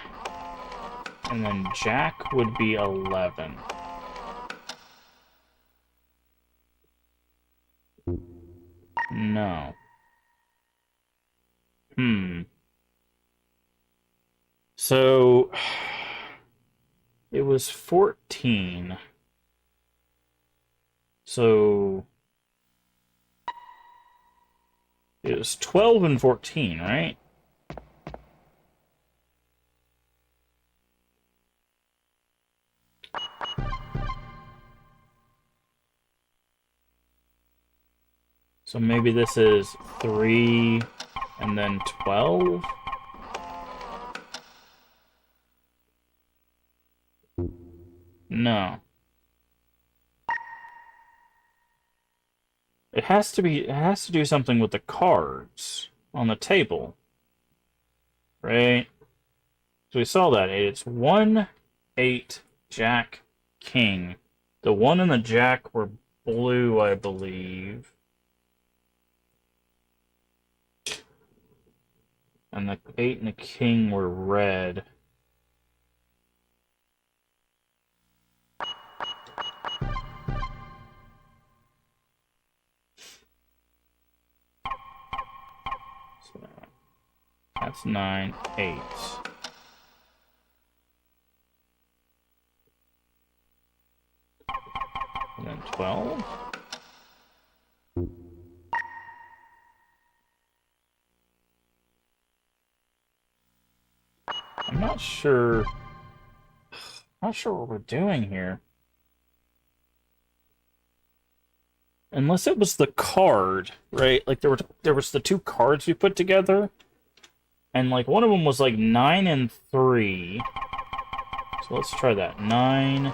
and then Jack would be 11. No. So, it was 14. So, it was 12 and 14, right? So maybe this is 3 and then 12? No. It has to do something with the cards on the table. Right? So we saw that. It's 1, 8, Jack, King. The 1 and the Jack were blue, I believe. And the 8 and the King were red. So that's 9, 8. And then 12. I'm not sure. Not sure what we're doing here. Unless it was the card, right? Like there was the 2 cards we put together, and like one of them was like 9 and 3. So let's try that. 9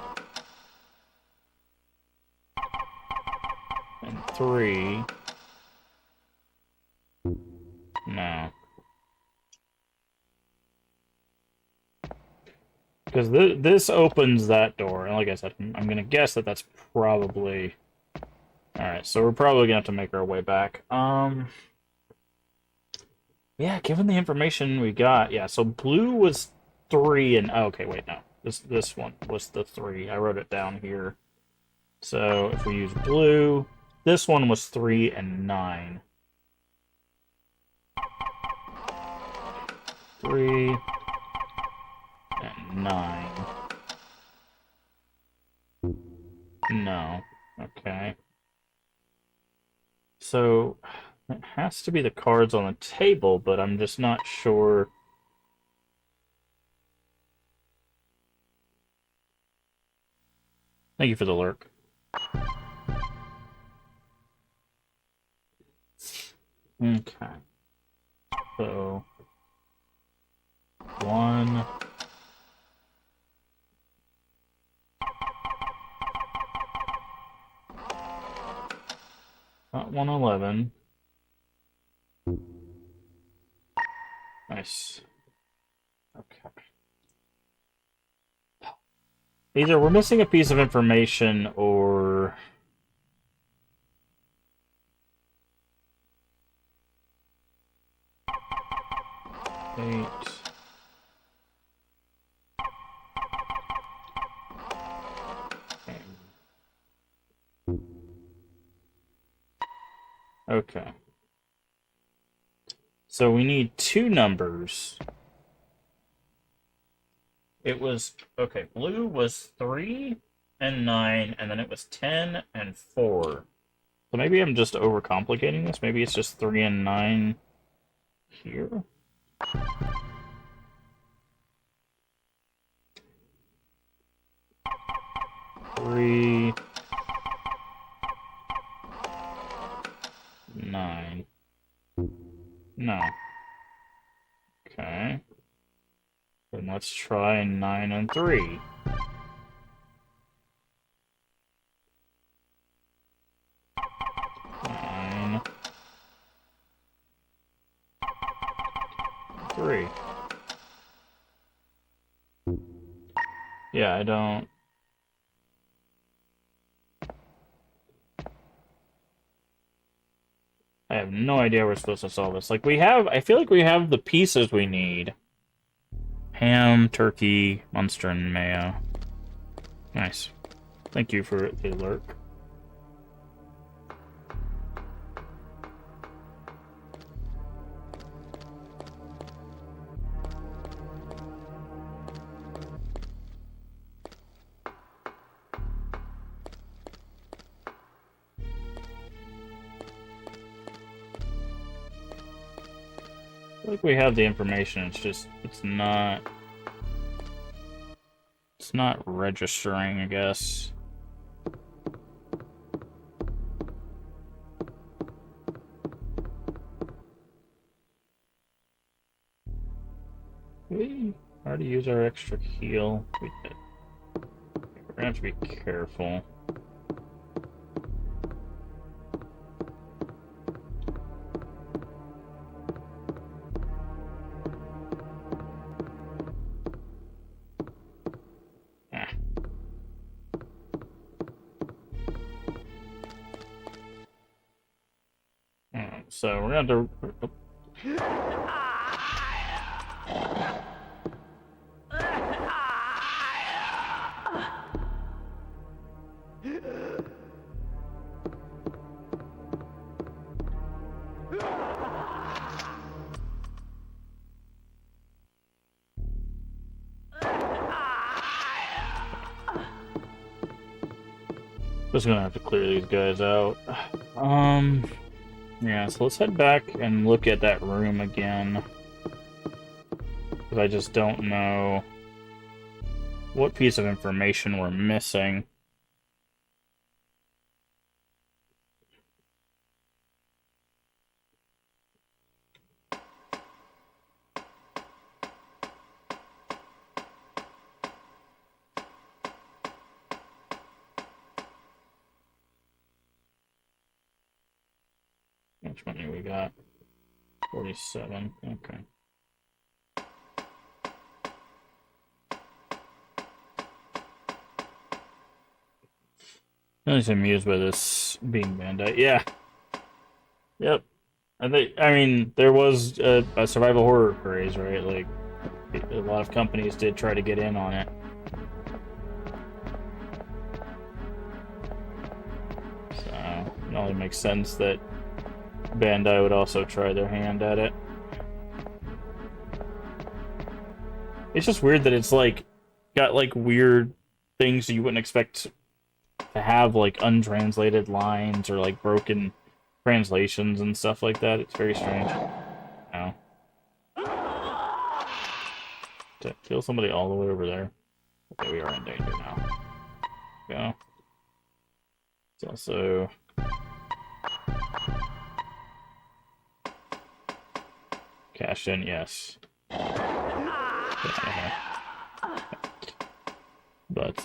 and 3. No. Because this opens that door, and like I said, I'm gonna guess that that's probably... Alright, so we're probably gonna have to make our way back. Yeah, given the information we got, yeah, so blue was 3 and... Oh, okay, wait, no. This one was the 3. I wrote it down here. So if we use blue, this one was 3 and 9. 3 and 9. No. Okay. So it has to be the cards on the table, but I'm just not sure. Thank you for the lurk. Okay. So 1. Not 111. Nice. Okay. Either we're missing a piece of information or... Eight. Okay. So we need 2 numbers. It was, okay, blue was 3 and 9, and then it was 10 and 4. So maybe I'm just overcomplicating this. Maybe it's just 3 and 9 here. 3, 9. No. Okay. Then let's try 9 and 3. Nine. 3. Yeah, I don't... I have no idea we're supposed to solve this. Like, we have... I feel like we have the pieces we need. Ham, turkey, Munster, and mayo. Nice. Thank you for the alert. I feel like we have the information, it's just, it's not registering, I guess. We already use our extra heal. We're gonna have to be careful. So we're gonna have to... Just gonna have to clear these guys out. Yeah, so let's head back and look at that room again. Because I just don't know what piece of information we're missing. Which money we got? 47. Okay. I'm just amused by this being Bandai. Yeah. Yep. I mean, there was a survival horror craze, right? Like, a lot of companies did try to get in on it. So, it only makes sense that Bandai would also try their hand at it. It's just weird that it's like got like weird things you wouldn't expect to have, like untranslated lines or like broken translations and stuff like that. It's very strange. No. To kill somebody all the way over there. Okay, we are in danger now. Go. It's also... Cash in, yes. But,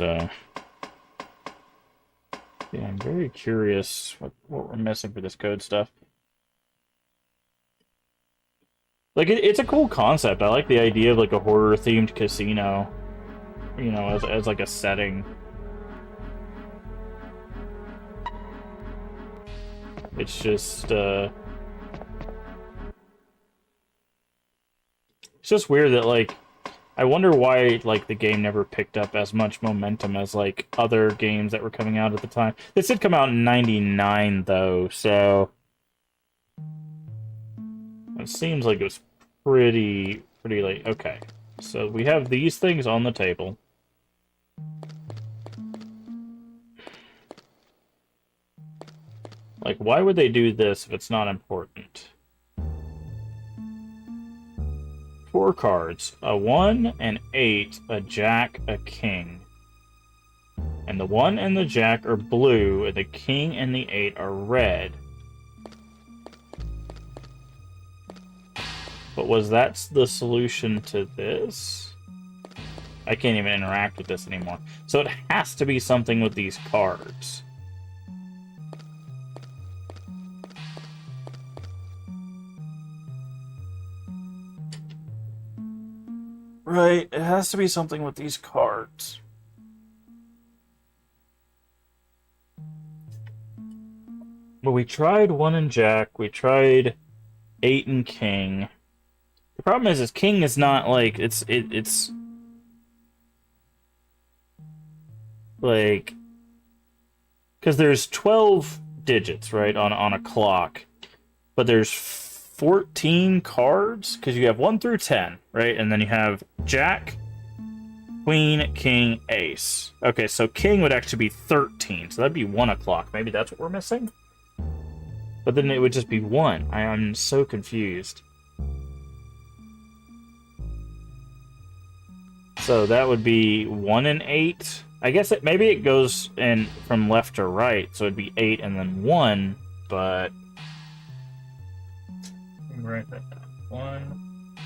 yeah, I'm very curious what we're missing for this code stuff. Like, it's a cool concept. I like the idea of, like, a horror-themed casino, you know, as like, a setting. It's just, it's just weird that, like, I wonder why, like, the game never picked up as much momentum as, like, other games that were coming out at the time. This did come out in 99, though, so... It seems like it was pretty late. Okay, so we have these things on the table. Like, why would they do this if it's not important? 4 cards. A 1, an 8, a jack, a king. And the 1 and the jack are blue, and the king and the 8 are red. But was that the solution to this? I can't even interact with this anymore. So it has to be something with these cards. Right, it has to be something with these cards. But we tried 1 and jack, we tried 8 and king. The problem is king is not like it's like because there's 12 digits, right, on a clock, but there's 14 cards because you have 1 through 10, right, and then you have jack, queen, king, ace. Okay, so king would actually be 13, so that'd be 1 o'clock. Maybe that's what we're missing. But then it would just be 1. I'm so confused. So that would be 1 and 8. I guess maybe it goes in from left to right, so it'd be 8 and then 1, but... Write that down. 1,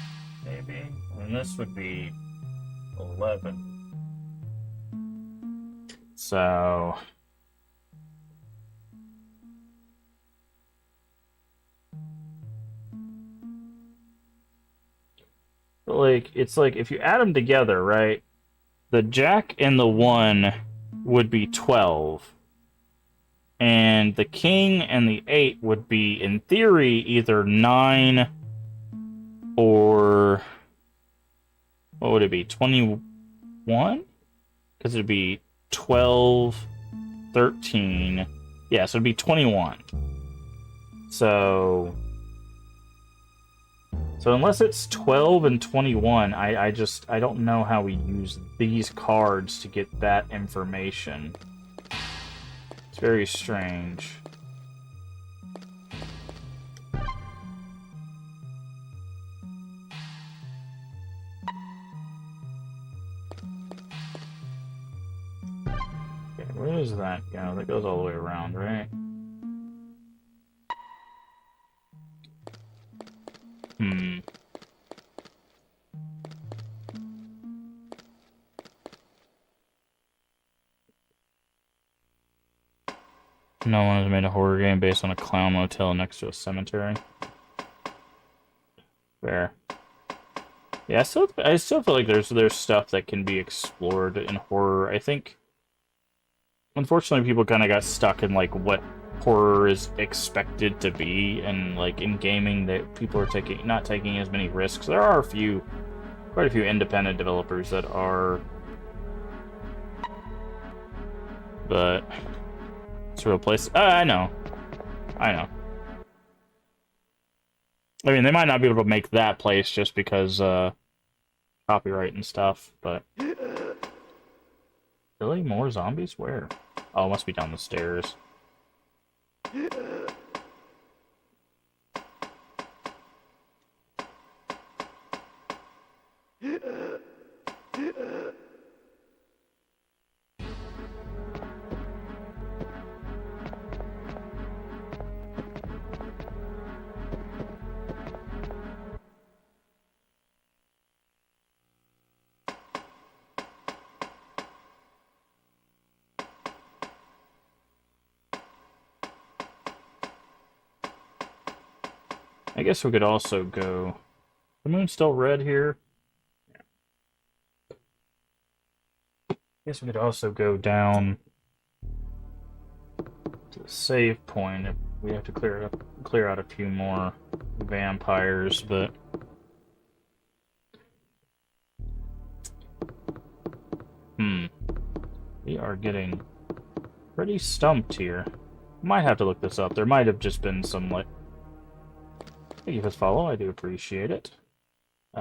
maybe. And this would be 11. So... like, it's like, if you add them together, right, the jack and the 1 would be 12. And the king and the 8 would be, in theory, either 9 or... what would it be? 21? Because it would be 12, 13... yeah, so it would be 21. So unless it's 12 and 21, I don't know how we use these cards to get that information. It's very strange. Okay, where does that go? That goes all the way around, right? No one has made a horror game based on a clown motel next to a cemetery. Fair. Yeah, I still feel like there's stuff that can be explored in horror. I think, unfortunately, people kind of got stuck in like what horror is expected to be, and like in gaming that people are not taking as many risks. There are quite a few independent developers that are, but it's a real place. I know. I mean, they might not be able to make that place just because copyright and stuff, but really, more zombies? Where? Oh, it must be down the stairs. I guess we could also go... The moon's still red here. I guess we could also go down to the save point. We have to clear out a few more vampires, but... We are getting pretty stumped here. Might have to look this up. There might have just been some, like... Thank you for the follow. I do appreciate it.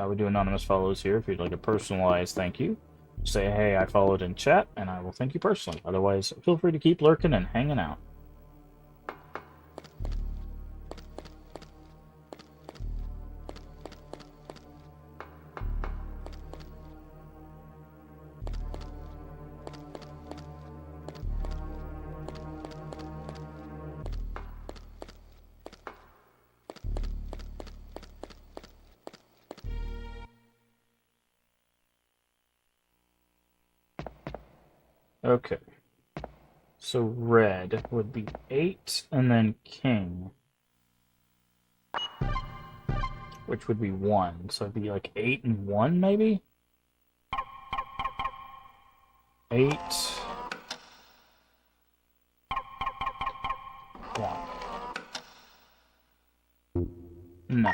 We do anonymous follows here. If you'd like a personalized thank you, say, hey, I followed in chat, and I will thank you personally. Otherwise, feel free to keep lurking and hanging out. Okay. So red would be 8, and then king, which would be 1. So it'd be like 8 and 1, maybe? 8, 1. No.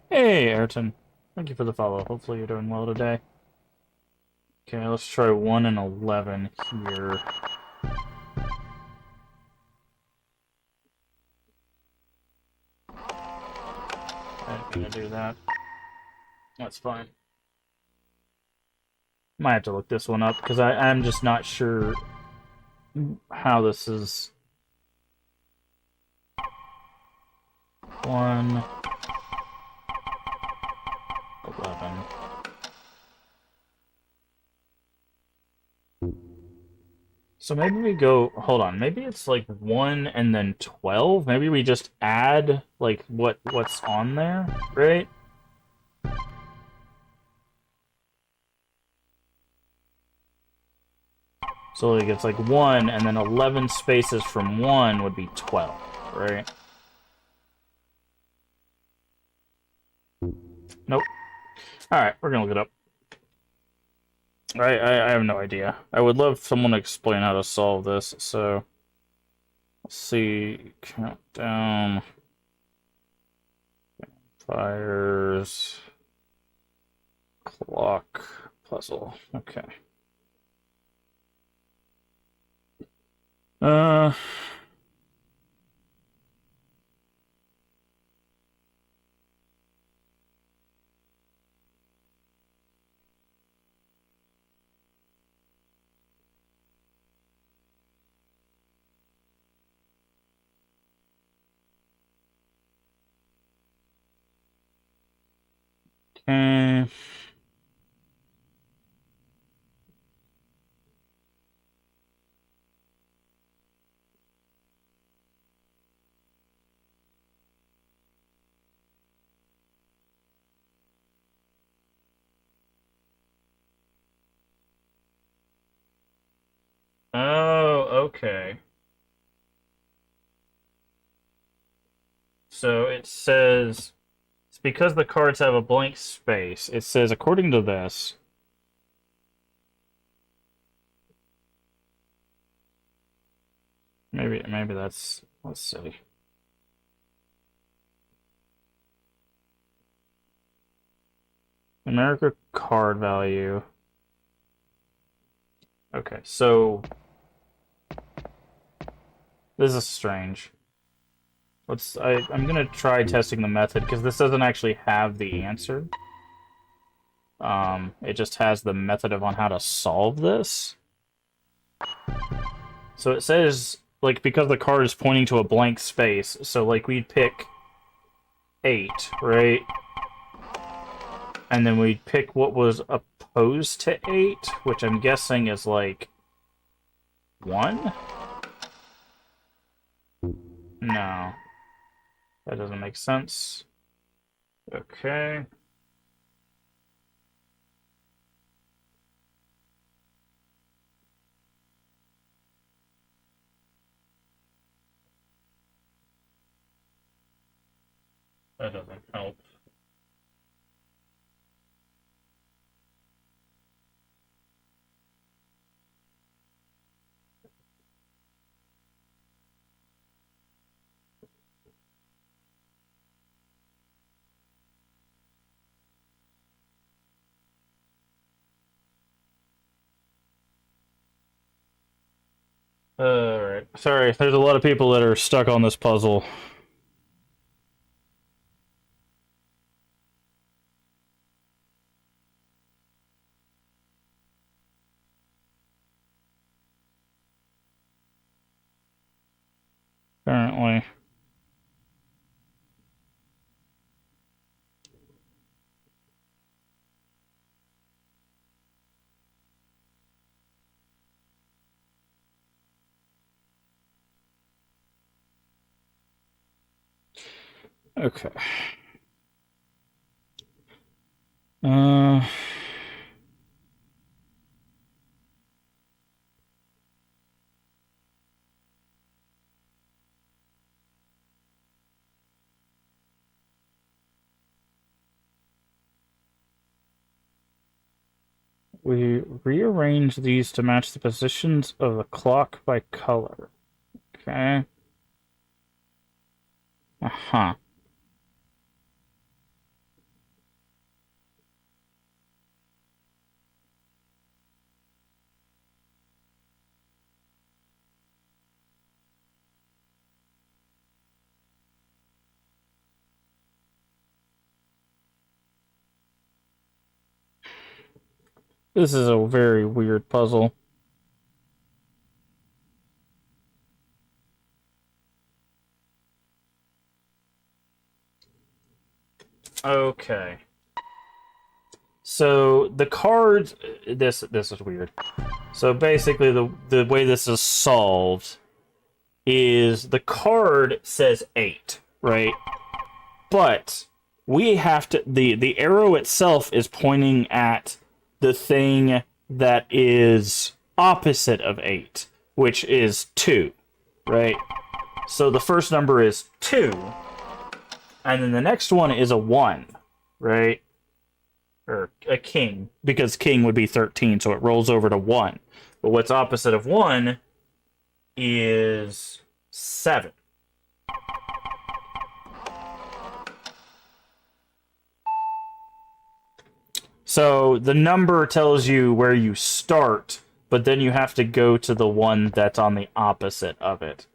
Hey, Ayrton. Thank you for the follow. Hopefully you're doing well today. Okay, let's try 1 and 11 here. I didn't mean to do that. That's fine. Might have to look this one up, because I'm just not sure how this is. 1, 11. So maybe we go, hold on, maybe it's like 1 and then 12? Maybe we just add, like, what's on there, right? So, like, it's like 1, and then 11 spaces from 1 would be 12, right? Nope. Alright, we're gonna look it up. I have no idea. I would love someone to explain how to solve this, so... Let's see... Countdown... Fires... Clock... Puzzle. Okay. Okay. Oh, okay. So it says, it's because the cards have a blank space. It says, according to this, maybe that's, let's see. America card value. Okay, so this is strange. I'm gonna try testing the method, because this doesn't actually have the answer. It just has the method on how to solve this. So it says, like, because the card is pointing to a blank space, so, like, we'd pick 8, right? And then we'd pick what was opposed to 8, which I'm guessing is, like, 1? No. That doesn't make sense. Okay. That doesn't help. Alright. Sorry, there's a lot of people that are stuck on this puzzle. Apparently. Okay. We rearrange these to match the positions of the clock by color. Okay. Uh-huh. This is a very weird puzzle. Okay. So the cards, this is weird. So basically, the way this is solved is the card says 8, right? But we have to the arrow itself is pointing at the thing that is opposite of 8, which is 2, right? So the first number is 2, and then the next one is a 1, right? Or a king, because king would be 13, so it rolls over to 1. But what's opposite of 1 is 7. So the number tells you where you start, but then you have to go to the one that's on the opposite of it.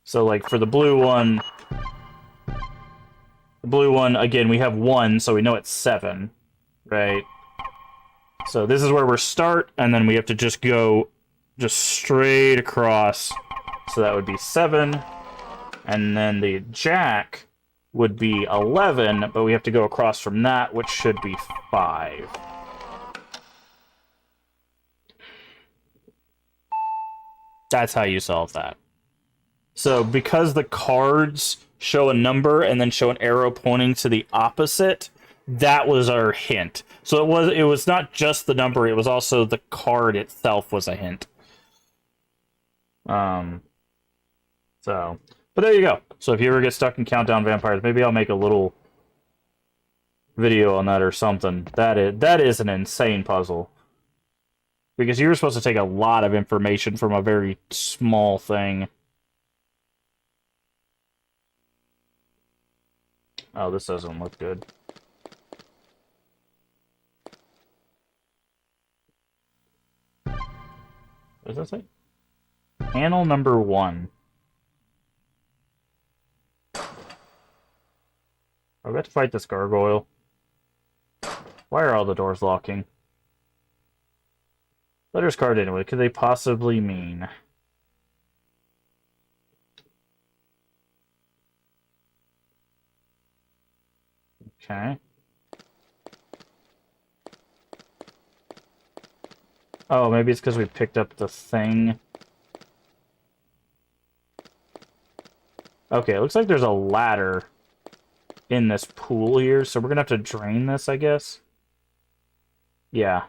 So like for the blue one, again, we have 1, so we know it's 7, right? So this is where we start, and then we have to just go straight across. So that would be 7, and then the jack would be 11, but we have to go across from that, which should be 5. That's how you solve that. So because the cards show a number and then show an arrow pointing to the opposite, that was our hint. So it was not just the number, it was also the card itself was a hint. So, but there you go. So if you ever get stuck in Countdown Vampires, maybe I'll make a little video on that or something. That is an insane puzzle. Because you were supposed to take a lot of information from a very small thing. Oh, this doesn't look good. What does that say? Panel number 1. I've got to fight this gargoyle. Why are all the doors locking? Letters card anyway. What could they possibly mean? Okay. Oh, maybe it's because we picked up the thing. Okay, it looks like there's a ladder in this pool here, so we're gonna have to drain this, I guess. Yeah.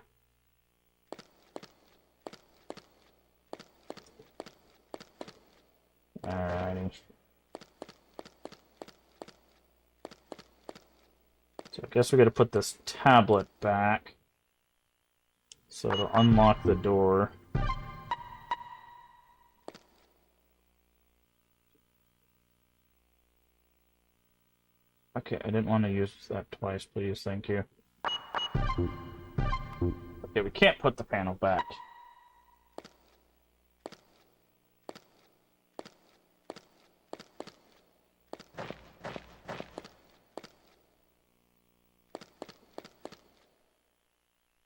Alrighty. So I guess we gotta put this tablet back. So it'll unlock the door. Okay, I didn't want to use that twice, please, thank you. Okay, we can't put the panel back.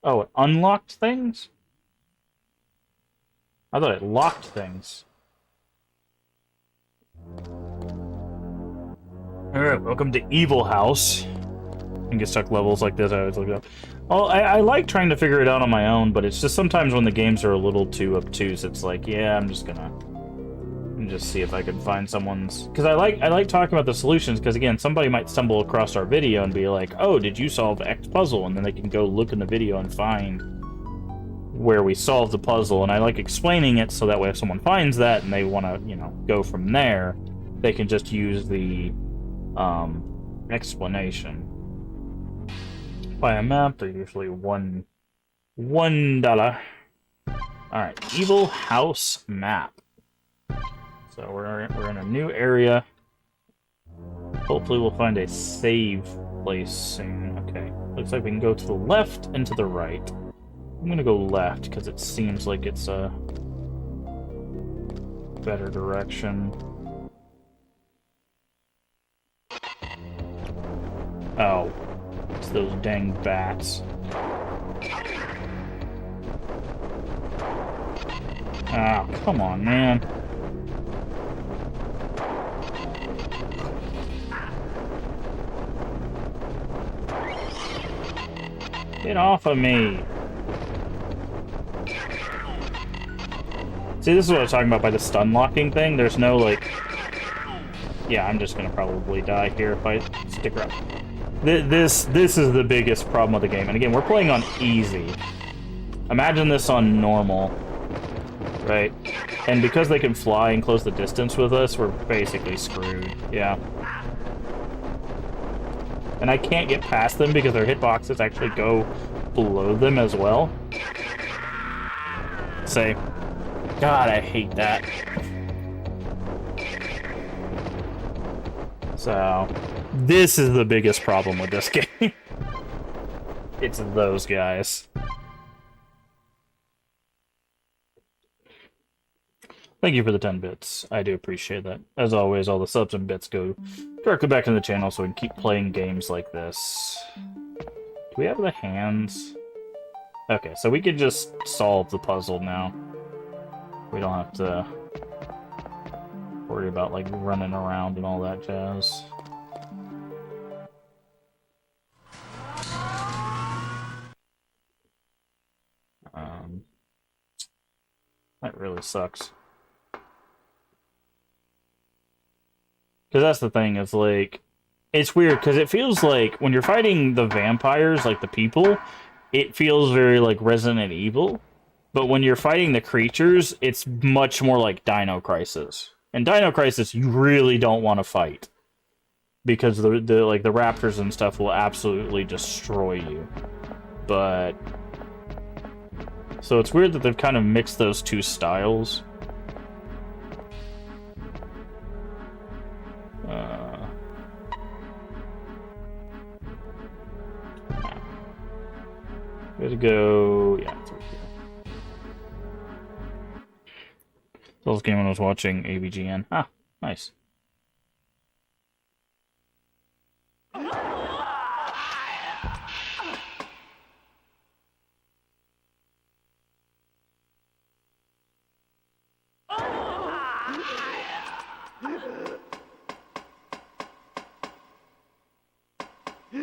Oh, it unlocked things? I thought it locked things. Alright, welcome to Evil House. And get stuck levels like this, I always look it up. Oh, I like trying to figure it out on my own, but it's just sometimes when the games are a little too obtuse, it's like, yeah, I'm just gonna just see if I can find someone's... Because I like talking about the solutions, because again, somebody might stumble across our video and be like, oh, did you solve X puzzle? And then they can go look in the video and find where we solved the puzzle, and I like explaining it so that way if someone finds that and they want to, you know, go from there, they can just use the explanation. By a map, they're usually one $1. Alright, Evil House map. So we're in a new area. Hopefully we'll find a save place soon. Okay, looks like we can go to the left and to the right. I'm gonna go left, because it seems like it's a better direction. Oh, it's those dang bats. Ah, come on, man. Get off of me. See, this is what I was talking about by the stun locking thing. There's no, like... Yeah, I'm just gonna probably die here if I stick around. This is the biggest problem with the game. And again, we're playing on easy. Imagine this on normal. Right? And because they can fly and close the distance with us, we're basically screwed. Yeah. And I can't get past them because their hitboxes actually go below them as well. Say, God, I hate that. So, this is the biggest problem with this game. It's those guys. Thank you for the 10 bits. I do appreciate that. As always, all the subs and bits go directly back into the channel so we can keep playing games like this. Do we have the hands? Okay, so we could just solve the puzzle now. We don't have to worry about, like, running around and all that jazz. That really sucks. Because that's the thing, is like, it's weird, because it feels like, when you're fighting the vampires, like the people, it feels very like Resident Evil. But when you're fighting the creatures, it's much more like Dino Crisis. And Dino Crisis, you really don't want to fight. Because the raptors and stuff will absolutely destroy you. But... So it's weird that they've kind of mixed those two styles. Way to go. Yeah, it's over here. This game when I was watching AVGN. Ah, nice.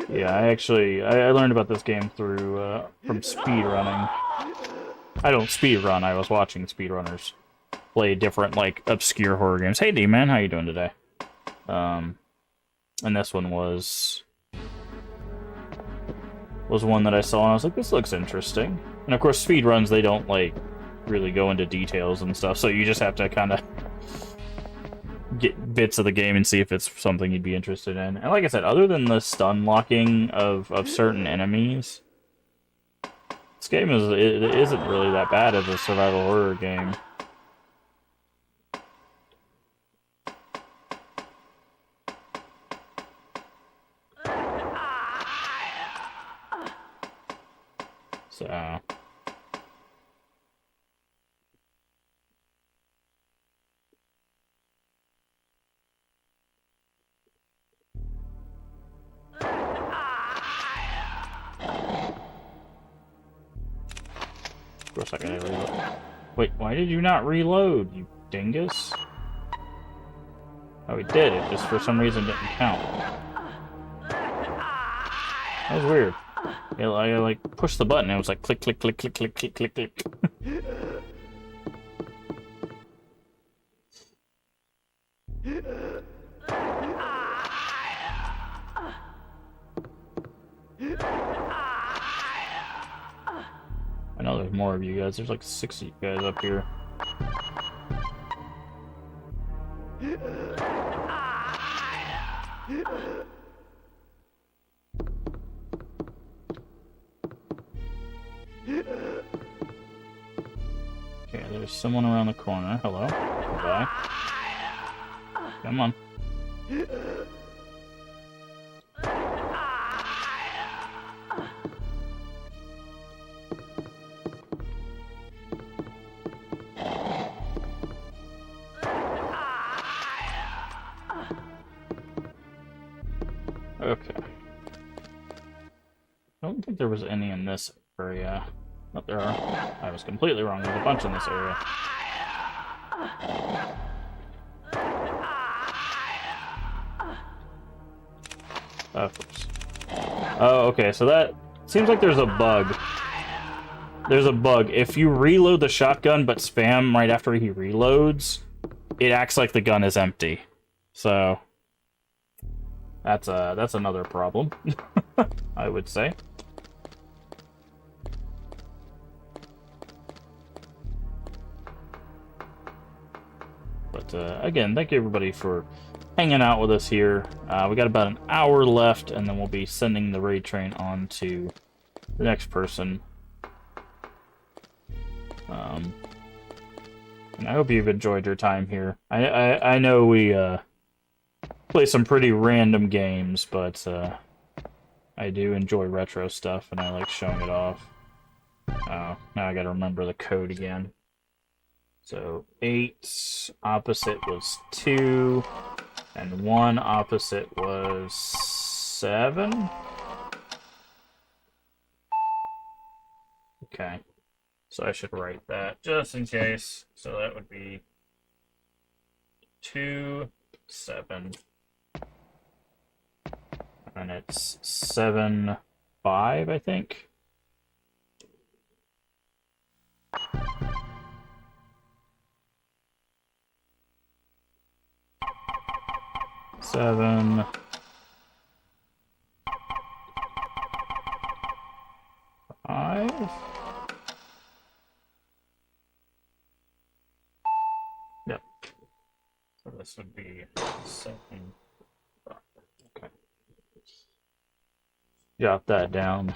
Yeah, I learned about this game through from speedrunning. I don't speedrun, I was watching speedrunners play different, like, obscure horror games. Hey D-Man, how you doing today? And this one was one that I saw and I was like, this looks interesting. And of course speedruns, they don't, like, really go into details and stuff, so you just have to kind of get bits of the game and see if it's something you'd be interested in. And like I said, other than the stun locking of certain enemies, this game isn't really that bad as a survival horror game. So... Of course I gotta reload. Wait, why did you not reload, you dingus? Oh, it did. It just for some reason didn't count. That was weird. I like pushed the button and it was like click, click, click, click, click, click, click, click. I know there's more of you guys. There's like 60 guys up here. Okay, there's someone around the corner. Hello. Goodbye. Come on. Okay. I don't think there was any in this area. But there are. I was completely wrong. There's a bunch in this area. Of course. Oh, okay. So that seems like there's a bug. There's a bug. If you reload the shotgun but spam right after he reloads, it acts like the gun is empty. So that's another problem, I would say. But again, thank you everybody for hanging out with us here. We got about an hour left, and then we'll be sending the raid train on to the next person. And I hope you've enjoyed your time here. I know we play some pretty random games, but I do enjoy retro stuff, and I like showing it off. Oh, now I gotta remember the code again. So 8 opposite was 2, and 1 opposite was 7. Okay, so I should write that just in case. So that would be 2, 7, and it's 7, 5, I think. Seven. Five. Yep. So this would be 7. Okay. Jot that down.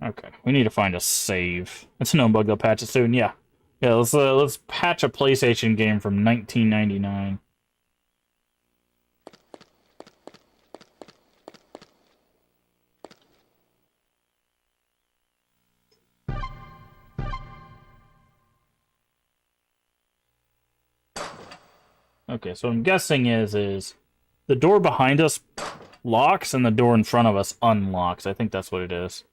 Okay. We need to find a save. It's a known bug. They'll patch it soon. Yeah. Yeah. Let's patch a PlayStation game from 1999. Okay, so what I'm guessing is the door behind us locks and the door in front of us unlocks. I think that's what it is.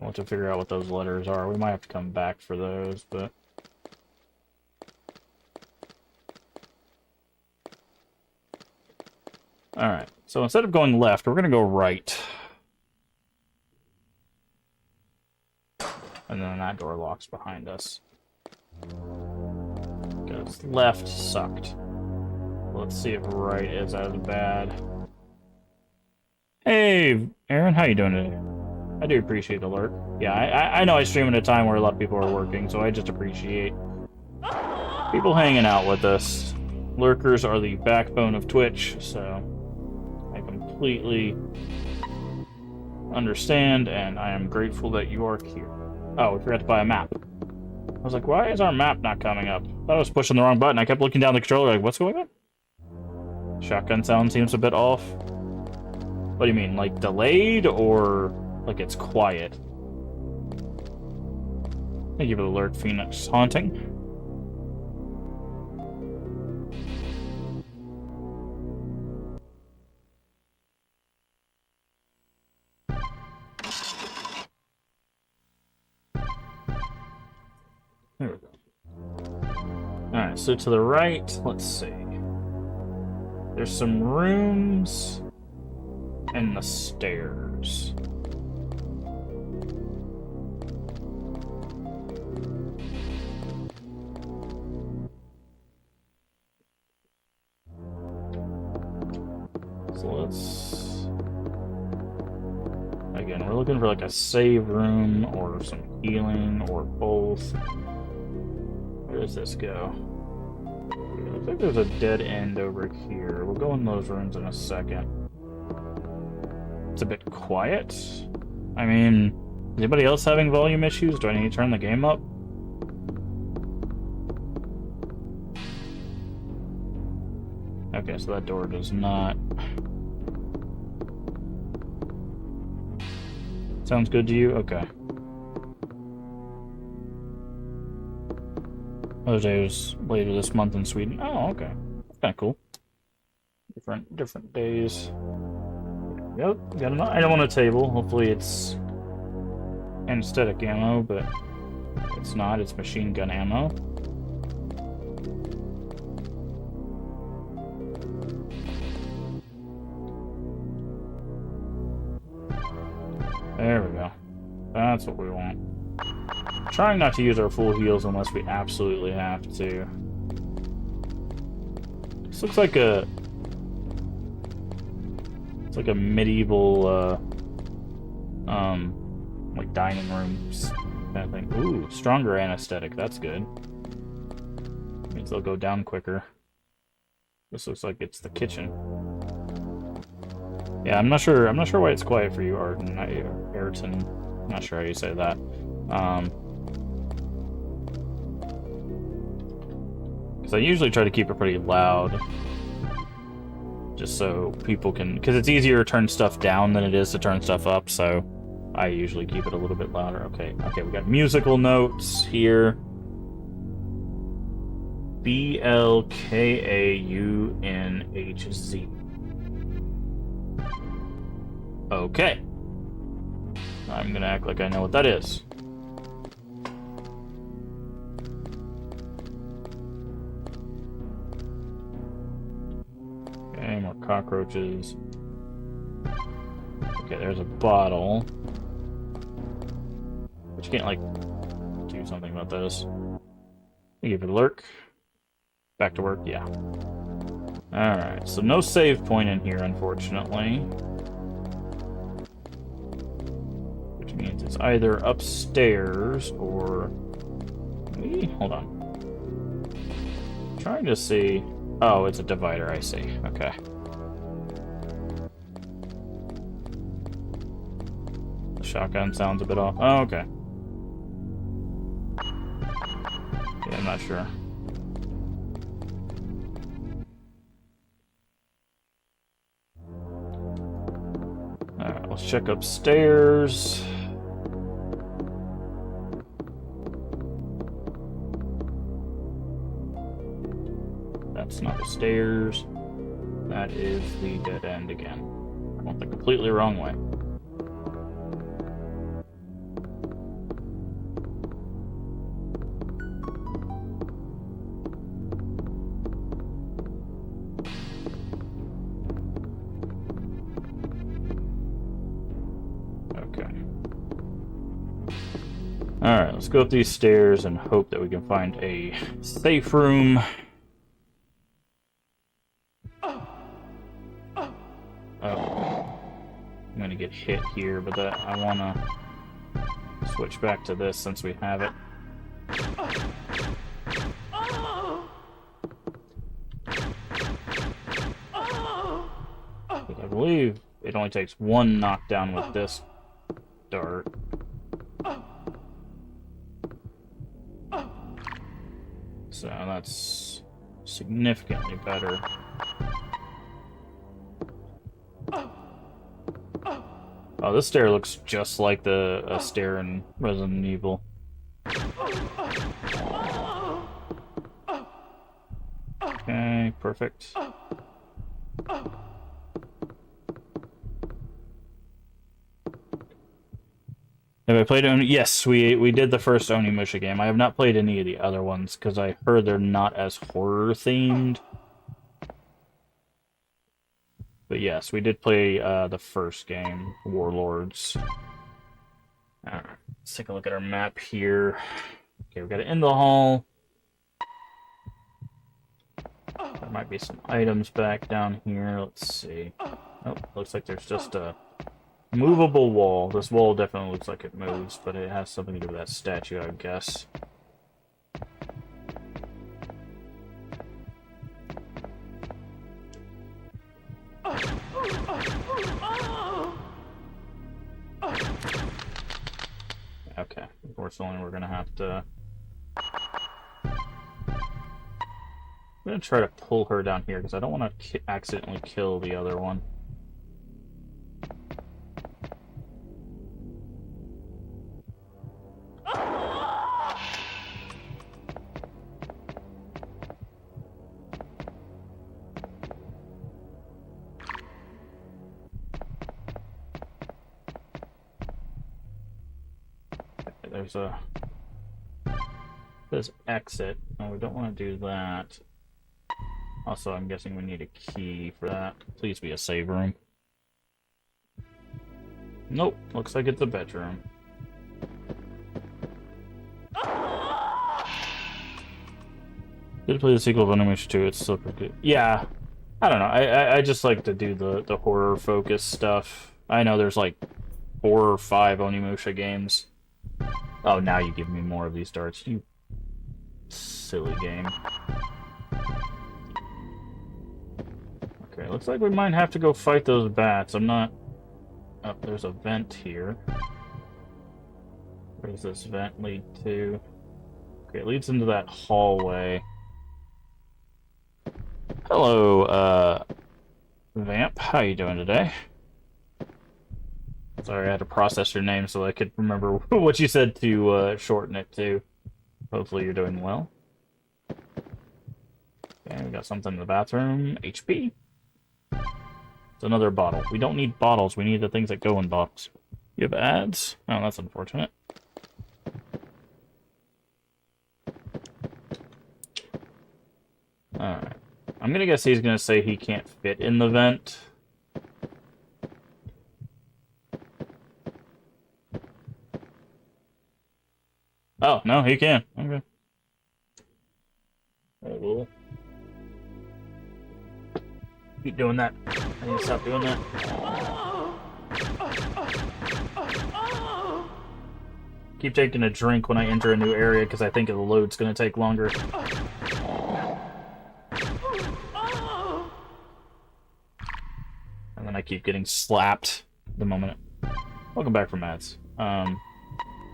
I'll have to figure out what those letters are. We might have to come back for those, but... Alright, so instead of going left, we're going to go right. And then that door locks behind us. Because left sucked. Let's see if right is as bad. Hey, Aaron, how you doing today? I do appreciate the lurk. Yeah, I know I stream at a time where a lot of people are working, so I just appreciate people hanging out with us. Lurkers are the backbone of Twitch, so I completely understand, and I am grateful that you are here. Oh, we forgot to buy a map. I was like, why is our map not coming up? I thought I was pushing the wrong button. I kept looking down the controller like, what's going on? Shotgun sound seems a bit off. What do you mean, like delayed or like it's quiet? Thank you for the alert, Phoenix Haunting. There we go. Alright, so to the right, let's see. There's some rooms and the stairs. So let's... Again, we're looking for like a save room or some healing or both. Where does this go? I think there's a dead end over here. We'll go in those rooms in a second. It's a bit quiet. I mean, Anybody else having volume issues? Do I need to turn the game up? Okay, so that door does not... Sounds good to you? Okay. Mother's Day was later this month in Sweden. Oh, okay. That's kind of cool. Different days. Yep, got an item on a table. Hopefully it's anesthetic ammo, but it's not. It's machine gun ammo. There we go. That's what we want. Trying not to use our full heals unless we absolutely have to. This looks like a... It's like a medieval, like dining room kind of thing. Ooh, stronger anesthetic. That's good. Means they'll go down quicker. This looks like it's the kitchen. Yeah, I'm not sure why it's quiet for you, Arden. Ayrton. I'm not sure how you say that. Because I usually try to keep it pretty loud. Just so people can... Because it's easier to turn stuff down than it is to turn stuff up, so I usually keep it a little bit louder. Okay, we got musical notes here. BLKAUNHZ. Okay. I'm gonna act like I know what that is. Okay, more cockroaches. Okay, there's a bottle. But you can't, like, do something about this. Give it a lurk. Back to work, yeah. Alright, so no save point in here, unfortunately. Which means it's either upstairs or... Maybe? Hold on. I'm trying to see... Oh, it's a divider, I see. Okay. The shotgun sounds a bit off. Oh, okay. Yeah, I'm not sure. Alright, let's check upstairs. That's not the stairs. That is the dead end again. I went the completely wrong way. Okay. Alright, let's go up these stairs and hope that we can find a safe room. I'm gonna get hit here, but I wanna switch back to this since we have it. But I believe it only takes one knockdown with this dart. So that's significantly better. Oh, this stair looks just like a stair in Resident Evil. Okay, perfect. Have I played Oni? Yes, we did the first Onimusha game. I have not played any of the other ones because I heard they're not as horror themed. But yes, we did play the first game, Warlords. Alright, let's take a look at our map here. Okay, we've got it in the hall. There might be some items back down here. Let's see. Oh, looks like there's just a movable wall. This wall definitely looks like it moves, but it has something to do with that statue, I guess. Okay. Unfortunately, we're gonna have to... I'm gonna try to pull her down here, because I don't want to accidentally kill the other one. There's a... There's exit. No, we don't want to do that. Also, I'm guessing we need a key for that. Please be a save room. Nope. Looks like it's a bedroom. Did play the sequel of Animation 2. It's still pretty good. Yeah. I don't know. I just like to do the horror focused stuff. I know there's like 4 or 5 Onimusha games. Oh, now you give me more of these darts. You silly game. Okay, looks like we might have to go fight those bats. I'm not... Oh, there's a vent here. Where does this vent lead to? Okay, it leads into that hallway. Hello, Vamp. How you doing today? Sorry, I had to process your name so I could remember what you said to shorten it to. Hopefully you're doing well. Okay, we got something in the bathroom. HP. It's another bottle. We don't need bottles. We need the things that go in bottles. You have ads? Oh, that's unfortunate. Alright. I'm gonna guess he's gonna say he can't fit in the vent. Oh, no, he can. Okay. We'll keep doing that. I need to stop doing that. Keep taking a drink when I enter a new area because I think the load's going to take longer. And then I keep getting slapped the moment. Welcome back from ads.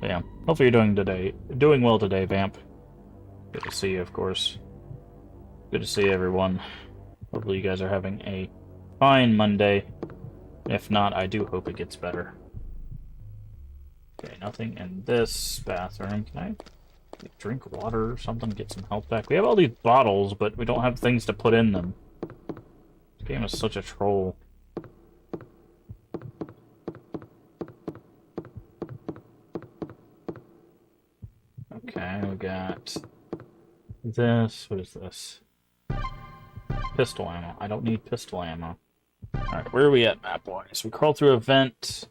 Yeah, hopefully you're doing well today, Vamp. Good to see you, of course. Good to see everyone. Hopefully you guys are having a fine Monday. If not, I do hope it gets better. Okay, nothing in this bathroom. Can I drink water or something, get some health back? We have all these bottles, but we don't have things to put in them. This game is such a troll. Okay, we got this. What is this? Pistol ammo. I don't need pistol ammo. Alright, where are we at map-wise? We crawled through a vent.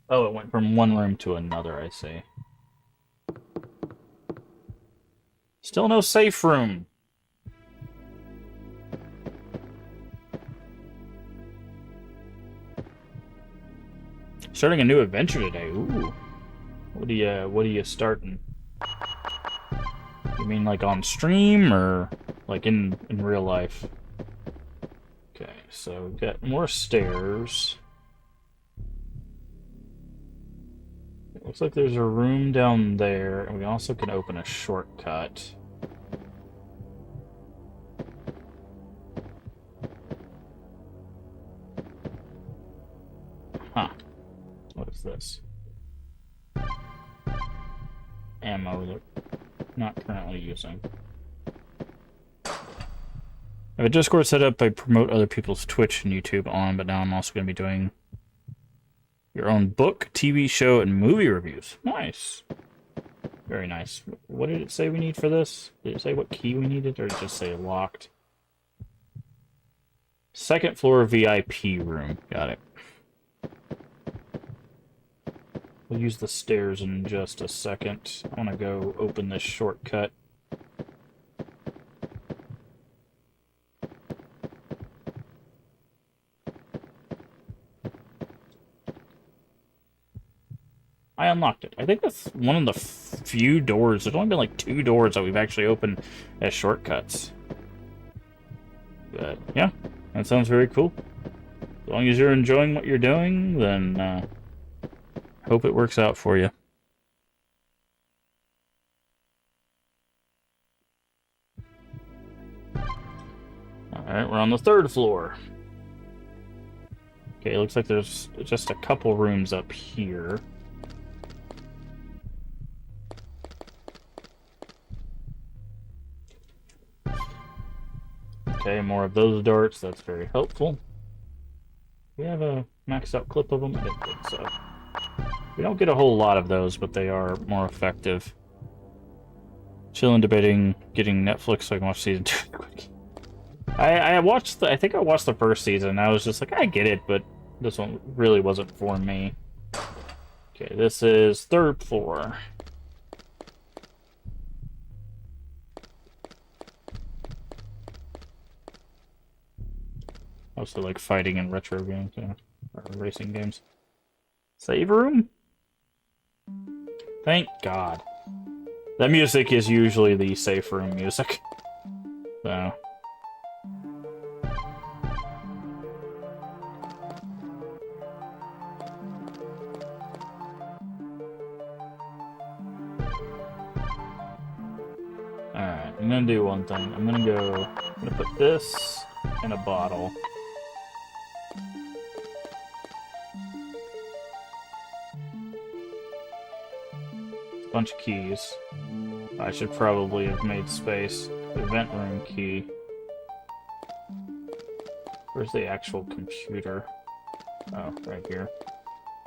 Oh, it went from one room to another, I see. Still no safe room. Starting a new adventure today. Ooh. What are you starting? You mean like on stream or like in real life? Okay, so we've got more stairs. It looks like there's a room down there, and we also can open a shortcut. Huh. What is this? Ammo that not currently using. I have a Discord set up. I promote other people's Twitch and YouTube on, but now I'm also going to be doing your own book, TV show, and movie reviews. Nice. Very nice. What did it say we need for this? Did it say what key we needed, or did it just say locked? Second floor VIP room. Got it. We'll use the stairs in just a second. I want to go open this shortcut. I unlocked it. I think that's one of the few doors. There's only been like 2 doors that we've actually opened as shortcuts. But yeah, that sounds very cool. As long as you're enjoying what you're doing, then hope it works out for you. Alright, we're on the 3rd floor. Okay, looks like there's just a couple rooms up here. Okay, more of those darts. That's very helpful. We have a maxed out clip of them? I didn't think so. We don't get a whole lot of those, but they are more effective. Chilling, debating, getting Netflix so I can watch season 2 quick. I think I watched the first season, and I was just like, I get it, but this one really wasn't for me. Okay, this is 3rd floor. Mostly like fighting and retro games, yeah. Or racing games. Save room? Thank God. That music is usually the safe room music. So. Alright, I'm gonna do one thing. I'm gonna put this in a bottle. Bunch of keys. I should probably have made space. Event room key. Where's the actual computer? Oh, right here.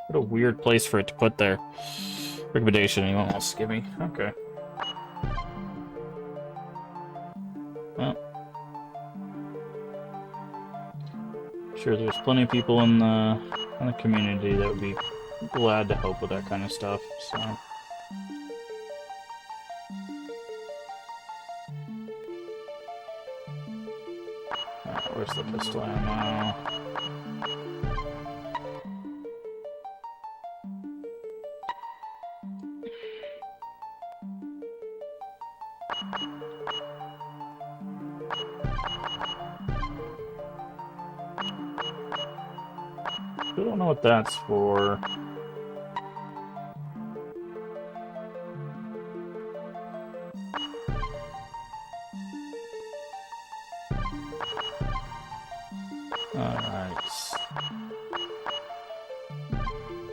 What a weird place for it to put there. Recommendation, anyone wants to give me? Okay. Well. Sure, there's plenty of people in the community that would be glad to help with that kind of stuff, so... Where's the pistol ammo? I don't know what that's for.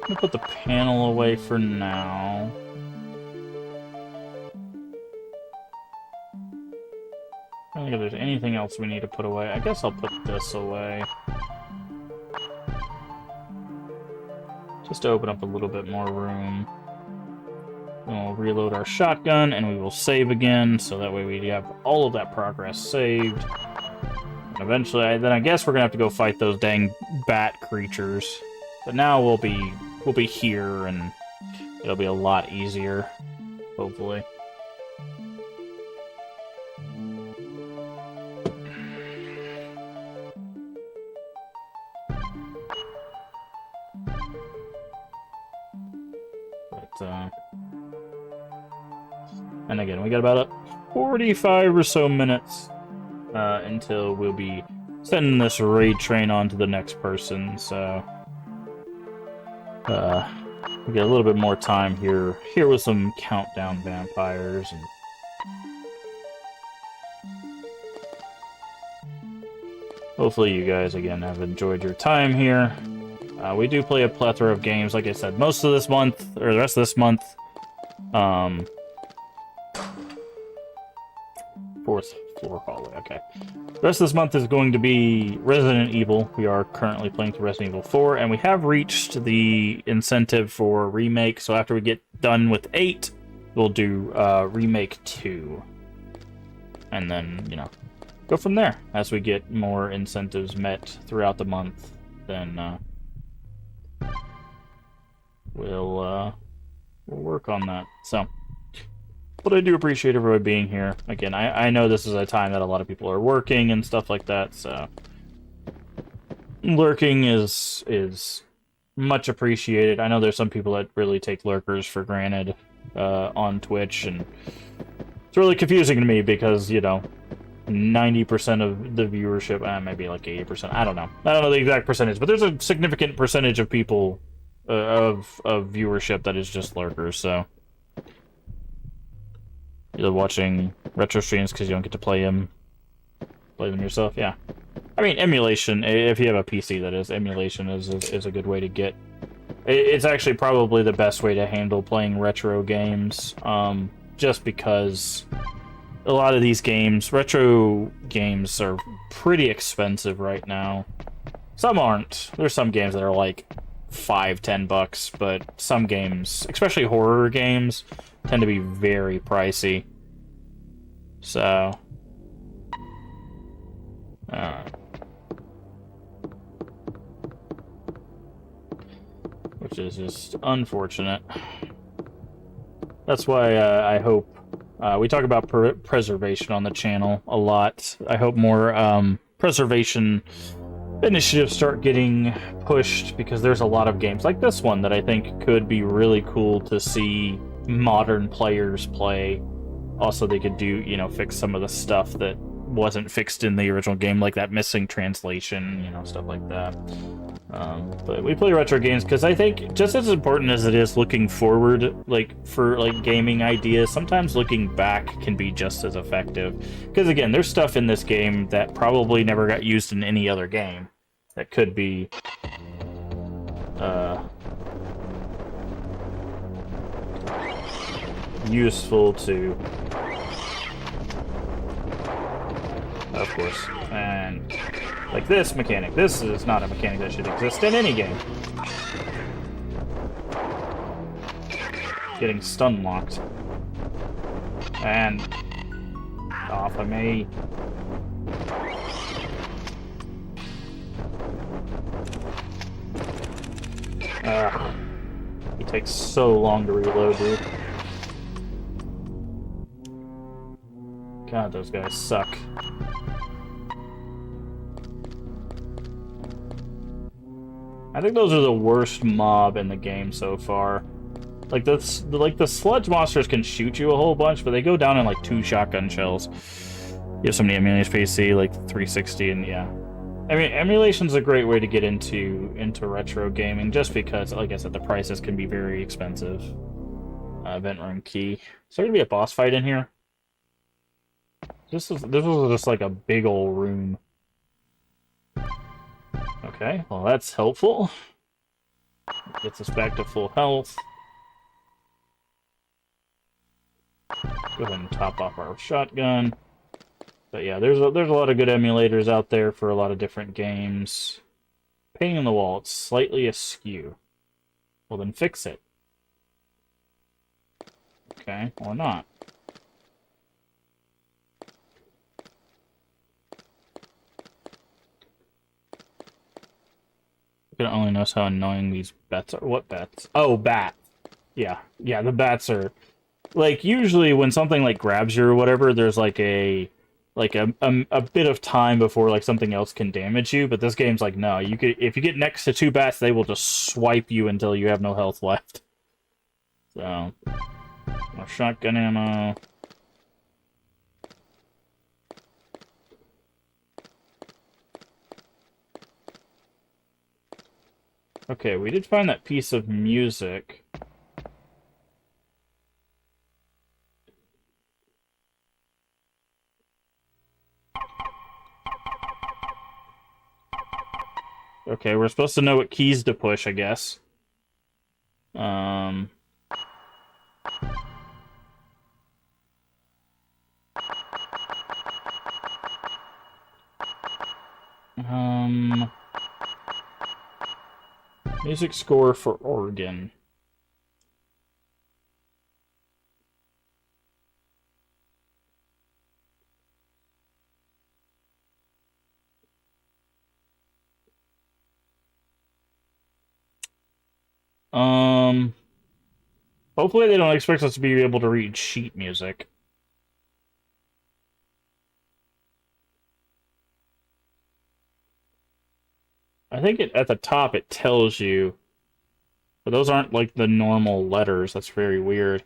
I'm gonna put the panel away for now. I don't think if there's anything else we need to put away. I guess I'll put this away. Just to open up a little bit more room. Then we'll reload our shotgun and we will save again, so that way we have all of that progress saved. And eventually, I guess we're gonna have to go fight those dang bat creatures. But now we'll be here, and it'll be a lot easier, hopefully. But, and again, we got about 45 or so minutes until we'll be sending this raid train on to the next person, so... we get a little bit more time here with some countdown vampires, and hopefully you guys again have enjoyed your time here. We do play a plethora of games, like I said, most of this month, or the rest of this month. 4th floor hallway, okay. The rest of this month is going to be Resident Evil. We are currently playing through Resident Evil 4, and we have reached the incentive for remake, so after we get done with 8, we'll do remake 2. And then, you know, go from there. As we get more incentives met throughout the month, then we'll work on that. So... But I do appreciate everybody being here. Again, I know this is a time that a lot of people are working and stuff like that, so... Lurking is much appreciated. I know there's some people that really take lurkers for granted on Twitch, and it's really confusing to me because, you know, 90% of the viewership, maybe like 80%, I don't know. I don't know the exact percentage, but there's a significant percentage of people, of viewership that is just lurkers, so... You're watching retro streams because you don't get to play them yourself. Yeah, I mean, emulation, if you have a PC, that is, emulation is a good way to get... It's actually probably the best way to handle playing retro games, just because a lot of these games, retro games, are pretty expensive right now. Some aren't. There's some games that are like $5-10, but some games, especially horror games, tend to be very pricey. So, which is just unfortunate. That's why I hope we talk about preservation on the channel a lot. I hope more preservation initiatives start getting pushed, because there's a lot of games like this one that I think could be really cool to see modern players play. Also, they could do, you know, fix some of the stuff that wasn't fixed in the original game, like that missing translation, you know, stuff like that. But we play retro games because I think just as important as it is looking forward, like for like gaming ideas, sometimes looking back can be just as effective. Because again, there's stuff in this game that probably never got used in any other game that could be useful to, of course, and like this mechanic. This is not a mechanic that should exist in any game. Getting stun locked. And off of me. He takes so long to reload, dude. God, those guys suck. I think those are the worst mob in the game so far. Like the sludge monsters can shoot you a whole bunch, but they go down in like 2 shotgun shells. You have somebody emulates PC, like 360, and yeah. I mean, emulation's a great way to get into retro gaming, just because, like I said, the prices can be very expensive. Event room key. Is there gonna be a boss fight in here? This was just like a big old room. Okay, well that's helpful. Gets us back to full health. Go ahead and top off our shotgun. But yeah, there's a lot of good emulators out there for a lot of different games. Painting on the wall, it's slightly askew. Well then fix it. Okay, or not. I can only notice how annoying these bats are. What bats? Oh, bat. Yeah, the bats are... Like, usually when something, like, grabs you or whatever, there's, like, a bit of time before, like, something else can damage you, but this game's like, no, you could... If you get next to 2 bats, they will just swipe you until you have no health left. So... More shotgun ammo... Okay, we did find that piece of music. Okay, we're supposed to know what keys to push, I guess. Music score for organ. Hopefully they don't expect us to be able to read sheet music. I think at the top it tells you, but those aren't like the normal letters. That's very weird.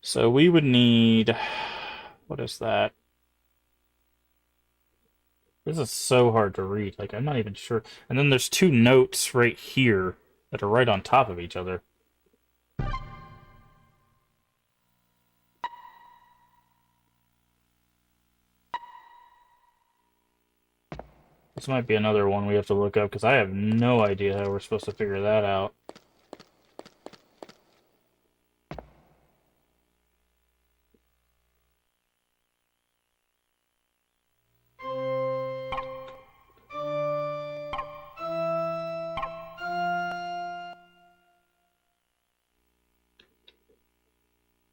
So we would need, what is that? This is so hard to read. Like, I'm not even sure. And then there's 2 notes right here that are right on top of each other. This might be another one we have to look up, because I have no idea how we're supposed to figure that out.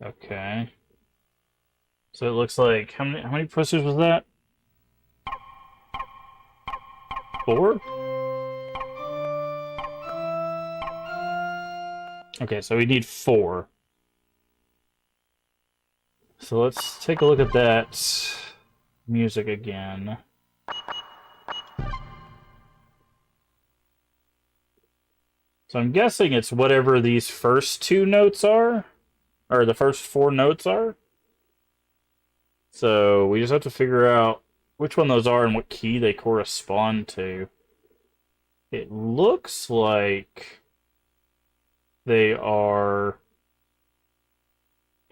Okay. So it looks like, how many posters was that? 4? Okay, so we need 4. So let's take a look at that music again. So I'm guessing it's whatever these first 2 notes are, or the first 4 notes are. So we just have to figure out which one those are and what key they correspond to. It looks like they are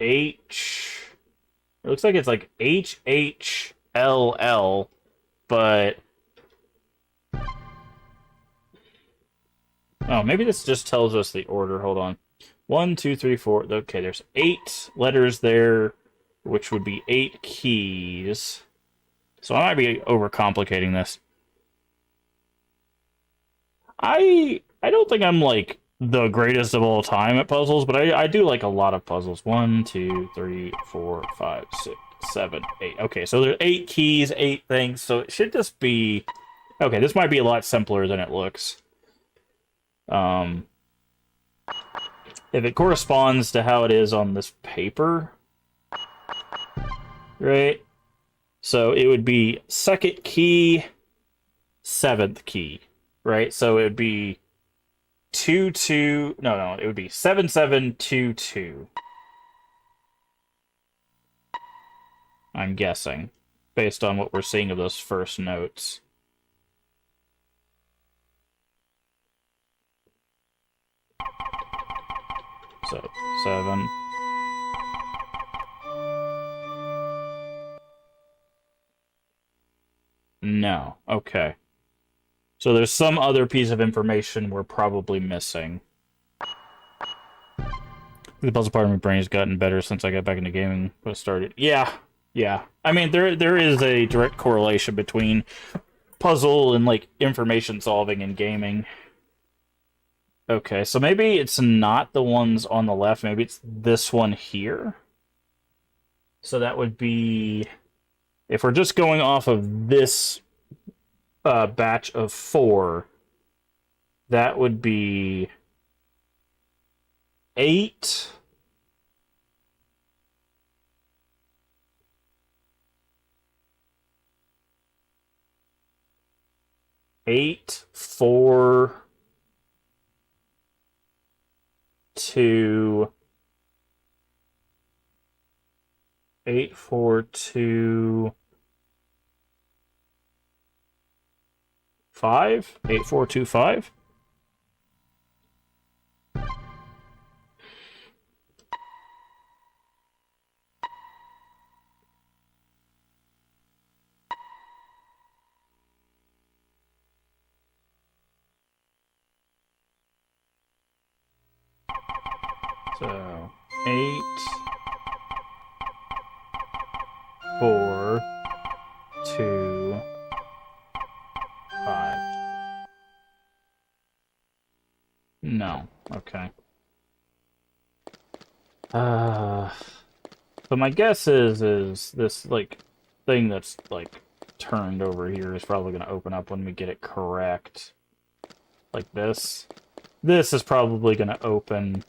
H. It looks like it's like HHLL, but oh, maybe this just tells us the order. Hold on. 1, 2, 3, 4. Okay, there's 8 letters there, which would be 8 keys. So I might be overcomplicating this. I don't think I'm like the greatest of all time at puzzles, but I do like a lot of puzzles. 1, 2, 3, 4, 5, 6, 7, 8. Okay, so there's 8 keys, 8 things, so it should just be... Okay, this might be a lot simpler than it looks. If it corresponds to how it is on this paper, right? So it would be 2nd key, 7th key, right? So it would be 2 2. No, it would be 7 7 2 2. I'm guessing, based on what we're seeing of those first notes. So 7. No. Okay. So there's some other piece of information we're probably missing. The puzzle part of my brain has gotten better since I got back into gaming. When I started. Yeah. I mean, there is a direct correlation between puzzle and like information solving and gaming. Okay, so maybe it's not the ones on the left. Maybe it's this one here. So that would be, if we're just going off of this batch of 4, that would be 8. Eight, 4, 2, 8, 4, 2, 5? 8, 4, 2, 5? So, 8, 4, 2, 5. No. Okay. But my guess is this like thing that's like turned over here is probably going to open up when we get it correct. Like this. This is probably going to open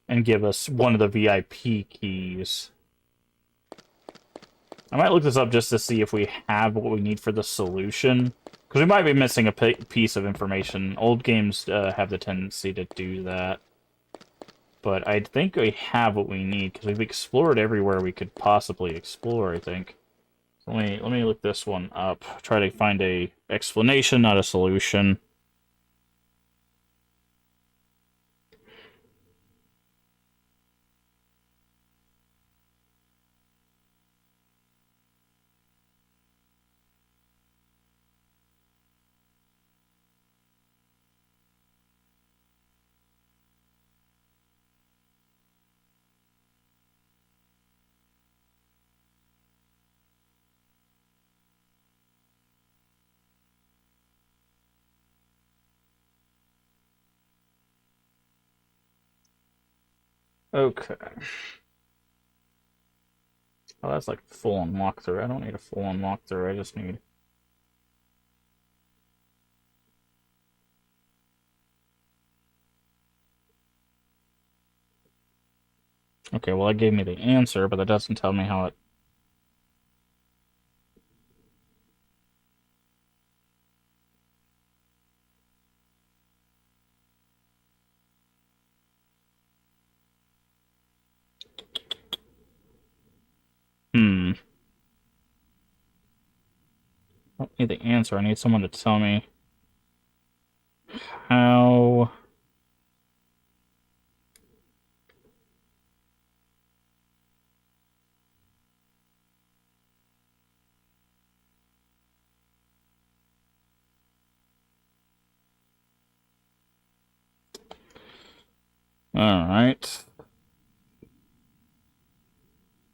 and give us one of the VIP keys. I might look this up just to see if we have what we need for the solution. Because we might be missing a piece of information. Old games have the tendency to do that. But I think we have what we need, because we've explored everywhere we could possibly explore, I think. So let me look this one up. Try to find a explanation, not a solution. Okay. Oh, that's like full-on walkthrough. I don't need a full-on walkthrough. I just need... Okay, well, that gave me the answer, but that doesn't tell me how it... Hmm. I don't need the answer. I need someone to tell me how... Alright.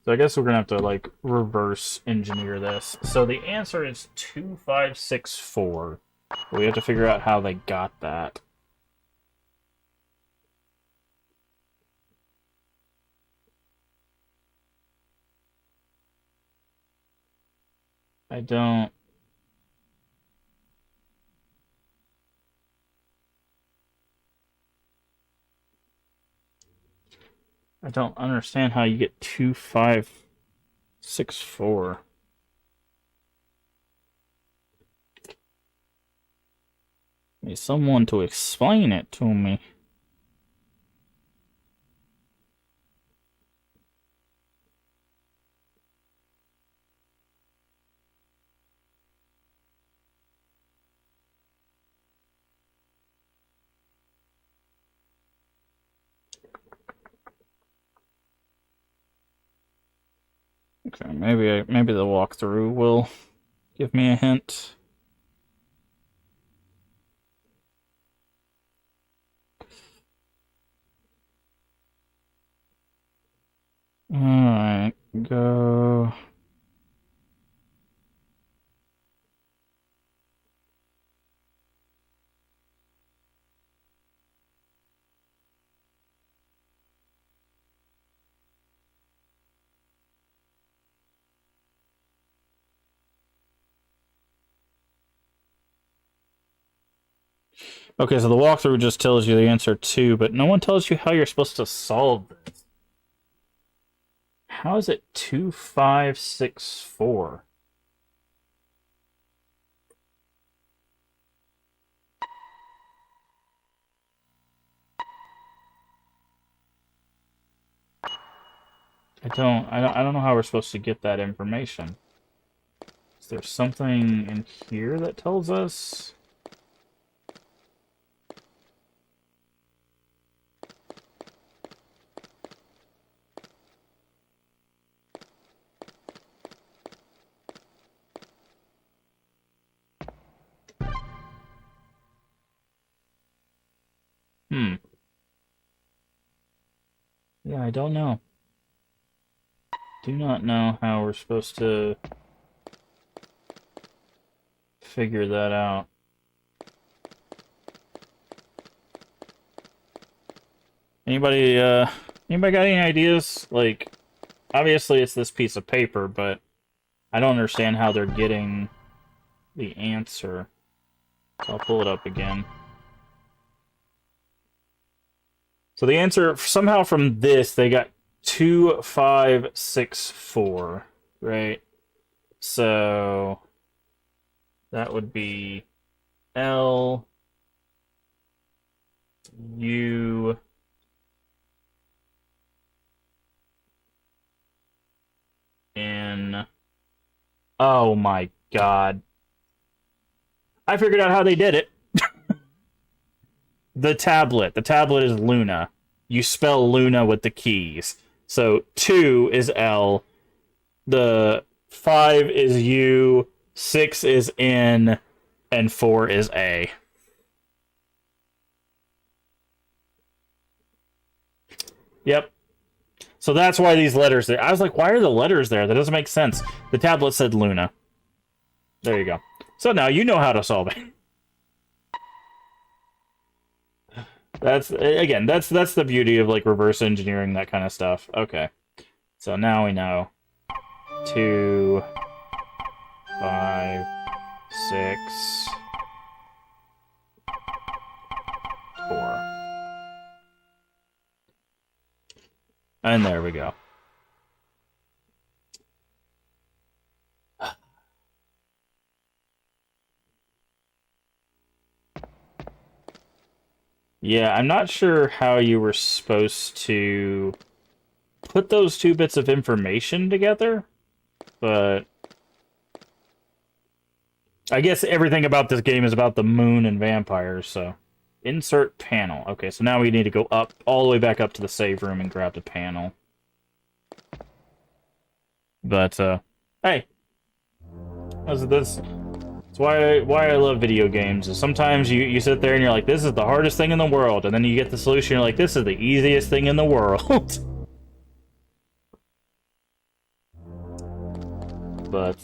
So I guess we're gonna have to, like, reverse engineer this. So the answer is 2564. We have to figure out how they got that. I don't... I don't understand how you get 2564. Need someone to explain it to me. Okay, maybe the walkthrough will give me a hint. Alright, go. Okay, so the walkthrough just tells you the answer too, but no one tells you how you're supposed to solve this. How is it 2564? I don't know how we're supposed to get that information. Is there something in here that tells us? Yeah, I don't know. Do not know how we're supposed to figure that out. Anybody got any ideas? Like, obviously it's this piece of paper, but I don't understand how they're getting the answer. So I'll pull it up again. So the answer, somehow from this, they got 2564, right? So that would be L U N. Oh my god. I figured out how they did it. The tablet. The tablet is Luna. You spell Luna with the keys. So 2 is L. The 5 is U. 6 is N. And 4 is A. Yep. So that's why these letters there. I was like, why are the letters there? That doesn't make sense. The tablet said Luna. There you go. So now you know how to solve it. That's again, that's the beauty of like reverse engineering that kind of stuff. Okay. So now we know 2, 5, 6, 4. And there we go. Yeah, I'm not sure how you were supposed to put those two bits of information together, but I guess everything about this game is about the moon and vampires, so insert panel. Okay, so now we need to go up, all the way back up to the save room and grab the panel. But, hey. That's why I love video games. Is sometimes you sit there and you're like, this is the hardest thing in the world, and then you get the solution, you're like, this is the easiest thing in the world. But,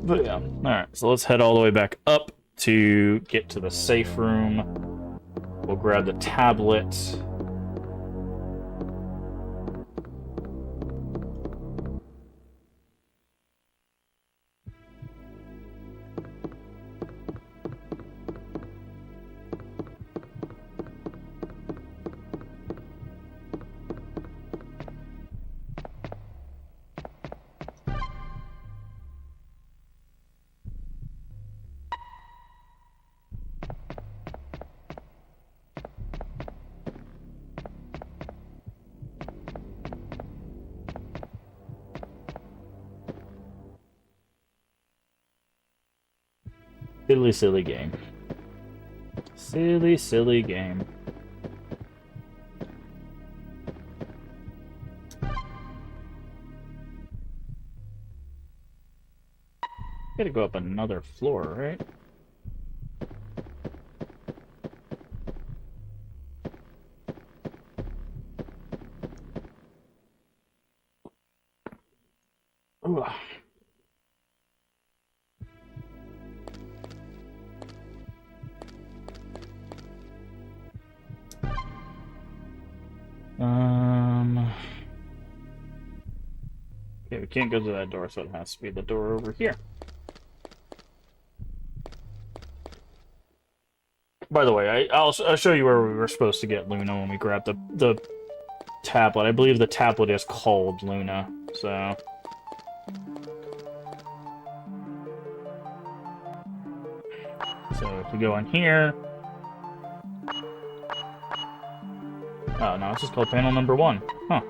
yeah. Alright, so let's head all the way back up to get to the safe room. We'll grab the tablet. Silly game. Silly game. Gotta go up another floor, right? Ooh. Okay, we can't go to that door, so it has to be the door over here. By the way, I'll show you where we were supposed to get Luna when we grabbed the tablet. I believe the tablet is called Luna, so... So if we go in here... Oh, no, it's just called panel number 1. Huh.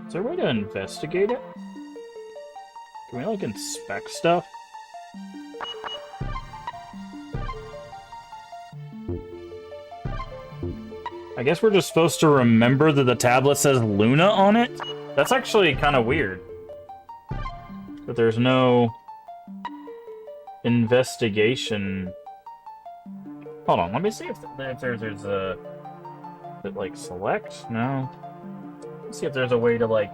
Is there a way to investigate it? Can we, like, inspect stuff? I guess we're just supposed to remember that the tablet says Luna on it? That's actually kind of weird. That there's no investigation. Hold on, let me see if there's a... Is it, like, select? No. Let's see if there's a way to, like,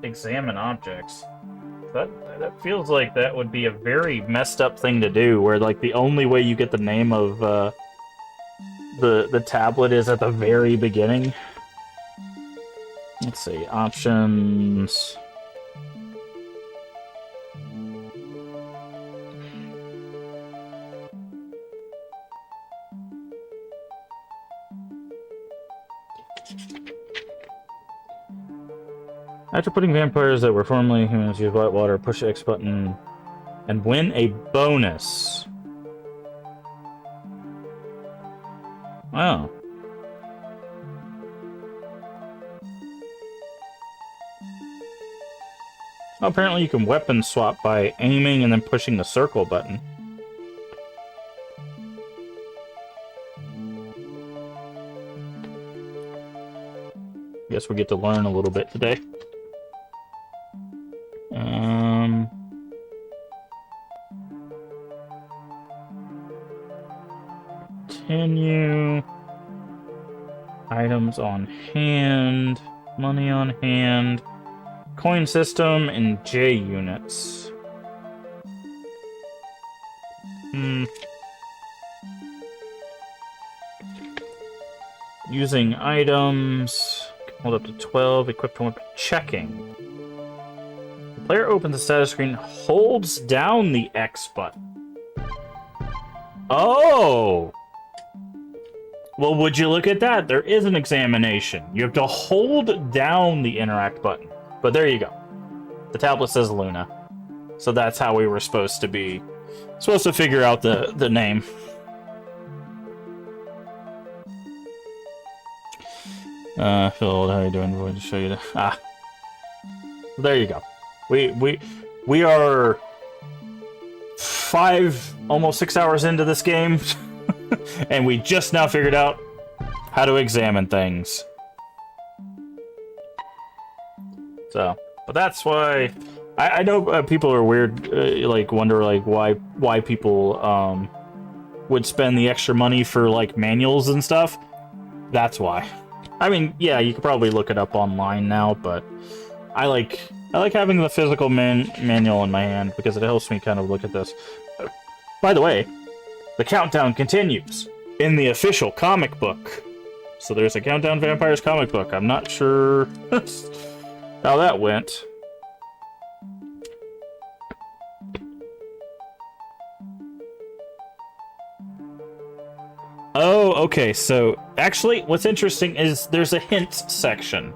examine objects. That feels like that would be a very messed up thing to do, where, like, the only way you get the name of, the tablet is at the very beginning. Let's see, options... After putting vampires that were formerly humans use white water, push the X button and win a bonus. Wow. Oh, apparently you can weapon swap by aiming and then pushing the circle button. Guess we get to learn a little bit today. Continue. Items on hand. Money on hand. Coin system and J units. Using items. Hold up to 12. Equipped one. Checking. The player opens the status screen, holds down the X button. Oh! Well, would you look at that? There is an examination. You have to hold down the interact button. But there you go. The tablet says Luna. So that's how we were supposed to figure out the name. Phil, how are you doing? I'm going to show you the... There you go. We are 5, almost 6 hours into this game, and we just now figured out how to examine things. So, but that's why I know people are weird, like wonder like why people would spend the extra money for like manuals and stuff. That's why. I mean, yeah, you could probably look it up online now, but I like having the physical manual in my hand because it helps me kind of look at this. By the way, the countdown continues in the official comic book. So there's a Countdown Vampires comic book. I'm not sure how that went. Oh, okay, so actually what's interesting is there's a hints section.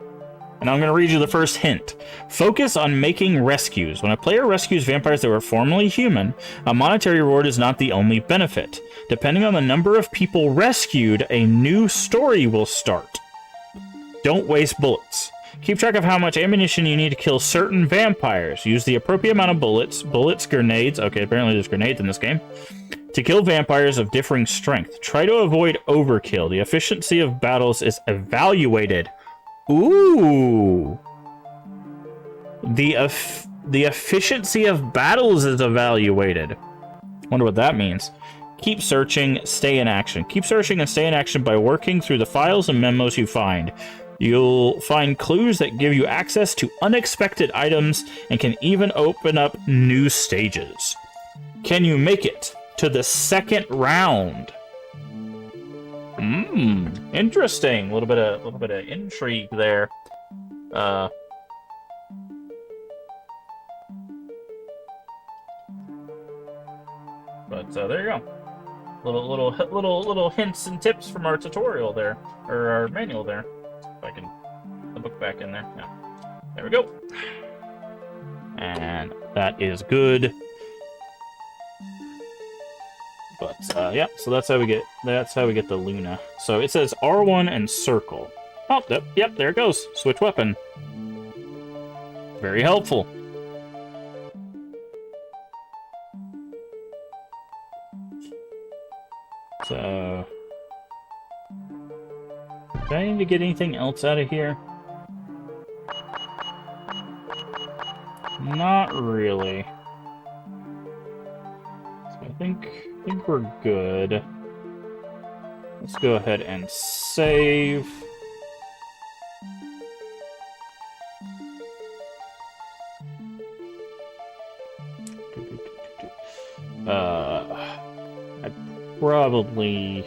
And I'm going to read you the first hint. Focus on making rescues. When a player rescues vampires that were formerly human, a monetary reward is not the only benefit. Depending on the number of people rescued, a new story will start. Don't waste bullets. Keep track of how much ammunition you need to kill certain vampires. Use the appropriate amount of bullets, grenades. Okay, apparently there's grenades in this game. To kill vampires of differing strength. Try to avoid overkill. The efficiency of battles is evaluated. Ooh. The efficiency of battles is evaluated. Wonder what that means. Keep searching, stay in action. Keep searching and stay in action by working through the files and memos you find. You'll find clues that give you access to unexpected items and can even open up new stages. Can you make it to the second round? Interesting. A little bit of intrigue there. But there you go. Little hints and tips from our tutorial there, or our manual there. If I can put the book back in there. Yeah. There we go. And that is good. But yeah, so that's how we get the Luna. So it says R1 and circle. Oh, yep, there it goes. Switch weapon. Very helpful. So, do I need to get anything else out of here? Not really. So I think we're good. Let's go ahead and save. I probably...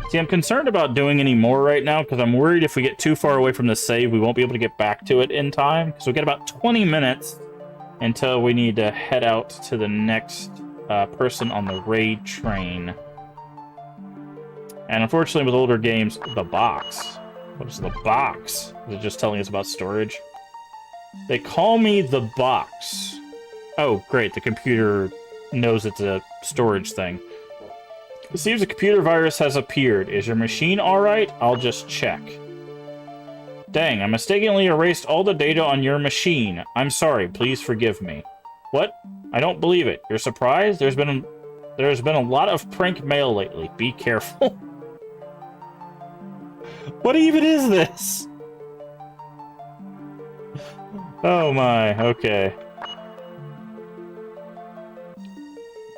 See, I'm concerned about doing any more right now because I'm worried if we get too far away from the save, we won't be able to get back to it in time. Because we get about 20 minutes until we need to head out to the next person on the raid train. And unfortunately, with older games, the box. What is the box? Is it just telling us about storage? They call me the box. Oh, great. The computer knows it's a storage thing. It seems a computer virus has appeared. Is your machine alright? I'll just check. Dang, I mistakenly erased all the data on your machine. I'm sorry, please forgive me. What? I don't believe it. You're surprised? There's been a lot of prank mail lately. Be careful. What even is this? Oh my, okay.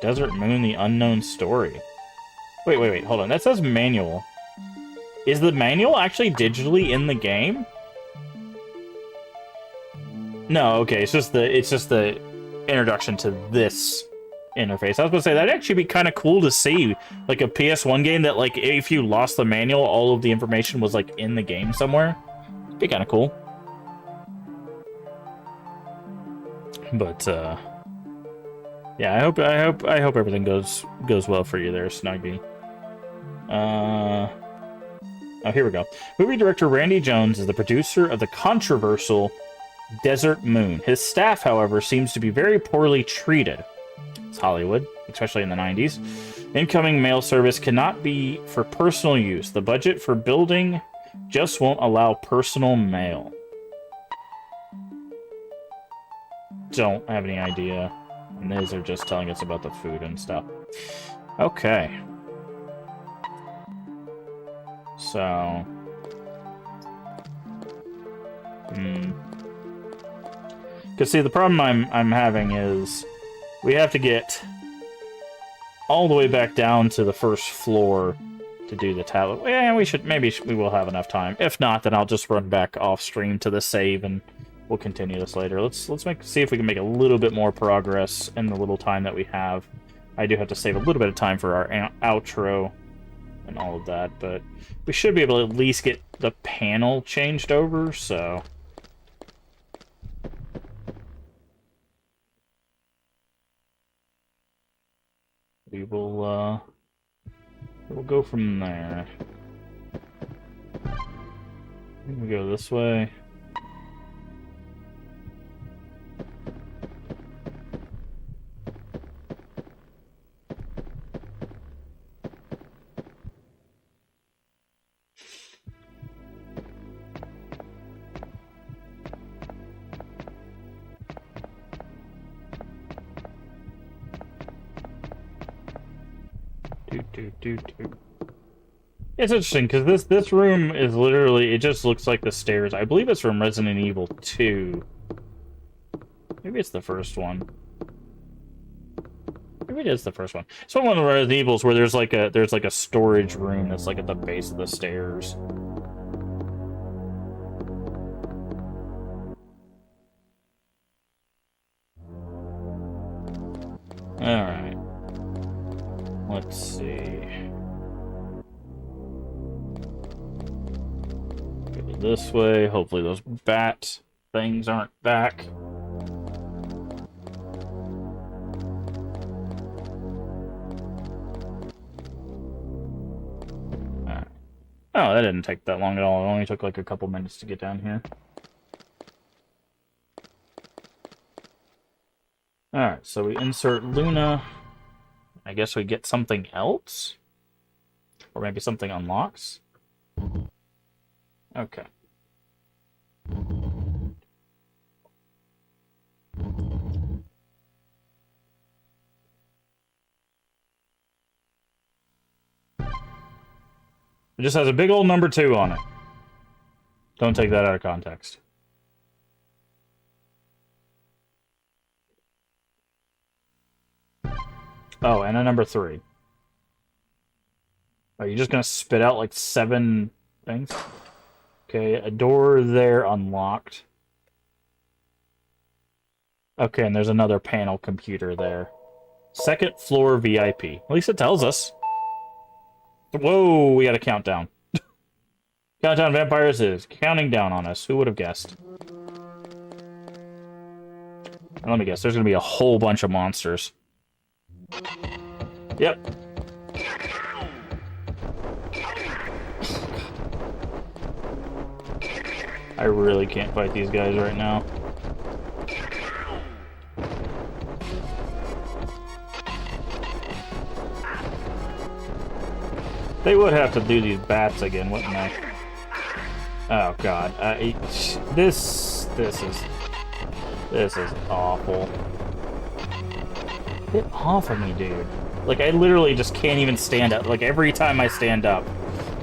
Desert Moon, the unknown story. Wait, hold on. That says manual. Is the manual actually digitally in the game? No, okay, it's just the introduction to this interface. I was gonna say, that'd actually be kind of cool to see, like a PS1 game that, like, if you lost the manual, all of the information was, like, in the game somewhere. It'd be kind of cool. But, yeah, I hope everything goes well for you there, Snugby. Oh, here we go. Movie director Randy Jones is the producer of the controversial Desert Moon. His staff, however, seems to be very poorly treated. It's Hollywood, especially in the 90s. Incoming mail service cannot be for personal use. The budget for building just won't allow personal mail. Don't have any idea. And these are just telling us about the food and stuff. Okay. So... Because, see, the problem I'm having is we have to get all the way back down to the first floor to do the tablet. Yeah, we will have enough time. If not, then I'll just run back off stream to the save and we'll continue this later. Let's see if we can make a little bit more progress in the little time that we have. I do have to save a little bit of time for our outro and all of that, but we should be able to at least get the panel changed over, so... we'll go from there. We go this way. It's interesting because this room is literally, it just looks like the stairs. I believe it's from Resident Evil 2. Maybe it's the first one. Maybe it is the first one. It's one of the Resident Evils where there's like a storage room that's like at the base of the stairs. Alright. Let's see. Go this way. Hopefully those bat things aren't back. Alright. Oh, that didn't take that long at all. It only took like a couple minutes to get down here. Alright, so we insert Luna. I guess we get something else? Or maybe something unlocks? Okay. It just has a big old number 2 on it. Don't take that out of context. Oh, and a number 3. Are you just gonna spit out like 7 things? Okay, a door there unlocked. Okay, and there's another panel computer there. Second floor VIP. At least it tells us. Whoa, we got a countdown. Countdown Vampires is counting down on us. Who would have guessed? And let me guess, there's gonna be a whole bunch of monsters. Yep. I really can't fight these guys right now. They would have to do these bats again, wouldn't they? Oh god, this is awful. Get off of me, dude. Like, I literally just can't even stand up. Like, every time I stand up,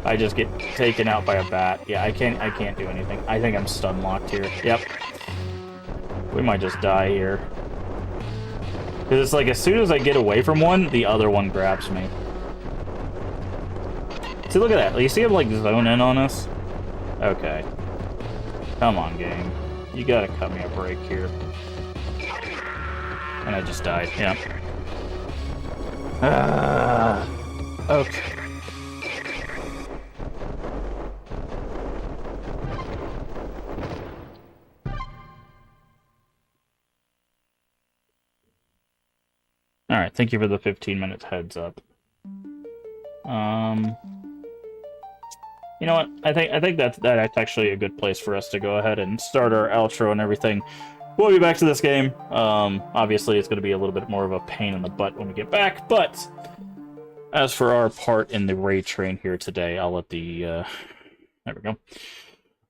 I just get taken out by a bat. Yeah, I can't do anything. I think I'm stun locked here. Yep. We might just die here. Because it's like, as soon as I get away from one, the other one grabs me. See, look at that. You see him, like, zone in on us? Okay. Come on, game. You gotta cut me a break here. And I just died. Yeah. Okay. All right, thank you for the 15 minutes heads up. You know what? I think that's actually a good place for us to go ahead and start our outro and everything. We'll be back to this game. Obviously, it's going to be a little bit more of a pain in the butt when we get back, but as for our part in the raid train here today, I'll let the there we go.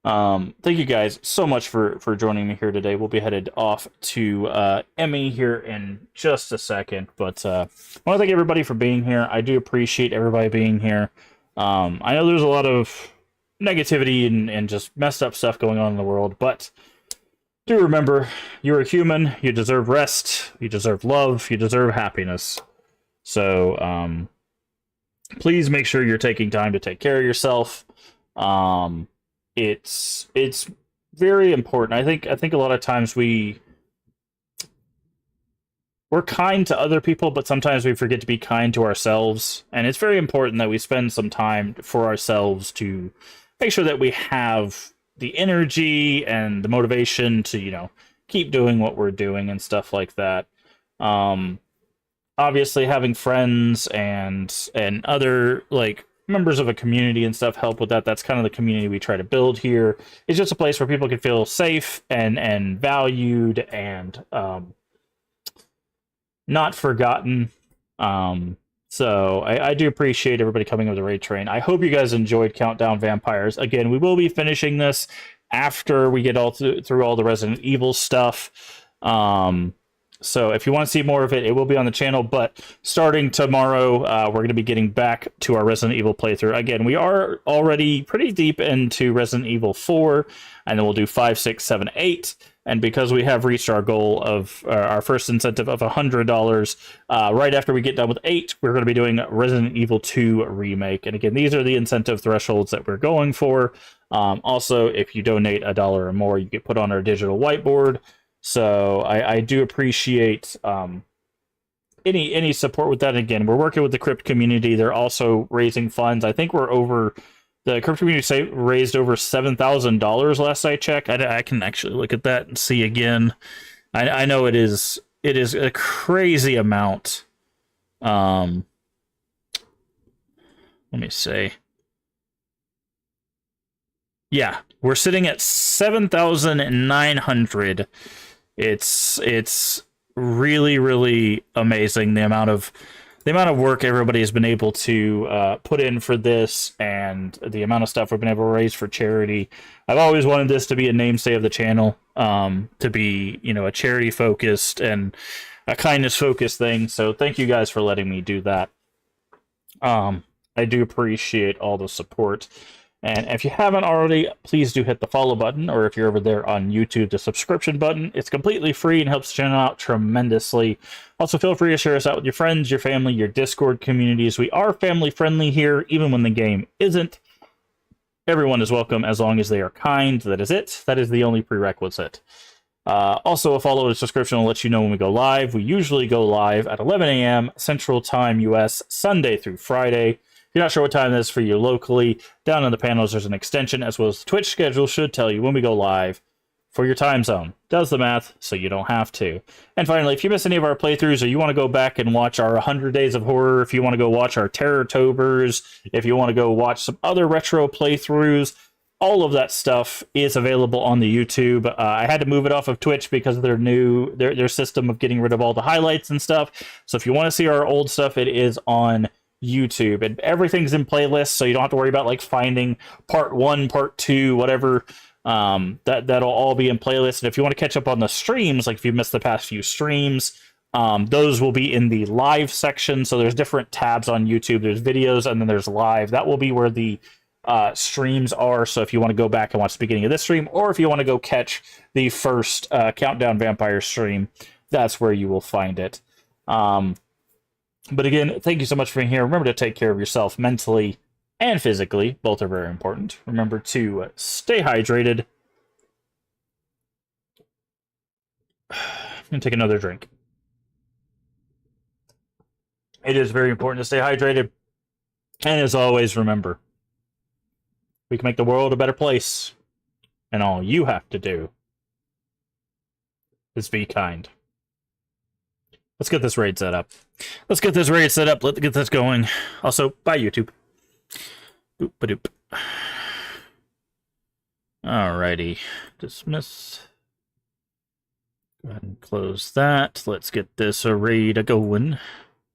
Thank you guys so much for joining me here today. We'll be headed off to Emmy here in just a second, but I want to thank everybody for being here. I do appreciate everybody being here. I know there's a lot of negativity and just messed up stuff going on in the world, but do remember, you're a human, you deserve rest, you deserve love, you deserve happiness. So, please make sure you're taking time to take care of yourself. It's very important. I think a lot of times we're kind to other people, but sometimes we forget to be kind to ourselves. And it's very important that we spend some time for ourselves to make sure that we have the energy and the motivation to, keep doing what we're doing and stuff like that. Obviously having friends and other members of a community and stuff help with that. That's kind of the community we try to build here. It's just a place where people can feel safe and valued and not forgotten. So I do appreciate everybody coming over the raid train. I hope you guys enjoyed Countdown Vampires. Again, we will be finishing this after we get all through all the Resident Evil stuff. So if you want to see more of it, it will be on the channel. But starting tomorrow, we're going to be getting back to our Resident Evil playthrough. Again, we are already pretty deep into Resident Evil 4, and then we'll do 5, 6, 7, 8. And because we have reached our goal of our first incentive of $100, right after we get done with 8, we're going to be doing Resident Evil 2 Remake. And again, these are the incentive thresholds that we're going for. Also, if you donate $1 or more, you get put on our digital whiteboard. So I do appreciate any support with that. Again, we're working with the crypt community. They're also raising funds. I think the crypt community raised over $7,000 last I checked. I can actually look at that and see again. I know it is a crazy amount. Let me see. Yeah, we're sitting at 7,900. It's really, really amazing the amount of work everybody has been able to put in for this, and the amount of stuff we've been able to raise for charity. I've always wanted this to be a namesay of the channel, to be a charity focused and a kindness focused thing. So thank you guys for letting me do that. I do appreciate all the support. And if you haven't already, please do hit the follow button, or if you're over there on YouTube, the subscription button. It's completely free and helps the channel out tremendously. Also, feel free to share us out with your friends, your family, your Discord communities. We are family friendly here, even when the game isn't. Everyone is welcome as long as they are kind. That is it. That is the only prerequisite. Also, a follow and subscription will let you know when we go live. We usually go live at 11 a.m. Central Time US, Sunday through Friday. If you're not sure what time it is for you locally, down in the panels there's an extension, as well as the Twitch schedule should tell you when we go live for your time zone. Does the math so you don't have to. And finally, if you miss any of our playthroughs, or you want to go back and watch our 100 Days of Horror, if you want to go watch our Terror-tobers, if you want to go watch some other retro playthroughs, all of that stuff is available on the YouTube. I had to move it off of Twitch because of their system of getting rid of all the highlights and stuff. So if you want to see our old stuff, it is on YouTube, and everything's in playlists, so you don't have to worry about finding part 1, part 2, whatever. That'll all be in playlists. And if you want to catch up on the streams, if you missed the past few streams, those will be in the live section. So there's different tabs on YouTube. There's videos, and then there's live. That will be where the streams are. So if you want to go back and watch the beginning of this stream, or if you want to go catch the first Countdown Vampire stream, that's where you will find it. But again, thank you so much for being here. Remember to take care of yourself mentally and physically. Both are very important. Remember to stay hydrated. I'm going to take another drink. It is very important to stay hydrated. And as always, remember, we can make the world a better place. And all you have to do is be kind. Let's get this raid set up. Let's get this going. Also, bye, YouTube. Boop-a-doop. Alrighty. Dismiss. Go ahead and close that. Let's get this raid going.